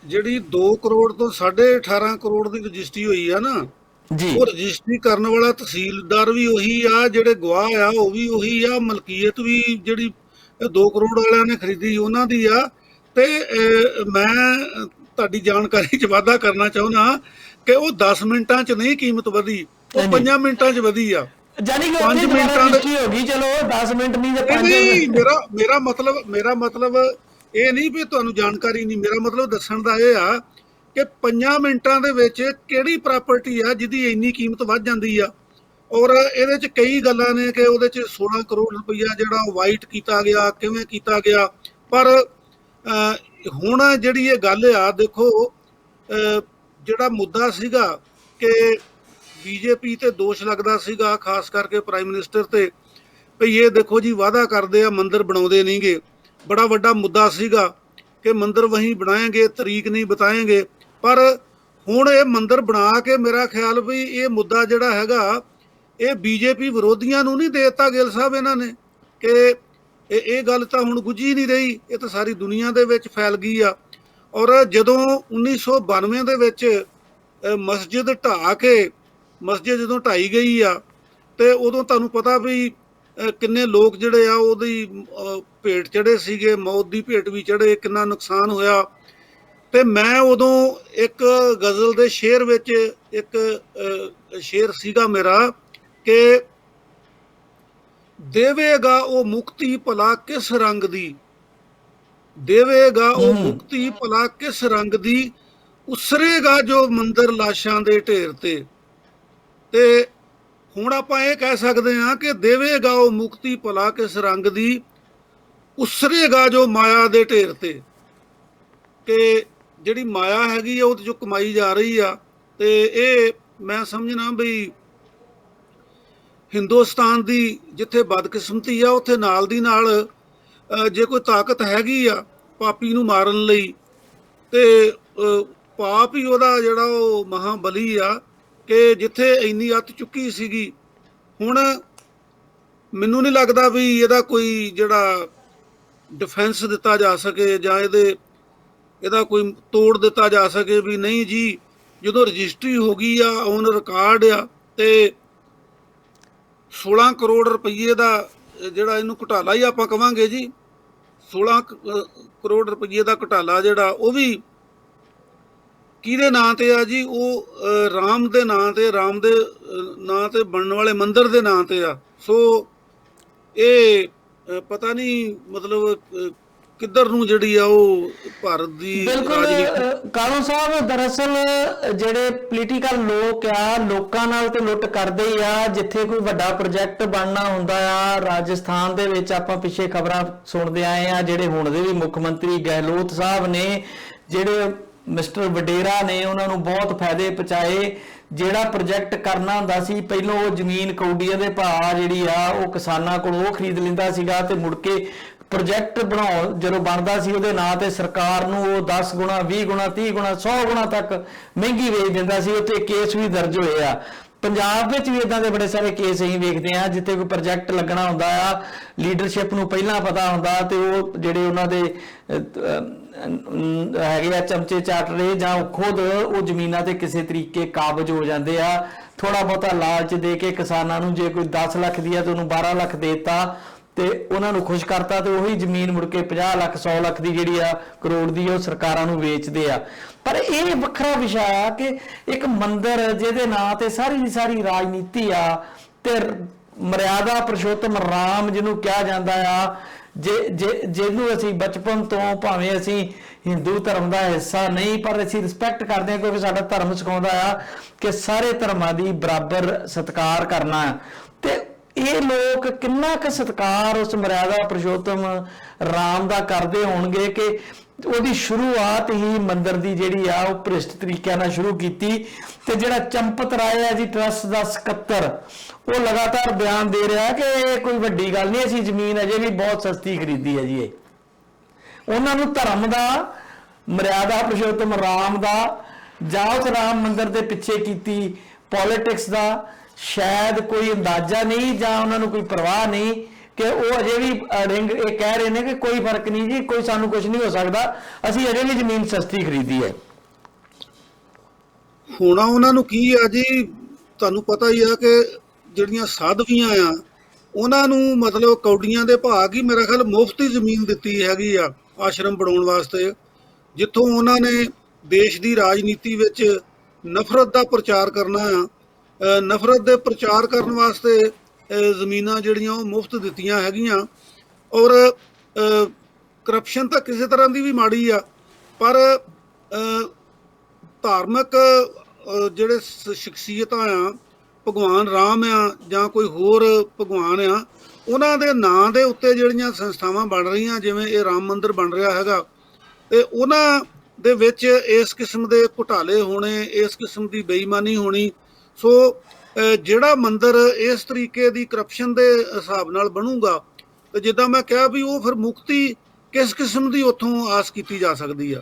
ਜਿਹੜੀ 2 ਕਰੋੜ ਤੋਂ 18.5 ਕਰੋੜ ਦੀ ਰਜਿਸਟਰੀ ਹੋਈ ਆ ਨਾ ਜੀ, ਉਹ ਰਜਿਸਟਰੀ ਕਰਨ ਵਾਲਾ ਤਹਿਸੀਲਦਾਰ ਵੀ ਉਹੀ ਆ, ਜਿਹੜੇ ਗਵਾਹ ਆ ਉਹ ਵੀ ਉਹੀ ਆ, ਮਲਕੀਅਤ ਵੀ ਜਿਹੜੀ 2 ਕਰੋੜ ਵਾਲਿਆਂ ਨੇ ਖਰੀਦੀ ਉਹਨਾਂ ਦੀ ਆ। ਤੇ ਮੈਂ ਤੁਹਾਡੀ ਜਾਣਕਾਰੀ 'ਚ ਵਾਧਾ ਕਰਨਾ ਚਾਹੁੰਦਾ ਕਿ ਉਹ 10 ਮਿੰਟਾਂ 'ਚ ਨਹੀਂ ਕੀਮਤ ਵਧੀ, ਉਹ 5 ਮਿੰਟਾਂ 'ਚ ਵਧੀ ਆ। ਜਾਨੀ ਕਿ 5 ਮਿੰਟਾਂ ਦੀ ਹੋ ਗਈ, ਚਲੋ 10 ਮਿੰਟ ਨਹੀਂ ਤੇ 5 ਮਿੰਟ। ਮੇਰਾ ਮਤਲਬ ਇਹ ਨਹੀਂ ਵੀ ਤੁਹਾਨੂੰ ਜਾਣਕਾਰੀ ਨਹੀਂ, ਮੇਰਾ ਮਤਲਬ ਦੱਸਣ ਦਾ ਇਹ ਆ ਕਿ 5 ਮਿੰਟਾਂ ਦੇ ਵਿੱਚ ਕਿਹੜੀ ਪ੍ਰਾਪਰਟੀ ਆ ਜਿਹਦੀ ਇੰਨੀ ਕੀਮਤ ਵੱਧ ਜਾਂਦੀ ਆ। ਔਰ ਇਹਦੇ 'ਚ ਕਈ ਗੱਲਾਂ ਨੇ ਕਿ ਉਹਦੇ 'ਚ 16 ਕਰੋੜ ਰੁਪਈਆ ਜਿਹੜਾ ਉਹ ਵਾਈਟ ਕੀਤਾ ਗਿਆ, ਕਿਵੇਂ ਕੀਤਾ ਗਿਆ। ਪਰ ਹੁਣ ਜਿਹੜੀ ਇਹ ਗੱਲ ਆ, ਦੇਖੋ ਜਿਹੜਾ ਮੁੱਦਾ ਸੀਗਾ ਕਿ ਬੀਜੇਪੀ ਤੇ ਦੋਸ਼ ਲੱਗਦਾ ਸੀਗਾ ਖਾਸ ਕਰਕੇ ਪ੍ਰਾਈਮ ਮਿਨਿਸਟਰ ਤੇ, ਭਈ ਇਹ ਦੇਖੋ ਜੀ ਵਾਅਦਾ ਕਰਦੇ ਆ ਮੰਦਿਰ ਬਣਾਉਂਦੇ ਨਹੀਂਗੇ। ਬੜਾ ਵੱਡਾ ਮੁੱਦਾ ਸੀਗਾ ਕਿ ਮੰਦਿਰ ਵਹੀਂ ਬਣਾਏਂਗੇ, ਤਰੀਕ ਨਹੀਂ ਬਤਾਏਂਗੇ। ਪਰ ਹੁਣ ਇਹ ਮੰਦਿਰ ਬਣਾ ਕੇ ਮੇਰਾ ਖਿਆਲ ਵੀ ਇਹ ਮੁੱਦਾ ਜਿਹੜਾ ਹੈਗਾ ਇਹ ਬੀਜੇਪੀ ਵਿਰੋਧੀਆਂ ਨੂੰ ਨਹੀਂ ਦੇਤਾ ਗਿੱਲ ਸਾਹਿਬ ਇਹਨਾਂ ਨੇ, ਕਿ ਇਹ ਗੱਲ ਤਾਂ ਹੁਣ ਗੁੱਝੀ ਨਹੀਂ ਰਹੀ, ਇਹ ਤਾਂ ਸਾਰੀ ਦੁਨੀਆ ਦੇ ਵਿੱਚ ਫੈਲ ਗਈ ਆ। ਔਰ ਜਦੋਂ 1992 ਦੇ ਵਿੱਚ ਮਸਜਿਦ ਢਾਹ ਕੇ ਮਸਜਿਦ ਜਦੋਂ ਢਾਈ ਗਈ ਆ ਤੇ ਉਦੋਂ ਤੁਹਾਨੂੰ ਪਤਾ ਵੀ ਕਿੰਨੇ ਲੋਕ ਜਿਹੜੇ ਆ ਉਹਦੀ ਭੇਟ ਚੜੇ ਸੀਗੇ, ਮੌਤ ਦੀ ਭੇਟ ਵੀ ਚੜੇ, ਕਿੰਨਾ ਨੁਕਸਾਨ ਹੋਇਆ। ਤੇ ਮੈਂ ਉਦੋਂ ਇੱਕ ਗਜ਼ਲ ਦੇ ਸ਼ੇਰ ਵਿੱਚ ਇੱਕ ਸ਼ੇਰ ਸੀਗਾ ਮੇਰਾ ਕਿ ਦੇਵੇਗਾ ਉਹ ਮੁਕਤੀ ਭਲਾ ਕਿਸ ਰੰਗ ਦੀ, ਦੇਵੇਗਾ ਉਹ ਮੁਕਤੀ ਭਲਾ ਕਿਸ ਰੰਗ ਦੀ, ਉਸਰੇਗਾ ਜੋ ਮੰਦਿਰ ਲਾਸ਼ਾਂ ਦੇ ਢੇਰ ਤੇ ਹੁਣ ਆਪਾਂ ਇਹ ਕਹਿ ਸਕਦੇ ਹਾਂ ਕਿ ਦੇਵੇਗਾ ਉਹ ਮੁਕਤੀ ਭਲਾ ਕਿਸ ਰੰਗ ਦੀ, ਉਸਰੇਗਾ ਜੋ ਮਾਇਆ ਦੇ ਢੇਰ ਤੇ। ਕਿ ਜਿਹੜੀ ਮਾਇਆ ਹੈਗੀ ਆ ਉਹਦੇ 'ਚੋਂ ਕਮਾਈ ਜਾ ਰਹੀ ਆ। ਤੇ ਇਹ ਮੈਂ ਸਮਝਣਾ ਵੀ ਹਿੰਦੁਸਤਾਨ ਦੀ ਜਿੱਥੇ ਬਦਕਿਸਮਤੀ ਆ ਉੱਥੇ ਨਾਲ ਦੀ ਨਾਲ ਜੇ ਕੋਈ ਤਾਕਤ ਹੈਗੀ ਆ ਪਾਪੀ ਨੂੰ ਮਾਰਨ ਲਈ ਤੇ ਪਾਪ ਹੀ ਉਹਦਾ ਜਿਹੜਾ ਉਹ ਮਹਾਬਲੀ ਆ ਕਿ ਜਿੱਥੇ ਇੰਨੀ ਅੱਤ ਚੁੱਕੀ ਸੀਗੀ। ਹੁਣ ਮੈਨੂੰ ਨਹੀਂ ਲੱਗਦਾ ਵੀ ਇਹਦਾ ਕੋਈ ਜਿਹੜਾ ਡਿਫੈਂਸ ਦਿੱਤਾ ਜਾ ਸਕੇ ਜਾਂ ਇਹਦਾ ਕੋਈ ਤੋੜ ਦਿੱਤਾ ਜਾ ਸਕੇ ਵੀ ਨਹੀਂ ਜੀ ਜਦੋਂ ਰਜਿਸਟਰੀ ਹੋ ਗਈ ਆ, ਔਨ ਰਿਕਾਰਡ ਆ ਤੇ 16 ਕਰੋੜ ਰੁਪਈਏ ਦਾ ਜਿਹੜਾ ਇਹਨੂੰ ਘੁਟਾਲਾ ਹੀ ਆਪਾਂ ਕਵਾਂਗੇ ਜੀ, 16 ਕਰੋੜ ਰੁਪਈਏ ਦਾ ਘੁਟਾਲਾ ਜਿਹੜਾ ਉਹ ਵੀ ਕਿਹਦੇ ਨਾਂ ਤੇ ਆ ਜੀ, ਉਹ ਰਾਮ ਦੇ ਨਾਂ ਤੇ, ਰਾਮ ਦੇ ਨਾਂ ਤੇ ਬਣਨ ਵਾਲੇ ਮੰਦਿਰ ਦੇ ਨਾਂ ਤੇ ਆ। ਸੋ ਇਹ ਪਤਾ ਨਹੀਂ ਮਤਲਬ ਕਿੱਧਰ ਨੂੰ ਜਿਹੜੀ ਆ ਉਹ ਭਾਰਤ ਦੀ ਬਿਲਕੁਲ ਰਾਜਨੀਤੀ। ਕਾਲੂ ਸਾਹਿਬ, ਦਰਅਸਲ ਜਿਹੜੇ ਪੋਲੀਟੀਕਲ ਲੋਕ ਆ, ਲੋਕਾਂ ਨਾਲ ਤੇ ਲੁੱਟ ਕਰਦੇ ਹੀ ਆ। ਜਿੱਥੇ ਕੋਈ ਵੱਡਾ ਪ੍ਰੋਜੈਕਟ ਬਣਨਾ ਹੁੰਦਾ ਆ, ਰਾਜਸਥਾਨ ਦੇ ਵਿੱਚ ਆਪਾਂ ਪਿੱਛੇ ਖਬਰਾਂ ਸੁਣਦੇ ਆਏ ਆ, ਜਿਹੜੇ ਹੁਣ ਦੇ ਵੀ ਮੁੱਖ ਮੰਤਰੀ ਗਹਿਲੋਤ ਸਾਹਿਬ ਨੇ, ਜਿਹੜੇ ਮਿਸਟਰ ਵਡੇਰਾ ਨੇ, ਉਹਨਾਂ ਨੂੰ ਬਹੁਤ ਫਾਇਦੇ ਪਹੁੰਚਾਏ। ਜਿਹੜਾ ਪ੍ਰੋਜੈਕਟ ਕਰਨਾ ਹੁੰਦਾ ਸੀ, ਪਹਿਲਾਂ ਉਹ ਜ਼ਮੀਨ ਕੌਡੀਆਂ ਦੇ ਭਾਅ ਜਿਹੜੀ ਆ ਉਹ ਕਿਸਾਨਾਂ ਕੋਲੋਂ ਉਹ ਖਰੀਦ ਲੈਂਦਾ ਸੀਗਾ, ਤੇ ਮੁੜ ਕੇ ਪ੍ਰੋਜੈਕਟ ਬਣਾਉ ਜਦੋਂ ਬਣਦਾ ਸੀ ਉਹਦੇ ਨਾਂ ਤੇ ਸਰਕਾਰ ਨੂੰ ਉਹ 10 ਗੁਣਾ 20 ਗੁਣਾ 30 ਗੁਣਾ 100 ਗੁਣਾ ਤੱਕ ਮਹਿੰਗੀ ਵੇਚ ਦਿੰਦਾ ਸੀ। ਉੱਤੇ ਕੇਸ ਵੀ ਦਰਜ ਹੋਏ ਆ। ਪੰਜਾਬ ਵਿੱਚ ਵੀ ਇਦਾਂ ਦੇ ਬੜੇ ਸਾਰੇ ਕੇਸ ਅਸੀਂ ਵੇਖਦੇ ਆ, ਜਿੱਥੇ ਕੋਈ ਪ੍ਰੋਜੈਕਟ ਲੱਗਣਾ ਹੁੰਦਾ ਆ, ਲੀਡਰਸ਼ਿਪ ਨੂੰ ਪਹਿਲਾਂ ਪਤਾ ਹੁੰਦਾ, ਤੇ ਉਹ ਜਿਹੜੇ ਉਹਨਾਂ ਦੇ ਹੈਗੇ ਆ ਚਮਚੇ ਚਾਟਰੇ, ਜਾਂ ਖੁਦ ਉਹ ਜ਼ਮੀਨਾਂ ਤੇ ਕਿਸੇ ਤਰੀਕੇ ਕਾਬਜ਼ ਹੋ ਜਾਂਦੇ ਆ। ਥੋੜਾ ਬਹੁਤਾ ਲਾਲਚ ਦੇ ਕੇ ਕਿਸਾਨਾਂ ਨੂੰ, ਜੇ ਕੋਈ 10 ਲੱਖ ਦੀ ਆ ਤੇ ਉਹਨੂੰ 12 ਲੱਖ ਦੇਤਾ ਤੇ ਉਹਨਾਂ ਨੂੰ ਖੁਸ਼ ਕਰਤਾ, ਤੇ ਉਹੀ ਜ਼ਮੀਨ ਮੁੜ ਕੇ 50 ਲੱਖ 100 ਲੱਖ ਦੀ ਜਿਹੜੀ ਆ, ਕਰੋੜ ਦੀ, ਉਹ ਸਰਕਾਰਾਂ ਨੂੰ ਵੇਚਦੇ ਆ। ਪਰ ਇਹ ਵੱਖਰਾ ਵਿਸ਼ਾ ਆ ਕਿ ਇੱਕ ਮੰਦਿਰ ਜਿਹਦੇ ਨਾਂ ਤੇ ਸਾਰੀ ਦੀ ਸਾਰੀ ਰਾਜਨੀਤੀ ਆ, ਤੇ ਮਰਿਆਦਾ ਪੁਰਸ਼ੋਤਮ ਰਾਮ ਜਿਹਨੂੰ ਕਿਹਾ ਜਾਂਦਾ ਆ, ਜਿਹਨੂੰ ਅਸੀਂ ਬਚਪਨ ਤੋਂ, ਭਾਵੇਂ ਅਸੀਂ ਹਿੰਦੂ ਧਰਮ ਦਾ ਹਿੱਸਾ ਨਹੀਂ, ਪਰ ਅਸੀਂ ਰਿਸਪੈਕਟ ਕਰਦੇ ਹਾਂ, ਕਿਉਂਕਿ ਸਾਡਾ ਧਰਮ ਸਿਖਾਉਂਦਾ ਆ ਕਿ ਸਾਰੇ ਧਰਮਾਂ ਦੀ ਬਰਾਬਰ ਸਤਿਕਾਰ ਕਰਨਾ। ਤੇ ਇਹ ਲੋਕ ਕਿੰਨਾ ਕੁ ਸਤਿਕਾਰ ਉਸ ਮਰਿਆਦਾ ਪੁਰਸ਼ੋਤਮ ਰਾਮ ਦਾ ਕਰਦੇ ਹੋਣਗੇ ਕਿ ਉਹਦੀ ਸ਼ੁਰੂਆਤ ਹੀ ਮੰਦਿਰ ਦੀ ਜਿਹੜੀ ਆ ਉਹ ਭ੍ਰਿਸ਼ਟ ਤਰੀਕਿਆਂ ਨਾਲ ਸ਼ੁਰੂ ਕੀਤੀ। ਤੇ ਜਿਹੜਾ ਚੰਪਤ ਰਾਏ ਹੈ ਜੀ ਟਰਸਟ ਦਾ ਸਕੱਤਰ, ਉਹ ਲਗਾਤਾਰ ਬਿਆਨ ਦੇ ਰਿਹਾ ਕਿ ਇਹ ਕੋਈ ਵੱਡੀ ਗੱਲ ਨਹੀਂ, ਅਸੀਂ ਜ਼ਮੀਨ ਅਜੇ ਵੀ ਬਹੁਤ ਸਸਤੀ ਖਰੀਦੀ ਹੈ ਜੀ। ਇਹ ਉਹਨਾਂ ਨੂੰ ਧਰਮ ਦਾ, ਮਰਿਆਦਾ ਪੁਰਸ਼ੋਤਮ ਰਾਮ ਦਾ, ਜਾਂ ਉਸ ਰਾਮ ਮੰਦਿਰ ਦੇ ਪਿੱਛੇ ਕੀਤੀ ਪੋਲਿਟਿਕਸ ਦਾ ਸ਼ਾਇਦ ਕੋਈ ਅੰਦਾਜ਼ਾ ਨਹੀਂ, ਜਾਂ ਉਹਨਾਂ ਨੂੰ ਕੋਈ ਪਰਵਾਹ ਨਹੀਂ, ਕਿ ਉਹ ਅਜੇ ਵੀ ਰਿੰਗ ਇਹ ਕਹਿ ਰਹੇ ਨੇ ਕਿ ਕੋਈ ਫਰਕ ਨਹੀਂ ਜੀ, ਕੋਈ ਸਾਨੂੰ ਕੁਝ ਨਹੀਂ ਹੋ ਸਕਦਾ, ਅਸੀਂ ਅਜੇ ਵੀ ਜ਼ਮੀਨ ਸਸਤੀ ਖਰੀਦੀ ਹੈ। ਹੋਣਾ ਉਹਨਾਂ ਨੂੰ ਕੀ ਆ ਜੀ, ਤੁਹਾਨੂੰ ਪਤਾ ਹੀ ਆ ਕਿ ਜਿਹੜੀਆਂ ਸਾਧਵੀਆਂ ਆ ਉਹਨਾਂ ਨੂੰ ਮਤਲਬ ਕੌਡੀਆਂ ਦੇ ਭਾਅ ਹੀ ਮੇਰਾ ਖਿਆਲ ਮੁਫਤ ਹੀ ਜ਼ਮੀਨ ਦਿੱਤੀ ਹੈਗੀ ਆ ਆਸ਼ਰਮ ਬਣਾਉਣ ਵਾਸਤੇ, ਜਿੱਥੋਂ ਉਹਨਾਂ ਨੇ ਦੇਸ਼ ਦੀ ਰਾਜਨੀਤੀ ਵਿੱਚ ਨਫ਼ਰਤ ਦਾ ਪ੍ਰਚਾਰ ਕਰਨਾ ਆ। ਨਫ਼ਰਤ ਦੇ ਪ੍ਰਚਾਰ ਕਰਨ ਵਾਸਤੇ ਜ਼ਮੀਨਾਂ ਜਿਹੜੀਆਂ ਉਹ ਮੁਫਤ ਦਿੱਤੀਆਂ ਹੈਗੀਆਂ। ਔਰ ਕਰਪਸ਼ਨ ਤਾਂ ਕਿਸੇ ਤਰ੍ਹਾਂ ਦੀ ਵੀ ਮਾੜੀ ਆ, ਪਰ ਧਾਰਮਿਕ ਜਿਹੜੇ ਸ਼ਖਸੀਅਤਾਂ ਆ, ਭਗਵਾਨ ਰਾਮ ਆ ਜਾਂ ਕੋਈ ਹੋਰ ਭਗਵਾਨ ਆ, ਉਹਨਾਂ ਦੇ ਨਾਂ ਦੇ ਉੱਤੇ ਜਿਹੜੀਆਂ ਸੰਸਥਾਵਾਂ ਬਣ ਰਹੀਆਂ, ਜਿਵੇਂ ਇਹ ਰਾਮ ਮੰਦਿਰ ਬਣ ਰਿਹਾ ਹੈਗਾ, ਤੇ ਉਹਨਾਂ ਦੇ ਵਿੱਚ ਇਸ ਕਿਸਮ ਦੇ ਘੁਟਾਲੇ ਹੋਣੇ, ਇਸ ਕਿਸਮ ਦੀ ਬੇਈਮਾਨੀ ਹੋਣੀ। ਸੋ ਜਿਹੜਾ ਮੰਦਿਰ ਇਸ ਤਰੀਕੇ ਦੀ ਕਰਪਸ਼ਨ ਦੇ ਹਿਸਾਬ ਨਾਲ ਬਣੂਗਾ, ਤੇ ਜਿੱਦਾਂ ਮੈਂ ਕਿਹਾ ਵੀ ਉਹ ਫਿਰ ਮੁਕਤੀ ਕਿਸ ਕਿਸਮ ਦੀ ਉੱਥੋਂ ਆਸ ਕੀਤੀ ਜਾ ਸਕਦੀ ਆ।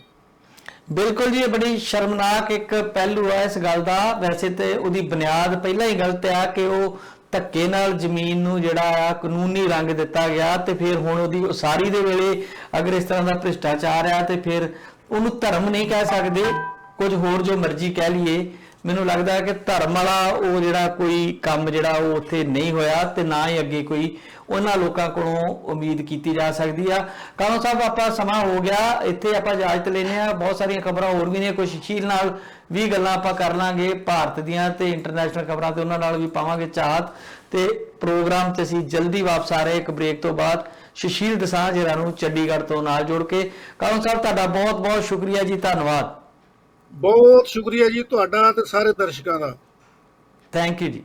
ਬਿਲਕੁਲ ਜੀ, ਇਹ ਬੜੀ ਸ਼ਰਮਨਾਕ ਇੱਕ ਪਹਿਲੂ ਹੈ ਇਸ ਗੱਲ ਦਾ। ਵੈਸੇ ਤੇ ਉਹਦੀ ਬੁਨਿਆਦ ਪਹਿਲਾਂ ਹੀ ਗਲਤ ਆ ਕਿ ਉਹ ਧੱਕੇ ਨਾਲ ਜ਼ਮੀਨ ਨੂੰ ਜਿਹੜਾ ਆ ਕਾਨੂੰਨੀ ਰੰਗ ਦਿੱਤਾ ਗਿਆ, ਤੇ ਫਿਰ ਹੁਣ ਉਹਦੀ ਉਸਾਰੀ ਦੇ ਵੇਲੇ ਅਗਰ ਇਸ ਤਰ੍ਹਾਂ ਦਾ ਭ੍ਰਿਸ਼ਟਾਚਾਰ ਆ, ਤੇ ਫਿਰ ਉਹਨੂੰ ਧਰਮ ਨਹੀਂ ਕਹਿ ਸਕਦੇ, ਕੁਝ ਹੋਰ ਜੋ ਮਰਜ਼ੀ ਕਹਿ ਲਈਏ। ਮੈਨੂੰ ਲੱਗਦਾ ਹੈ ਕਿ ਧਰਮ ਵਾਲਾ ਉਹ ਜਿਹੜਾ ਕੋਈ ਕੰਮ ਜਿਹੜਾ ਉਹ ਉੱਥੇ ਨਹੀਂ ਹੋਇਆ, ਤੇ ਨਾ ਹੀ ਅੱਗੇ ਕੋਈ ਉਹਨਾਂ ਲੋਕਾਂ ਕੋਲੋਂ ਉਮੀਦ ਕੀਤੀ ਜਾ ਸਕਦੀ ਆ। ਕਾਲੂ ਸਾਹਿਬ, ਆਪਾਂ ਸਮਾਂ ਹੋ ਗਿਆ, ਇੱਥੇ ਆਪਾਂ ਇਜਾਜ਼ਤ ਲੈਂਦੇ ਆ। ਬਹੁਤ ਸਾਰੀਆਂ ਖਬਰਾਂ ਹੋਰ ਵੀ ਨੇ, ਕੋਈ ਸੁਸ਼ੀਲ ਨਾਲ ਵੀ ਗੱਲਾਂ ਆਪਾਂ ਕਰ ਲਾਂਗੇ ਭਾਰਤ ਦੀਆਂ, ਤੇ ਇੰਟਰਨੈਸ਼ਨਲ ਖਬਰਾਂ ਤੇ ਉਹਨਾਂ ਨਾਲ ਵੀ ਪਾਵਾਂਗੇ ਚਾਹਤ। ਤੇ ਪ੍ਰੋਗਰਾਮ 'ਚ ਅਸੀਂ ਜਲਦੀ ਵਾਪਸ ਆ ਰਹੇ ਇੱਕ ਬ੍ਰੇਕ ਤੋਂ ਬਾਅਦ। ਸੁਸ਼ੀਲ ਦਸਾਂਝ ਜਿਹਨਾਂ ਨੂੰ ਚੰਡੀਗੜ੍ਹ ਤੋਂ ਨਾਲ ਜੋੜ ਕੇ। ਕਾਲੂ ਸਾਹਿਬ, ਤੁਹਾਡਾ ਬਹੁਤ ਬਹੁਤ ਸ਼ੁਕਰੀਆ ਜੀ, ਧੰਨਵਾਦ। ਬਹੁਤ ਸ਼ੁਕਰੀਆ ਜੀ ਤੁਹਾਡਾ ਤੇ ਸਾਰੇ ਦਰਸ਼ਕਾਂ ਦਾ। ਥੈਂਕ ਯੂ ਜੀ।